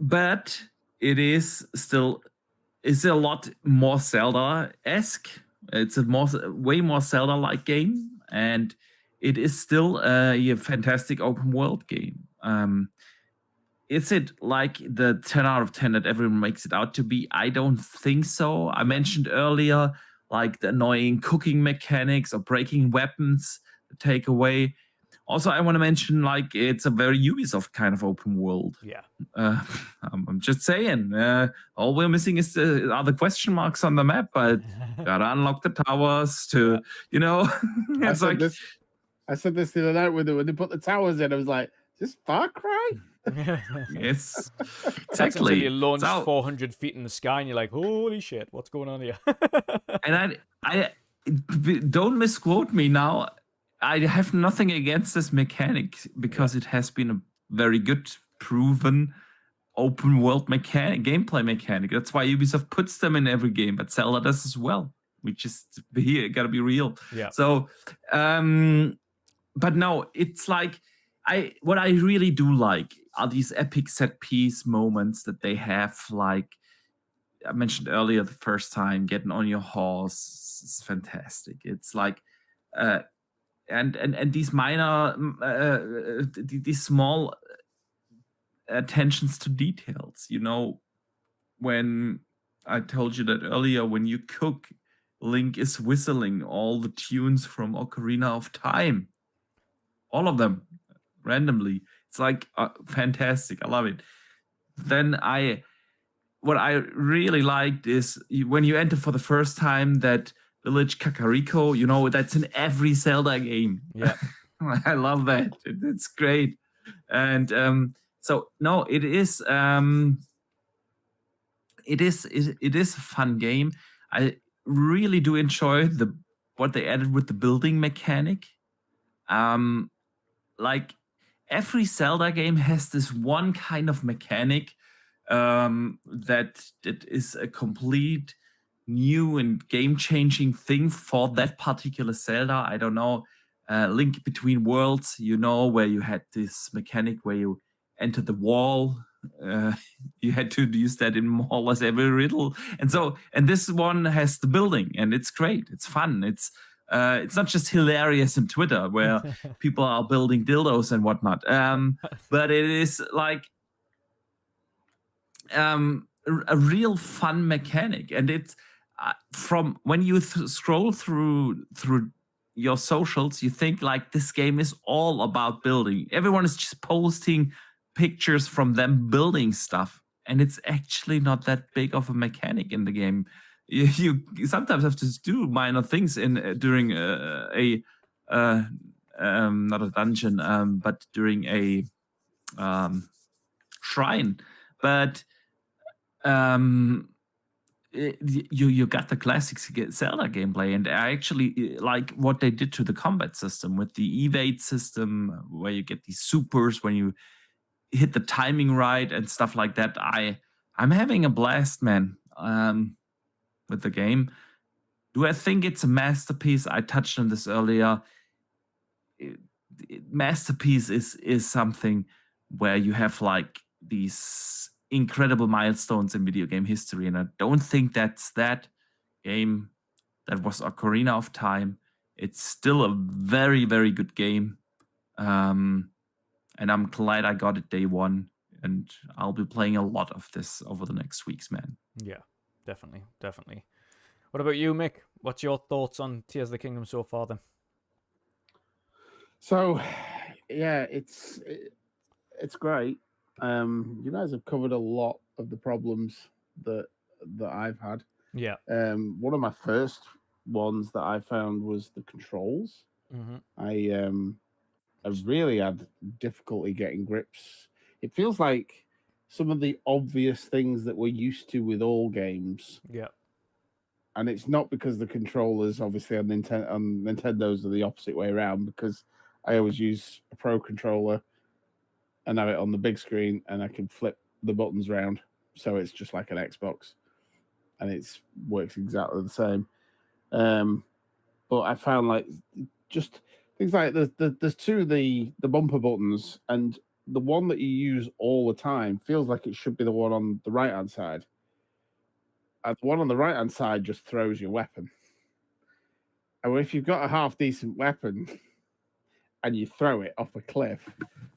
but it is still a lot more Zelda-esque. It's a way more Zelda-like game, and it is still a fantastic open world game. Is it like the 10 out of 10 that everyone makes it out to be? I don't think so. I mentioned earlier, like the annoying cooking mechanics or breaking weapons to take away. Also, I want to mention, like, it's a very Ubisoft kind of open world. Yeah. I'm just saying, all we're missing is are the question marks on the map, but gotta unlock the towers to, you know, it's I said this the other night when they put the towers in. I was like, is this Far Cry? Yes, That's until exactly. you launch So, 400 feet in the sky and you're like, holy shit, what's going on here? and don't misquote me now. I have nothing against this mechanic because it has been a very good, proven open world gameplay mechanic. That's why Ubisoft puts them in every game, but Zelda does as well. We just gotta be real. Yeah. So, but no, it's like what I really do like are these epic set piece moments that they have. Like I mentioned earlier, the first time getting on your horse is fantastic. It's like, and these minor, these small attentions to details. You know, when I told you that earlier, when you cook, Link is whistling all the tunes from Ocarina of Time, all of them randomly. It's like fantastic. I love it. Then what I really liked is when you enter for the first time that village Kakariko, you know, that's in every Zelda game. Yeah. I love that. It's great. And so no, it is a fun game. I really do enjoy what they added with the building mechanic. Like every Zelda game has this one kind of mechanic that is a complete new and game-changing thing for that particular Zelda. I don't know, Link Between Worlds, you know, where you had this mechanic where you enter the wall. You had to use that in more or less every riddle, and this one has the building, and it's great. It's fun. It's not just hilarious on Twitter where people are building dildos and whatnot, but it is like a real fun mechanic, and it's from when you scroll through your socials, you think like this game is all about building. Everyone is just posting pictures from them building stuff, and it's actually not that big of a mechanic in the game. You sometimes have to do minor things during not a dungeon, but during a shrine. But you got the classic Zelda gameplay, and I actually like what they did to the combat system with the evade system, where you get these supers when you hit the timing right and stuff like that. I'm having a blast, man, with the game. Do I think it's a masterpiece? I touched on this earlier. Masterpiece is something where you have like these incredible milestones in video game history, and I don't think that's that game. That was Ocarina of Time. It's still a very, very good game. And I'm glad I got it day one, and I'll be playing a lot of this over the next weeks, man. Yeah, definitely. What about you, Mick? What's your thoughts on Tears of the Kingdom so far, then? So, yeah, it's great. You guys have covered a lot of the problems that I've had. Yeah. One of my first ones that I found was the controls. Mm-hmm. I really had difficulty getting grips. It feels like some of the obvious things that we're used to with all games. Yeah. And it's not because the controllers, obviously, on Nintendo's are the opposite way around, because I always use a Pro controller and have it on the big screen, and I can flip the buttons around, so it's just like an Xbox, and it works exactly the same. But I found like just things like there's two the bumper buttons, and the one that you use all the time feels like it should be the one on the right hand side. And the one on the right hand side just throws your weapon. And if you've got a half decent weapon and you throw it off a cliff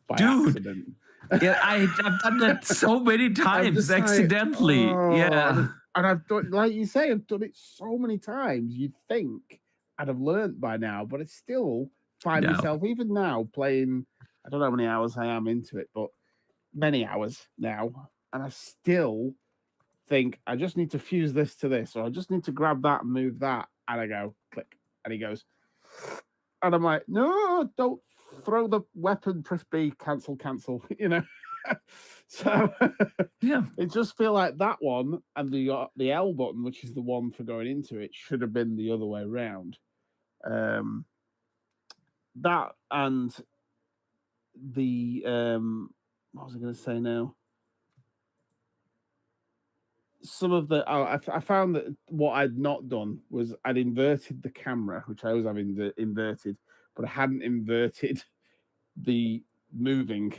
by accident. Yeah, I've done that so many times accidentally. Like, oh, yeah. And I've done, like you say, I've done it so many times. You'd think I'd have learned by now, but I still find myself, even now, playing, I don't know how many hours I am into it, but many hours now. And I still think I just need to fuse this to this, or I just need to grab that and move that. And I go, click. And he goes, and I'm like, no, don't throw the weapon, press B, cancel, you know. So Yeah. it just feel like that one and the L button, which is the one for going into it, should have been the other way around. That and the what was I going to say now? Some of the I found that what I'd not done was I'd inverted the camera, which I always have inverted, but I hadn't inverted the moving.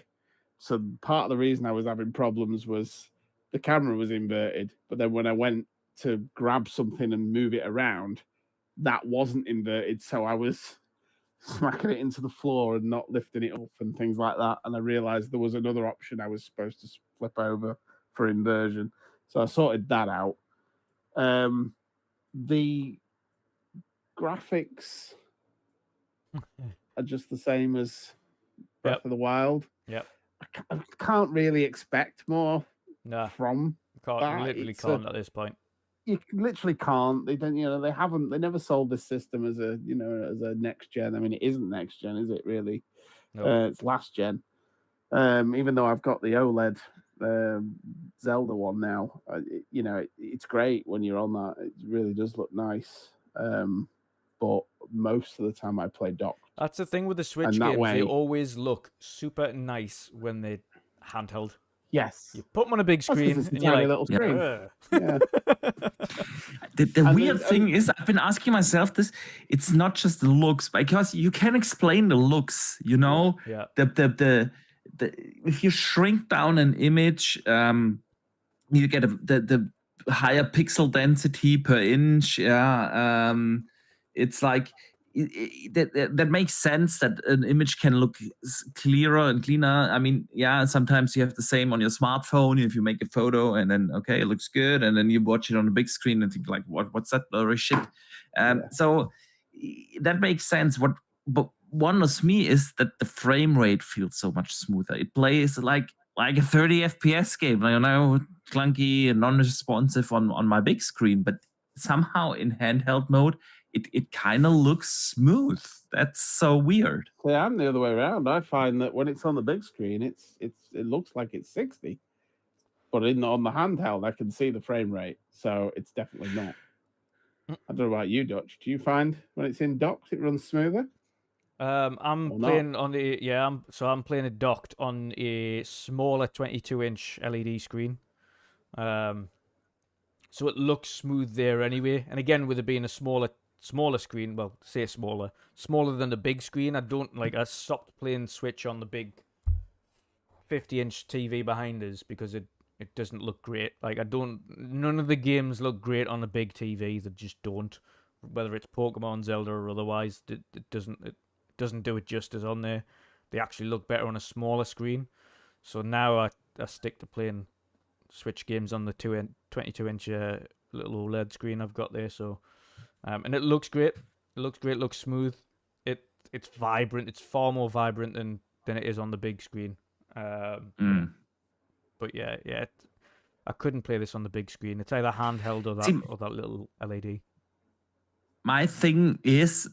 So part of the reason I was having problems was the camera was inverted, but then when I went to grab something and move it around, that wasn't inverted. So I was smacking it into the floor and not lifting it up and things like that. And I realized there was another option I was supposed to flip over for inversion. So I sorted that out. The graphics are just the same as Breath of the Wild. Yep. I can't really expect more No, from can't, that. literally It's can't at this point. You literally can't. They don't. They never sold this system as a next gen. I mean, it isn't next gen, is it? Really? No. It's last gen. Even though I've got the OLED Zelda one now, it's great when you're on that. It really does look nice. But most of the time I play docked. That's the thing with the Switch And that games. They way- always look super nice when they're handheld. Yes. You put them on a big That's 'cause screen it's a and you're tiny like, little screen. "Ugh." Yeah. The And weird then- thing is, I've been asking myself this. It's not just the looks, because you can explain the looks. You know, Yeah. the if you shrink down an image, you get the higher pixel density per inch. Yeah, it's like that makes sense that an image can look clearer and cleaner. I mean, yeah, sometimes you have the same on your smartphone. If you make a photo and then okay, it looks good, and then you watch it on a big screen and think like, what's that blurry shit? So that makes sense. But wonders me is that the frame rate feels so much smoother. It plays like a 30 FPS game. I know, clunky and non-responsive on my big screen, but somehow in handheld mode, it kind of looks smooth. That's so weird. Yeah, I'm the other way around. I find that when it's on the big screen, it looks like it's 60, but on the handheld, I can see the frame rate, so it's definitely not. I don't know about you, Dutch. Do you find when it's in docked, it runs smoother? I'm Or playing on the I'm playing it docked on a smaller 22-inch LED screen. So it looks smooth there anyway. And again, with it being a smaller screen, well, say smaller than the big screen. I stopped playing Switch on the big 50-inch TV behind us because it doesn't look great. None of the games look great on a big TV. They just don't. Whether it's Pokemon, Zelda, or otherwise, it doesn't do it justice on there. They actually look better on a smaller screen. So now I stick to playing Switch games on the 22-inch little OLED screen I've got there. So, and it looks great. It looks great. Looks smooth. It's vibrant. It's far more vibrant than it is on the big screen. But yeah, I couldn't play this on the big screen. It's either handheld or that little LED. My thing is,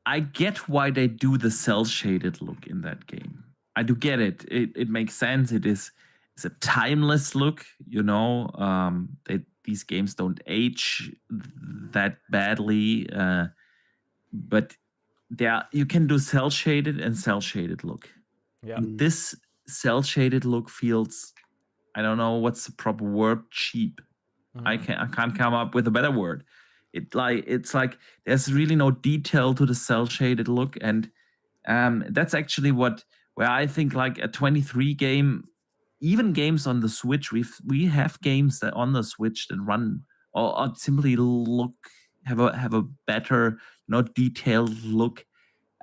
I get why they do the cell shaded look in that game. I do get it. It makes sense. It's a timeless look, you know. These games don't age that badly, but you can do cell shaded and cell shaded look. Yeah. And this cell shaded look feels, I don't know what's the proper word, cheap. I can't come up with a better word. It's like there's really no detail to the cell shaded look, and that's actually where I think like a 23 game, even games on the Switch, we have games that on the Switch that run or simply have a better, detailed look.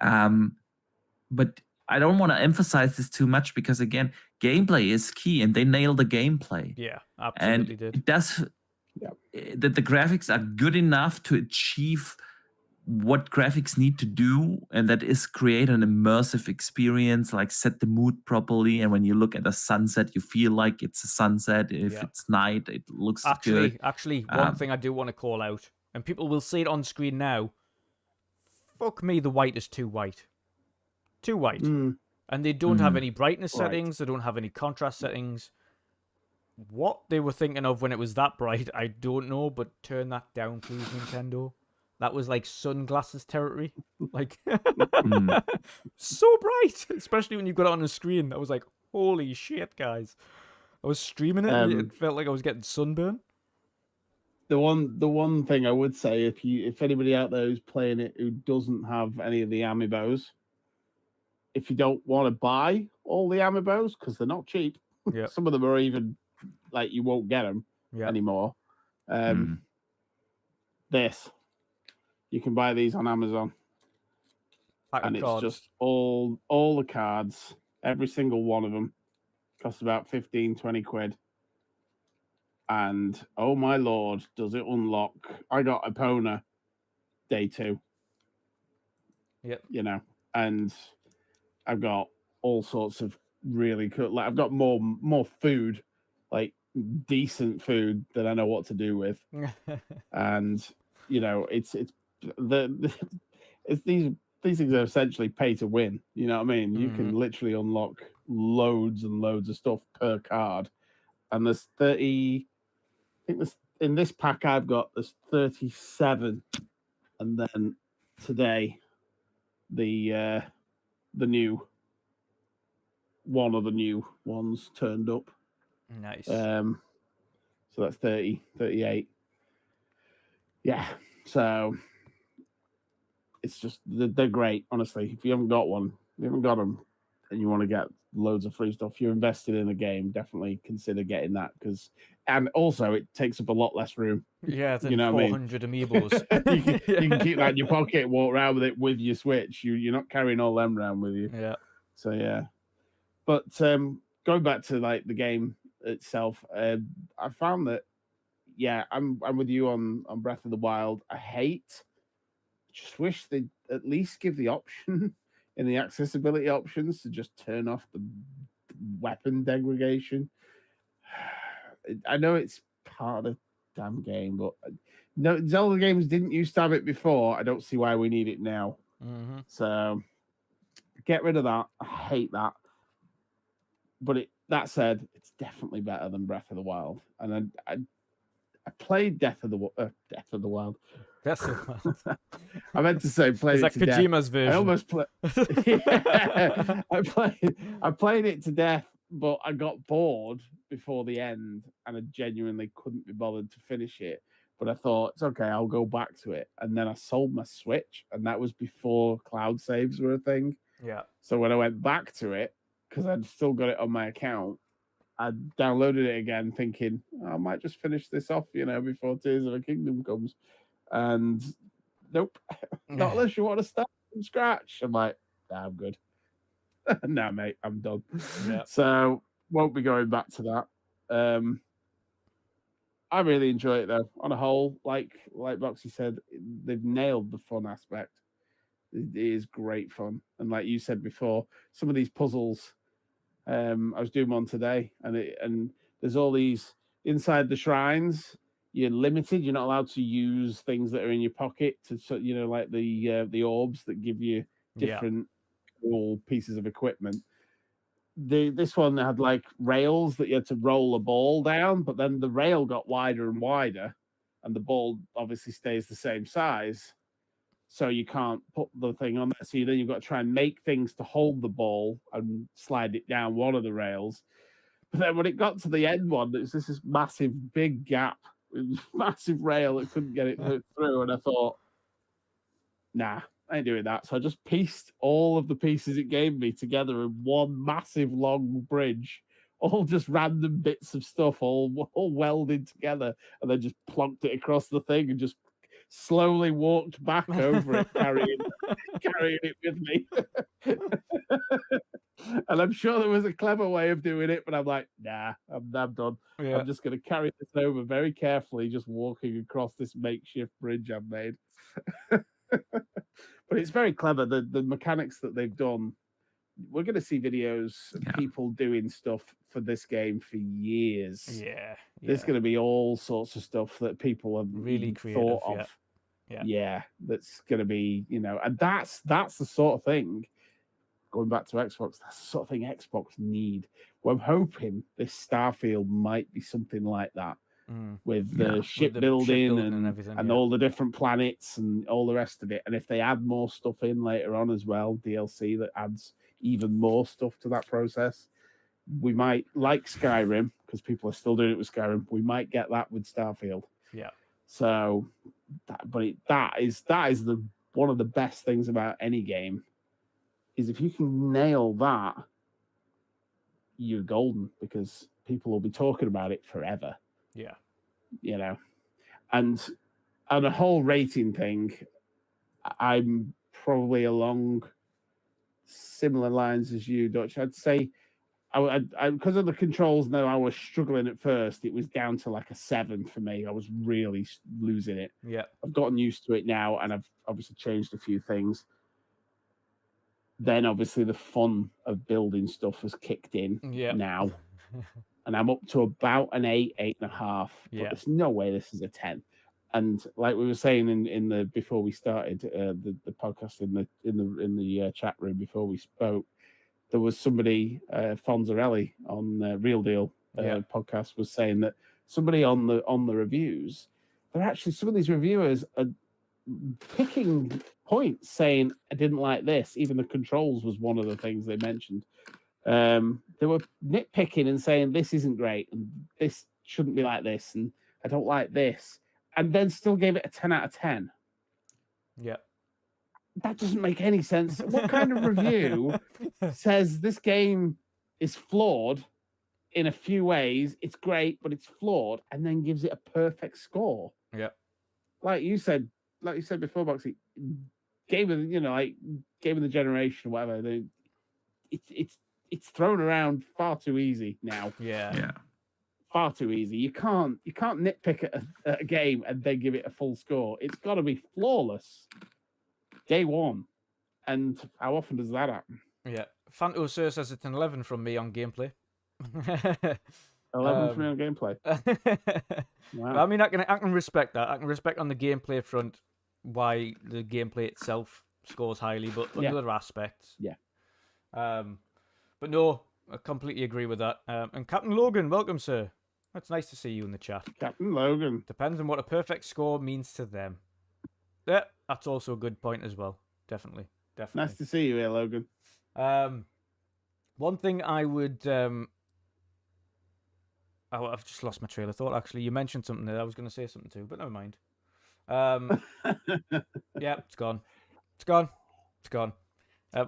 But I don't want to emphasize this too much because again, gameplay is key, and they nail the gameplay. Yeah, absolutely And did. it does. That the graphics are good enough to achieve what graphics need to do, and that is create an immersive experience, like set the mood properly. And when you look at a sunset, you feel like it's a sunset. If it's night, it looks good. Actually, one thing I do want to call out, and people will see it on screen now. Fuck me, the white is too white. Too white. And they don't have Mm. any brightness Right. settings. They don't have any contrast settings. What they were thinking of when it was that bright, I don't know. But turn that down, please, Nintendo. That was like sunglasses territory. Like, Mm. so bright, especially when you got it on the screen. I was like, holy shit, guys. I was streaming it and it felt like I was getting sunburn. The one thing I would say, if anybody out there who's playing it who doesn't have any of the amiibos, if you don't want to buy all the amiibos because they're not cheap, Yeah. some of them are even like you won't get them Yeah. anymore. Mm. This you can buy these on Amazon, Pack of and it's cards. just all the cards, every single one of them costs about 15-20 quid. And oh my lord, does it unlock? I got Epona day 2. Yep. You know, and I've got all sorts of really cool. Like I've got more food, like decent food that I know what to do with. And you know, it's these things are essentially pay to win. You know what I mean? You can literally unlock loads and loads of stuff per card. And there's 30. I think in this pack I've got there's 37, and then today the new one of the new ones turned up. Nice. So that's 30, 38. Yeah. So it's just they're great, honestly. If you haven't got one, you haven't got them, and you want to get loads of free stuff, you're invested in a game, definitely consider getting that and also it takes up a lot less room. Yeah, you know what I mean? 400 amiibos. you can keep that in your pocket, walk around with it with your Switch. You're not carrying all them around with you. Yeah. So yeah. But going back to like the game itself, I found that I'm with you on Breath of the Wild. Just wish they'd at least give the option in the accessibility options to just turn off the weapon degradation. I know it's part of the damn game, but no, Zelda games didn't used to have it before. I don't see why we need it now. Mm-hmm. So get rid of that. I hate that. But that said, it's definitely better than Breath of the Wild. And I played Death of the Wild. That's the one. I meant to say played Is it that to death. Kojima's version? I almost played. Yeah, I played it to death, but I got bored before the end, and I genuinely couldn't be bothered to finish it. But I thought it's okay, I'll go back to it. And then I sold my Switch, and that was before cloud saves were a thing. Yeah. So when I went back to it, because I'd still got it on my account, I downloaded it again, thinking I might just finish this off, before Tears of the Kingdom comes. And nope, not unless you want to start from scratch. I'm like, nah, I'm good. Nah, mate, I'm done. Yeah. So won't be going back to that. I really enjoy it though. On a whole, like Boxy said, they've nailed the fun aspect. It is great fun, and like you said before, some of these puzzles, I was doing one today, and there's all these inside the shrines. You're limited. You're not allowed to use things that are in your pocket like the orbs that give you different cool pieces of equipment. This one had like rails that you had to roll a ball down, but then the rail got wider and wider, and the ball obviously stays the same size. So you can't put the thing on there. So then you've got to try and make things to hold the ball and slide it down one of the rails. But then when it got to the end one, there's this massive big gap, massive rail that couldn't get it through. And I thought, nah, I ain't doing that. So I just pieced all of the pieces it gave me together in one massive long bridge, all just random bits of stuff, all welded together, and then just plonked it across the thing and just slowly walked back over it, carrying it with me. And I'm sure there was a clever way of doing it, but I'm like, nah, I'm done. Yeah. I'm just going to carry this over very carefully, just walking across this makeshift bridge I've made. But it's very clever. The mechanics that they've done. We're going to see videos of people doing stuff for this game for years. Yeah. There's going to be all sorts of stuff that people have really creative, thought of. Yeah, that's going to be, and that's the sort of thing. going back to Xbox, that's the sort of thing Xbox need. Well, I'm hoping this Starfield might be something like that. With the shipbuilding and everything, and all the different planets and all the rest of it. And if they add more stuff in later on as well, DLC that adds even more stuff to that process, we might, like Skyrim, because people are still doing it with Skyrim, we might get that with Starfield. Yeah. So, that is the one of the best things about any game is if you can nail that, you're golden, because people will be talking about it forever. Yeah. You know, and on a whole rating thing, I'm probably along similar lines as you, Dutch. I'd say I because of the controls now, I was struggling at first. It was down to like a 7 for me. I was really losing it. Yeah. I've gotten used to it now, and I've obviously changed a few things. Then obviously the fun of building stuff has kicked in now. And I'm up to about an 8, 8.5. But there's no way this is a 10. And like we were saying in the before we started the podcast in the chat room before we spoke, there was somebody Fonzarelli on Real Deal podcast was saying that somebody on the reviews, they're actually, some of these reviewers are picking points saying I didn't like this. Even the controls was one of the things they mentioned. They were nitpicking and saying this isn't great and this shouldn't be like this and I don't like this, and then still gave it a 10 out of 10. Yeah. That doesn't make any sense. What kind of review says this game is flawed in a few ways, it's great, but it's flawed, and then gives it a perfect score? Yeah. Like you said before, Boxy, game of the generation, whatever. It's thrown around far too easy now. Yeah. Far too easy. You can't nitpick at a game and then give it a full score. It's got to be flawless day one. And how often does that happen? Yeah. Fanto Sir says it's an 11 from me on gameplay. 11 from me on gameplay. Wow. I mean, I can respect that. I can respect on the gameplay front why the gameplay itself scores highly, but other aspects. Yeah. But no, I completely agree with that. And Captain Logan, welcome, sir. It's nice to see you in the chat. Captain Logan. Depends on what a perfect score means to them. Yeah, that's also a good point as well. Definitely. Nice to see you here, Logan. One thing I would... I've just lost my trail of thought, actually. You mentioned something there I was going to say something to, but never mind. Yeah, it's gone. It's gone.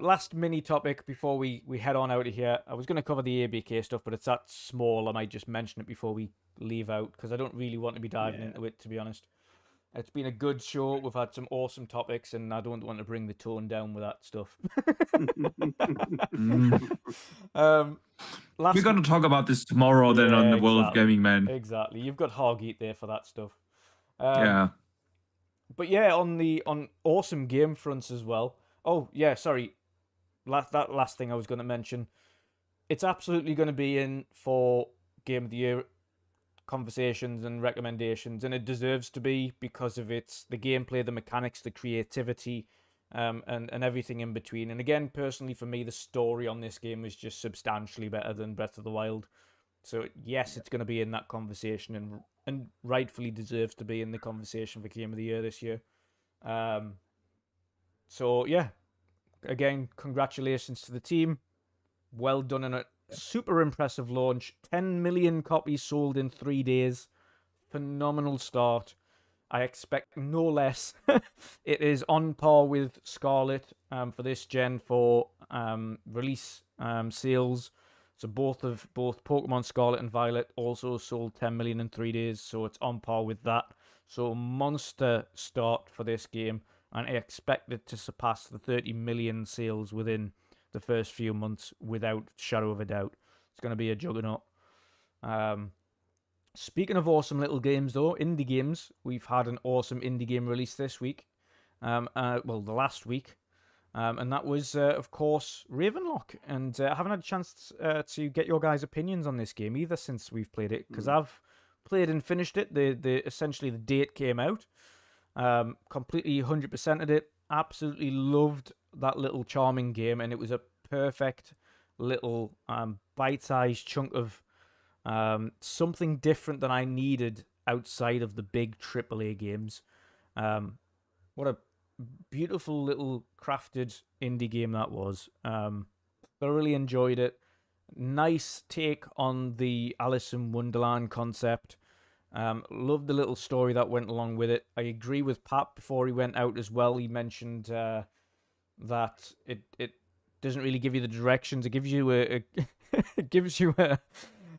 Last mini topic before we head on out of here. I was going to cover the ABK stuff, but it's that small. I might just mention it before we leave out, because I don't really want to be diving into it, to be honest. It's been a good show. We've had some awesome topics, and I don't want to bring the tone down with that stuff. We're going to talk about this tomorrow then on the World of Gaming, man. Exactly. You've got Hargeet there for that stuff. But yeah, on awesome game fronts as well. Oh, yeah, sorry. That last thing I was going to mention. It's absolutely going to be in for Game of the Year conversations and recommendations, and it deserves to be because of the gameplay, the mechanics, the creativity, and everything in between. And again, personally, for me, the story on this game is just substantially better than Breath of the Wild. So yes, it's going to be in that conversation, and rightfully deserves to be in the conversation for Game of the Year this year. So yeah, again, congratulations to the team. Well done on a super impressive launch. 10 million copies sold in 3 days. Phenomenal start. I expect no less. It is on par with Scarlet for this gen for release sales. So both Pokemon Scarlet and Violet also sold 10 million in 3 days. So it's on par with that. So monster start for this game. And I expect it to surpass the 30 million sales within the first few months without shadow of a doubt. It's going to be a juggernaut. Speaking of awesome little games, though, indie games, we've had an awesome indie game release this week. The last week. And that was, of course, RAVENLOK. And I haven't had a chance to get your guys' opinions on this game either since we've played it, because I've played and finished it. Essentially, the date came out. Completely 100%ed it. Absolutely loved that little charming game, and it was a perfect little bite-sized chunk of something different than I needed outside of the big AAA games. What a beautiful little crafted indie game that was. Thoroughly enjoyed it. Nice take on the Alice in Wonderland concept. Loved the little story that went along with it. I agree with Pat before he went out as well. He mentioned that it doesn't really give you the directions. It gives you a it gives you a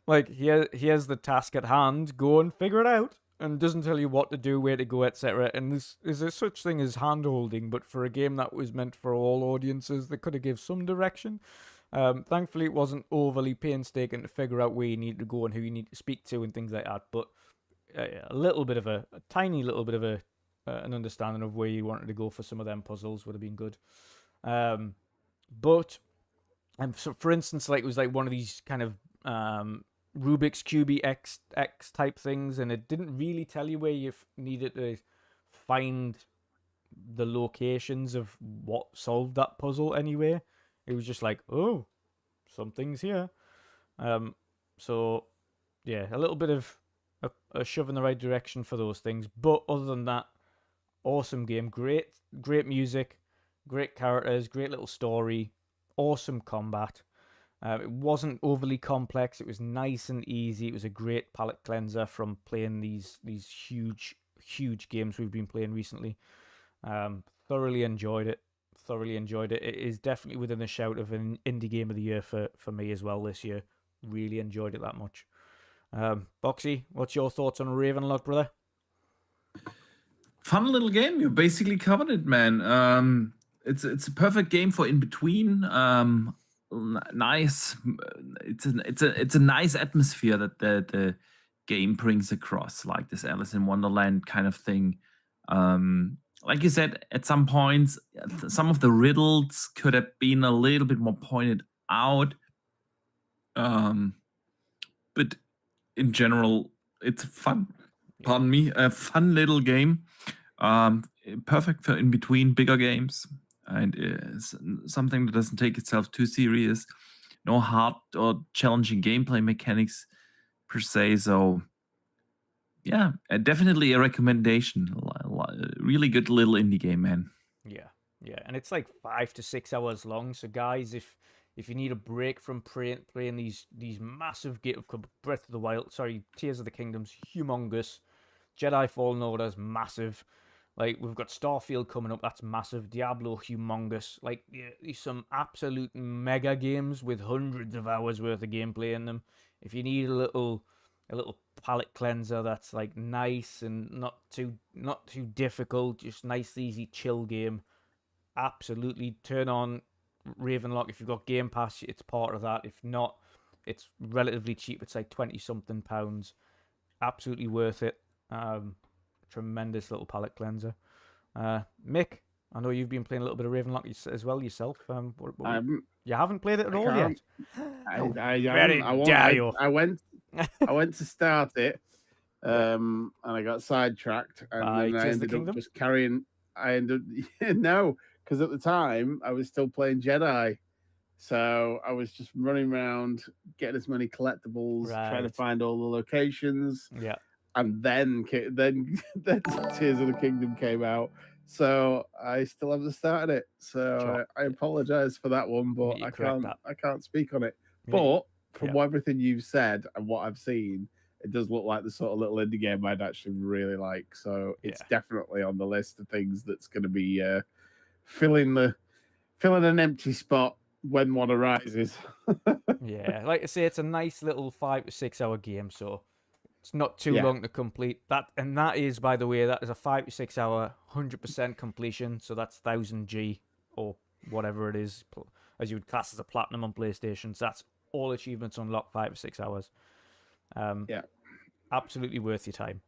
like here's the task at hand. Go and figure it out, and doesn't tell you what to do, where to go, etc. And is there such thing as hand holding? But for a game that was meant for all audiences, they could have give some direction. Thankfully, it wasn't overly painstaking to figure out where you need to go and who you need to speak to and things like that. But a little bit of a tiny little bit of an understanding of where you wanted to go for some of them puzzles would have been good. But so for instance, like it was like one of these kind of Rubik's Cube X type things, and it didn't really tell you where you needed to find the locations of what solved that puzzle anyway. It was just like, oh, something's here. So yeah, a little bit of a shove in the right direction for those things. But other than that, awesome game. Great music, great characters, great little story, awesome combat. It wasn't overly complex. It was nice and easy. It was a great palate cleanser from playing these huge games we've been playing recently. Thoroughly enjoyed it. It is definitely within a shout of an indie game of the year for me as well this year. Really enjoyed it that much. Boxy, what's your thoughts on RAVENLok, brother? Fun little game. You basically covered it, man. It's a perfect game for in between. Nice. It's a nice atmosphere that the game brings across, like this Alice in Wonderland kind of thing. Like you said, at some points, some of the riddles could have been a little bit more pointed out. But in general, it's fun. Pardon me, a fun little game. Perfect for in between bigger games, and is something that doesn't take itself too serious. No hard or challenging gameplay mechanics per se. So yeah, definitely a recommendation. Really good little indie game, man. Yeah, and it's like 5 to 6 hours long. So guys, if you need a break from playing these massive Breath of the Wild, Tears of the Kingdom's humongous, Jedi Fallen Order's massive, like we've got Starfield coming up, that's massive, Diablo humongous, like these some absolute mega games with hundreds of hours worth of gameplay in them. If you need a little palate cleanser that's like nice and not too difficult, just nice, easy, chill game, absolutely turn on RAVENLok. If you've got Gamepass, it's part of that. If not, it's relatively cheap. It's like £20-something. Absolutely worth it. Tremendous little palate cleanser. Mick, I know you've been playing a little bit of RAVENLok as well yourself. You haven't played it at all yet. I went to start it, and I got sidetracked, and then I ended up just carrying. No, because at the time I was still playing Jedi, so I was just running around getting as many collectibles, trying to find all the locations. Yeah, and then Tears of the Kingdom came out. So I still haven't started it. So I apologize for that one, but I can't speak on it. But from everything you've said and what I've seen, it does look like the sort of little indie game I'd actually really like. So it's definitely on the list of things that's going to be filling an empty spot when one arises. Yeah, like I say, it's a nice little 5 to 6 hour game, so it's not too long to complete that. And that is, by the way, that is a 5 to 6 hour 100% completion. So that's 1000G or whatever it is, as you would class as a platinum on PlayStation. So that's all achievements unlocked 5 to 6 hours. Absolutely worth your time.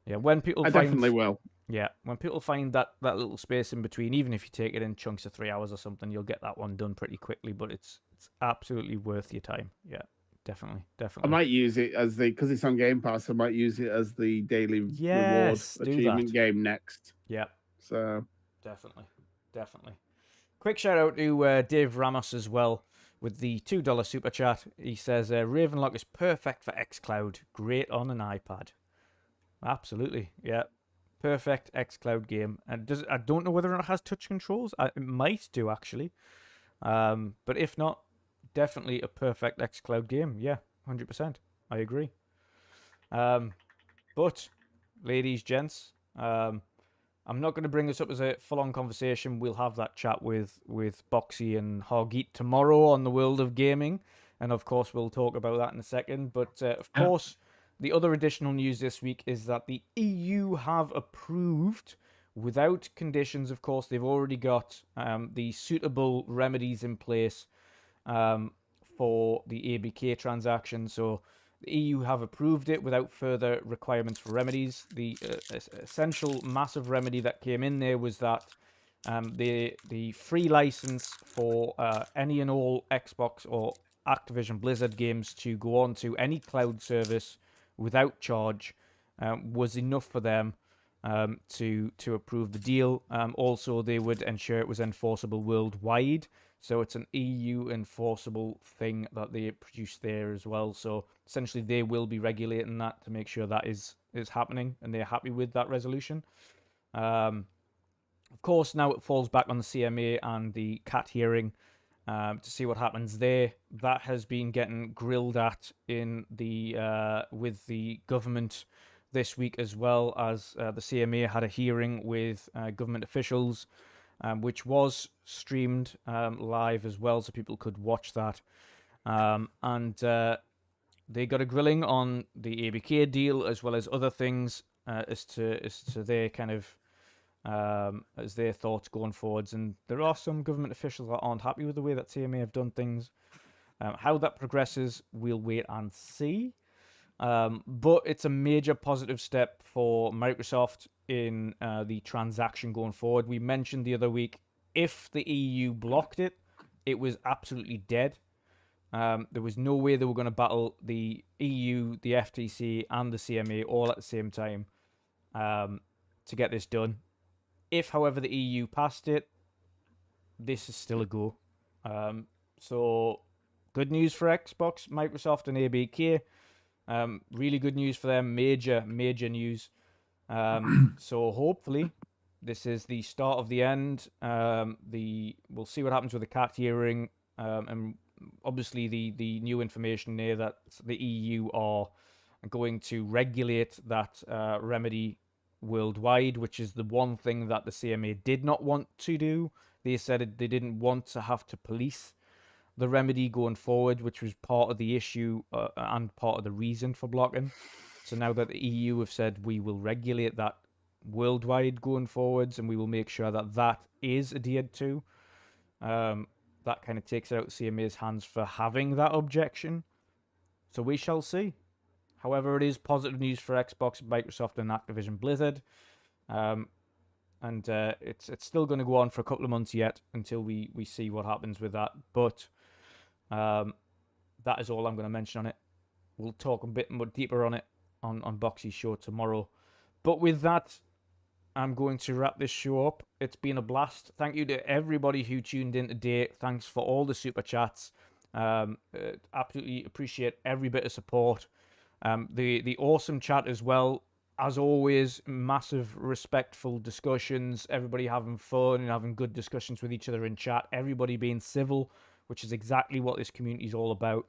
When people definitely will. Yeah, when people find that little space in between, even if you take it in chunks of 3 hours or something, you'll get that one done pretty quickly. But it's absolutely worth your time. Yeah, definitely. I might use it as because it's on Game Pass. I might use it as the daily reward achievement game next. Yeah. So definitely. Quick shout out to Dave Ramos as well with the $2 super chat. He says, Ravenlock is perfect for xCloud. Great on an iPad. Absolutely, yeah. Perfect xCloud game. And I don't know whether or not it has touch controls. It might do, actually. But if not, definitely a perfect xCloud game. Yeah, 100%. I agree. But, ladies, gents, I'm not going to bring this up as a full-on conversation. We'll have that chat with Boxy and Hargeet tomorrow on the world of gaming. And, of course, we'll talk about that in a second. But, of course, the other additional news this week is that the EU have approved, without conditions, of course, they've already got the suitable remedies in place for the ABK transaction. So the EU have approved it without further requirements for remedies. The essential massive remedy that came in there was that the free license for any and all Xbox or Activision Blizzard games to go on to any cloud service without charge was enough for them to approve the deal. Also, they would ensure it was enforceable worldwide. So it's an EU enforceable thing that they produce there as well. So essentially, they will be regulating that to make sure that is happening, and they're happy with that resolution. Of course, now it falls back on the CMA and the CAT hearing to see what happens there. That has been getting grilled at in the with the government this week, as well as the CMA had a hearing with government officials, which was streamed live as well, so people could watch that. And they got a grilling on the ABK deal, as well as other things as to their kind of as their thoughts going forwards. And there are some government officials that aren't happy with the way that CMA have done things. How that progresses, we'll wait and see. But it's a major positive step for Microsoft in the transaction going forward. We mentioned the other week, if the EU blocked it, it was absolutely dead. There was no way they were going to battle the EU, the FTC, and the CMA all at the same time to get this done. If, however, the EU passed it, this is still a go. So, good news for Xbox, Microsoft, and ABK. Really good news for them. Major news. So hopefully this is the start of the end. We'll see what happens with the CAT hearing, and obviously the new information there that the EU are going to regulate that remedy worldwide, which is the one thing that the CMA did not want to do. They said they didn't want to have to police the remedy going forward, which was part of the issue and part of the reason for blocking. So now that the EU have said we will regulate that worldwide going forwards, and we will make sure that that is adhered to, that kind of takes it out of CMA's hands for having that objection. So we shall see. However, it is positive news for Xbox, Microsoft, and Activision Blizzard. And it's still going to go on for a couple of months yet until we see what happens with that. But that is all I'm going to mention on it. We'll talk a bit more deeper on it on Boxy's show tomorrow. But with that, I'm going to wrap this show up. It's been a blast. Thank you to everybody who tuned in today. Thanks for all the super chats. Absolutely appreciate every bit of support. The awesome chat as well. As always, massive respectful discussions. Everybody having fun and having good discussions with each other in chat. Everybody being civil, which is exactly what this community is all about.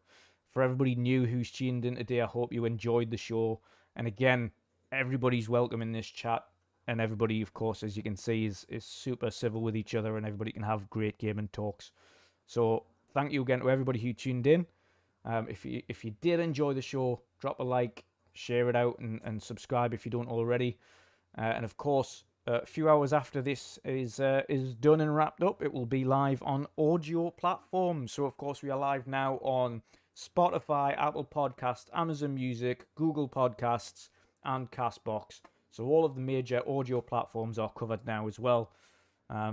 For everybody new who's tuned in today, I hope you enjoyed the show. And again, everybody's welcome in this chat. And everybody, of course, as you can see, is super civil with each other, and everybody can have great gaming talks. So thank you again to everybody who tuned in. If you did enjoy the show, drop a like, share it out, and subscribe if you don't already. And of course, a few hours after this is done and wrapped up, it will be live on audio platforms. So of course, we are live now on Spotify, Apple Podcasts, Amazon Music, Google Podcasts, and Castbox. So all of the major audio platforms are covered now as well.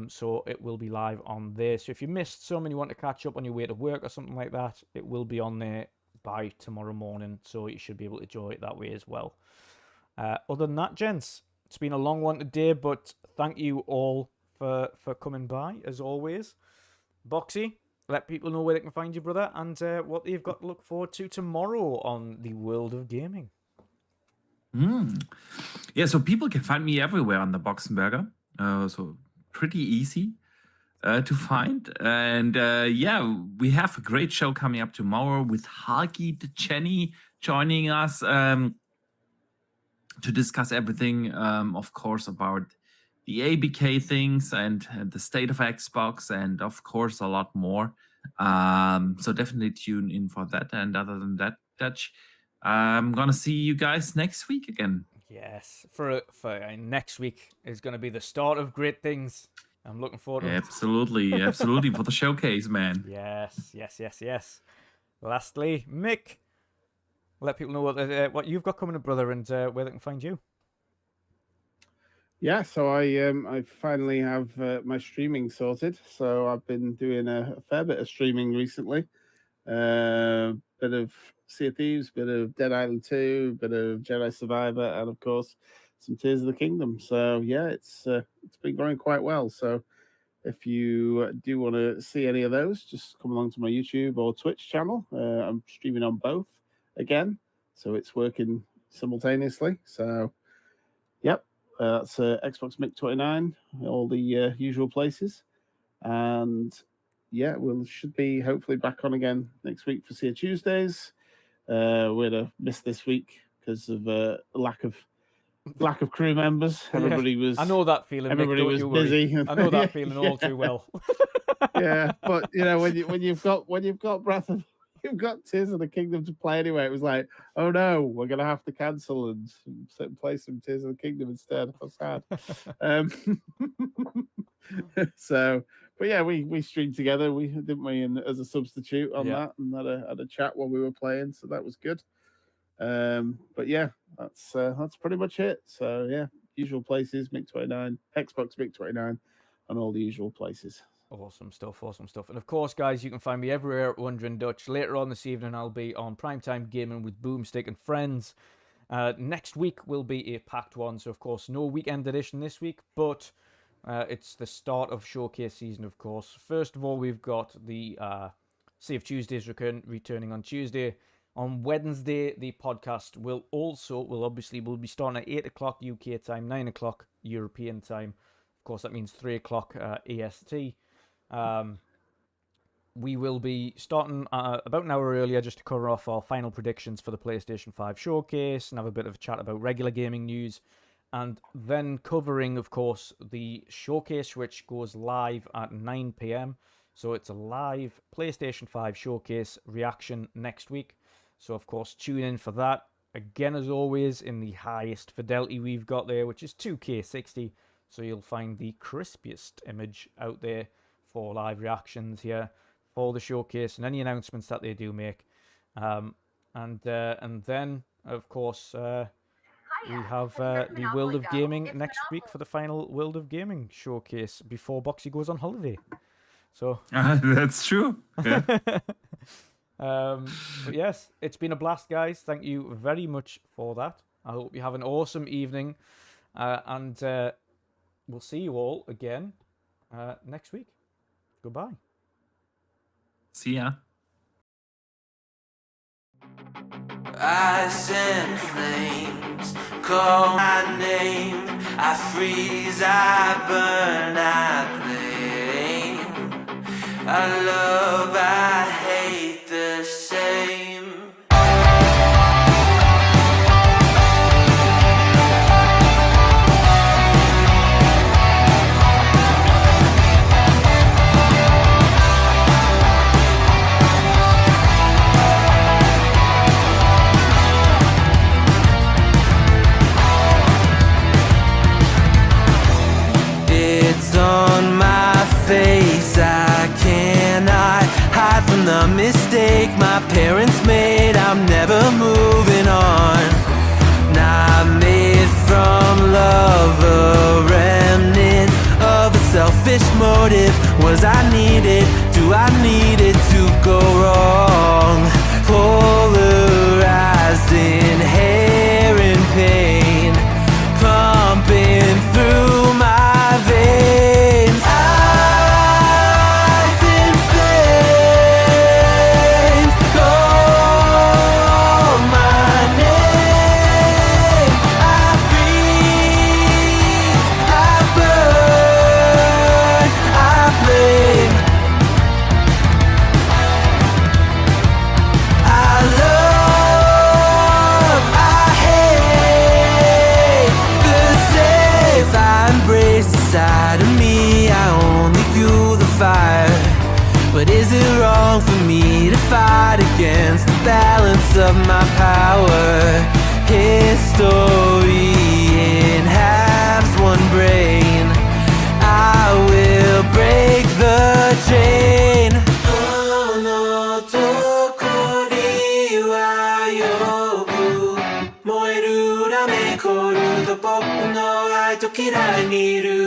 So it will be live on there. So if you missed some and you want to catch up on your way to work or something like that, it will be on there by tomorrow morning. So you should be able to enjoy it that way as well. Other than that, gents, it's been a long one today, but thank you all for coming by, as always. Boxy, let people know where they can find you, brother, and what they've got to look forward to tomorrow on the world of gaming. Yeah, so people can find me everywhere on the Boxenberger. So pretty easy to find. And yeah, we have a great show coming up tomorrow with Hagi the Jenny joining us to discuss everything, of course, about the ABK things and the state of Xbox, and of course a lot more. So definitely tune in for that. And other than that, Dutch, I'm gonna see you guys next week again. Yes, for next week is going to be the start of great things. I'm looking forward to it. Absolutely, absolutely, for the showcase, man. Yes. Lastly, Mick, let people know what you've got coming up, brother, and where they can find you. Yeah, so I finally have my streaming sorted. So I've been doing a fair bit of streaming recently. Bit of Sea of Thieves, bit of Dead Island 2, bit of Jedi Survivor, and of course some Tears of the Kingdom. So yeah, it's been going quite well. So if you do want to see any of those, just come along to my YouTube or Twitch channel. I'm streaming on both again, so it's working simultaneously. So yep, that's Xbox Mick 29, all the usual places, and yeah, we should be hopefully back on again next week for Sea of Tuesdays. We're gonna miss this week because of lack of crew members. Everybody was. I know that feeling. Everybody Mick, was don't you worry. busy. I know that feeling all too well. Yeah, but you know when you've got you've got Tears of the Kingdom to play anyway. It was like, oh no, we're gonna have to cancel and play some Tears of the Kingdom instead. How sad. So, but yeah, we streamed together. We as a substitute on that, and had a chat while we were playing. So that was good. But yeah, that's pretty much it. So yeah, usual places, Mick 29, Xbox Mick 29, and all the usual places. Awesome stuff. And of course, guys, you can find me everywhere at WandrinDutch. Later on this evening, I'll be on Primetime Gaming with Boomstick and Friends. Next week will be a packed one, so of course, no weekend edition this week, but it's the start of showcase season, of course. First of all, we've got the Sea of Tuesdays returning on Tuesday. On Wednesday, the podcast will be starting at 8 o'clock UK time, 9 o'clock European time. Of course, that means 3 o'clock EST. We will be starting about an hour earlier just to cover off our final predictions for the PlayStation 5 showcase and have a bit of a chat about regular gaming news. And then covering, of course, the showcase, which goes live at 9 p.m. So it's a live PlayStation 5 showcase reaction next week. So, of course, tune in for that. Again, as always, in the highest fidelity we've got there, which is 2K 60. So you'll find the crispiest image out there for live reactions here for the showcase and any announcements that they do make. And then, of course, we have the World of Gaming next week for the final World of Gaming showcase before Boxy goes on holiday. So that's true. Yeah. But yes, it's been a blast, guys. Thank you very much for that. I hope you have an awesome evening, and we'll see you all again next week. Goodbye. See ya. Ice and flames call my name. I freeze, I burn, I blame. I love, I hate the same. It's on my face, I cannot hide from the mistake my parents made. I'm never moving on. Not made from love, a remnant of a selfish motive. Was I needed? Do I need it to go wrong? Polarized in hair and pain, pumping through my veins. fight against the balance of my power. History in halves, one brain. I will break the chain. Oh no, tokori wa yobu. Moeru rame koru to boku no ai to kirai ni iru.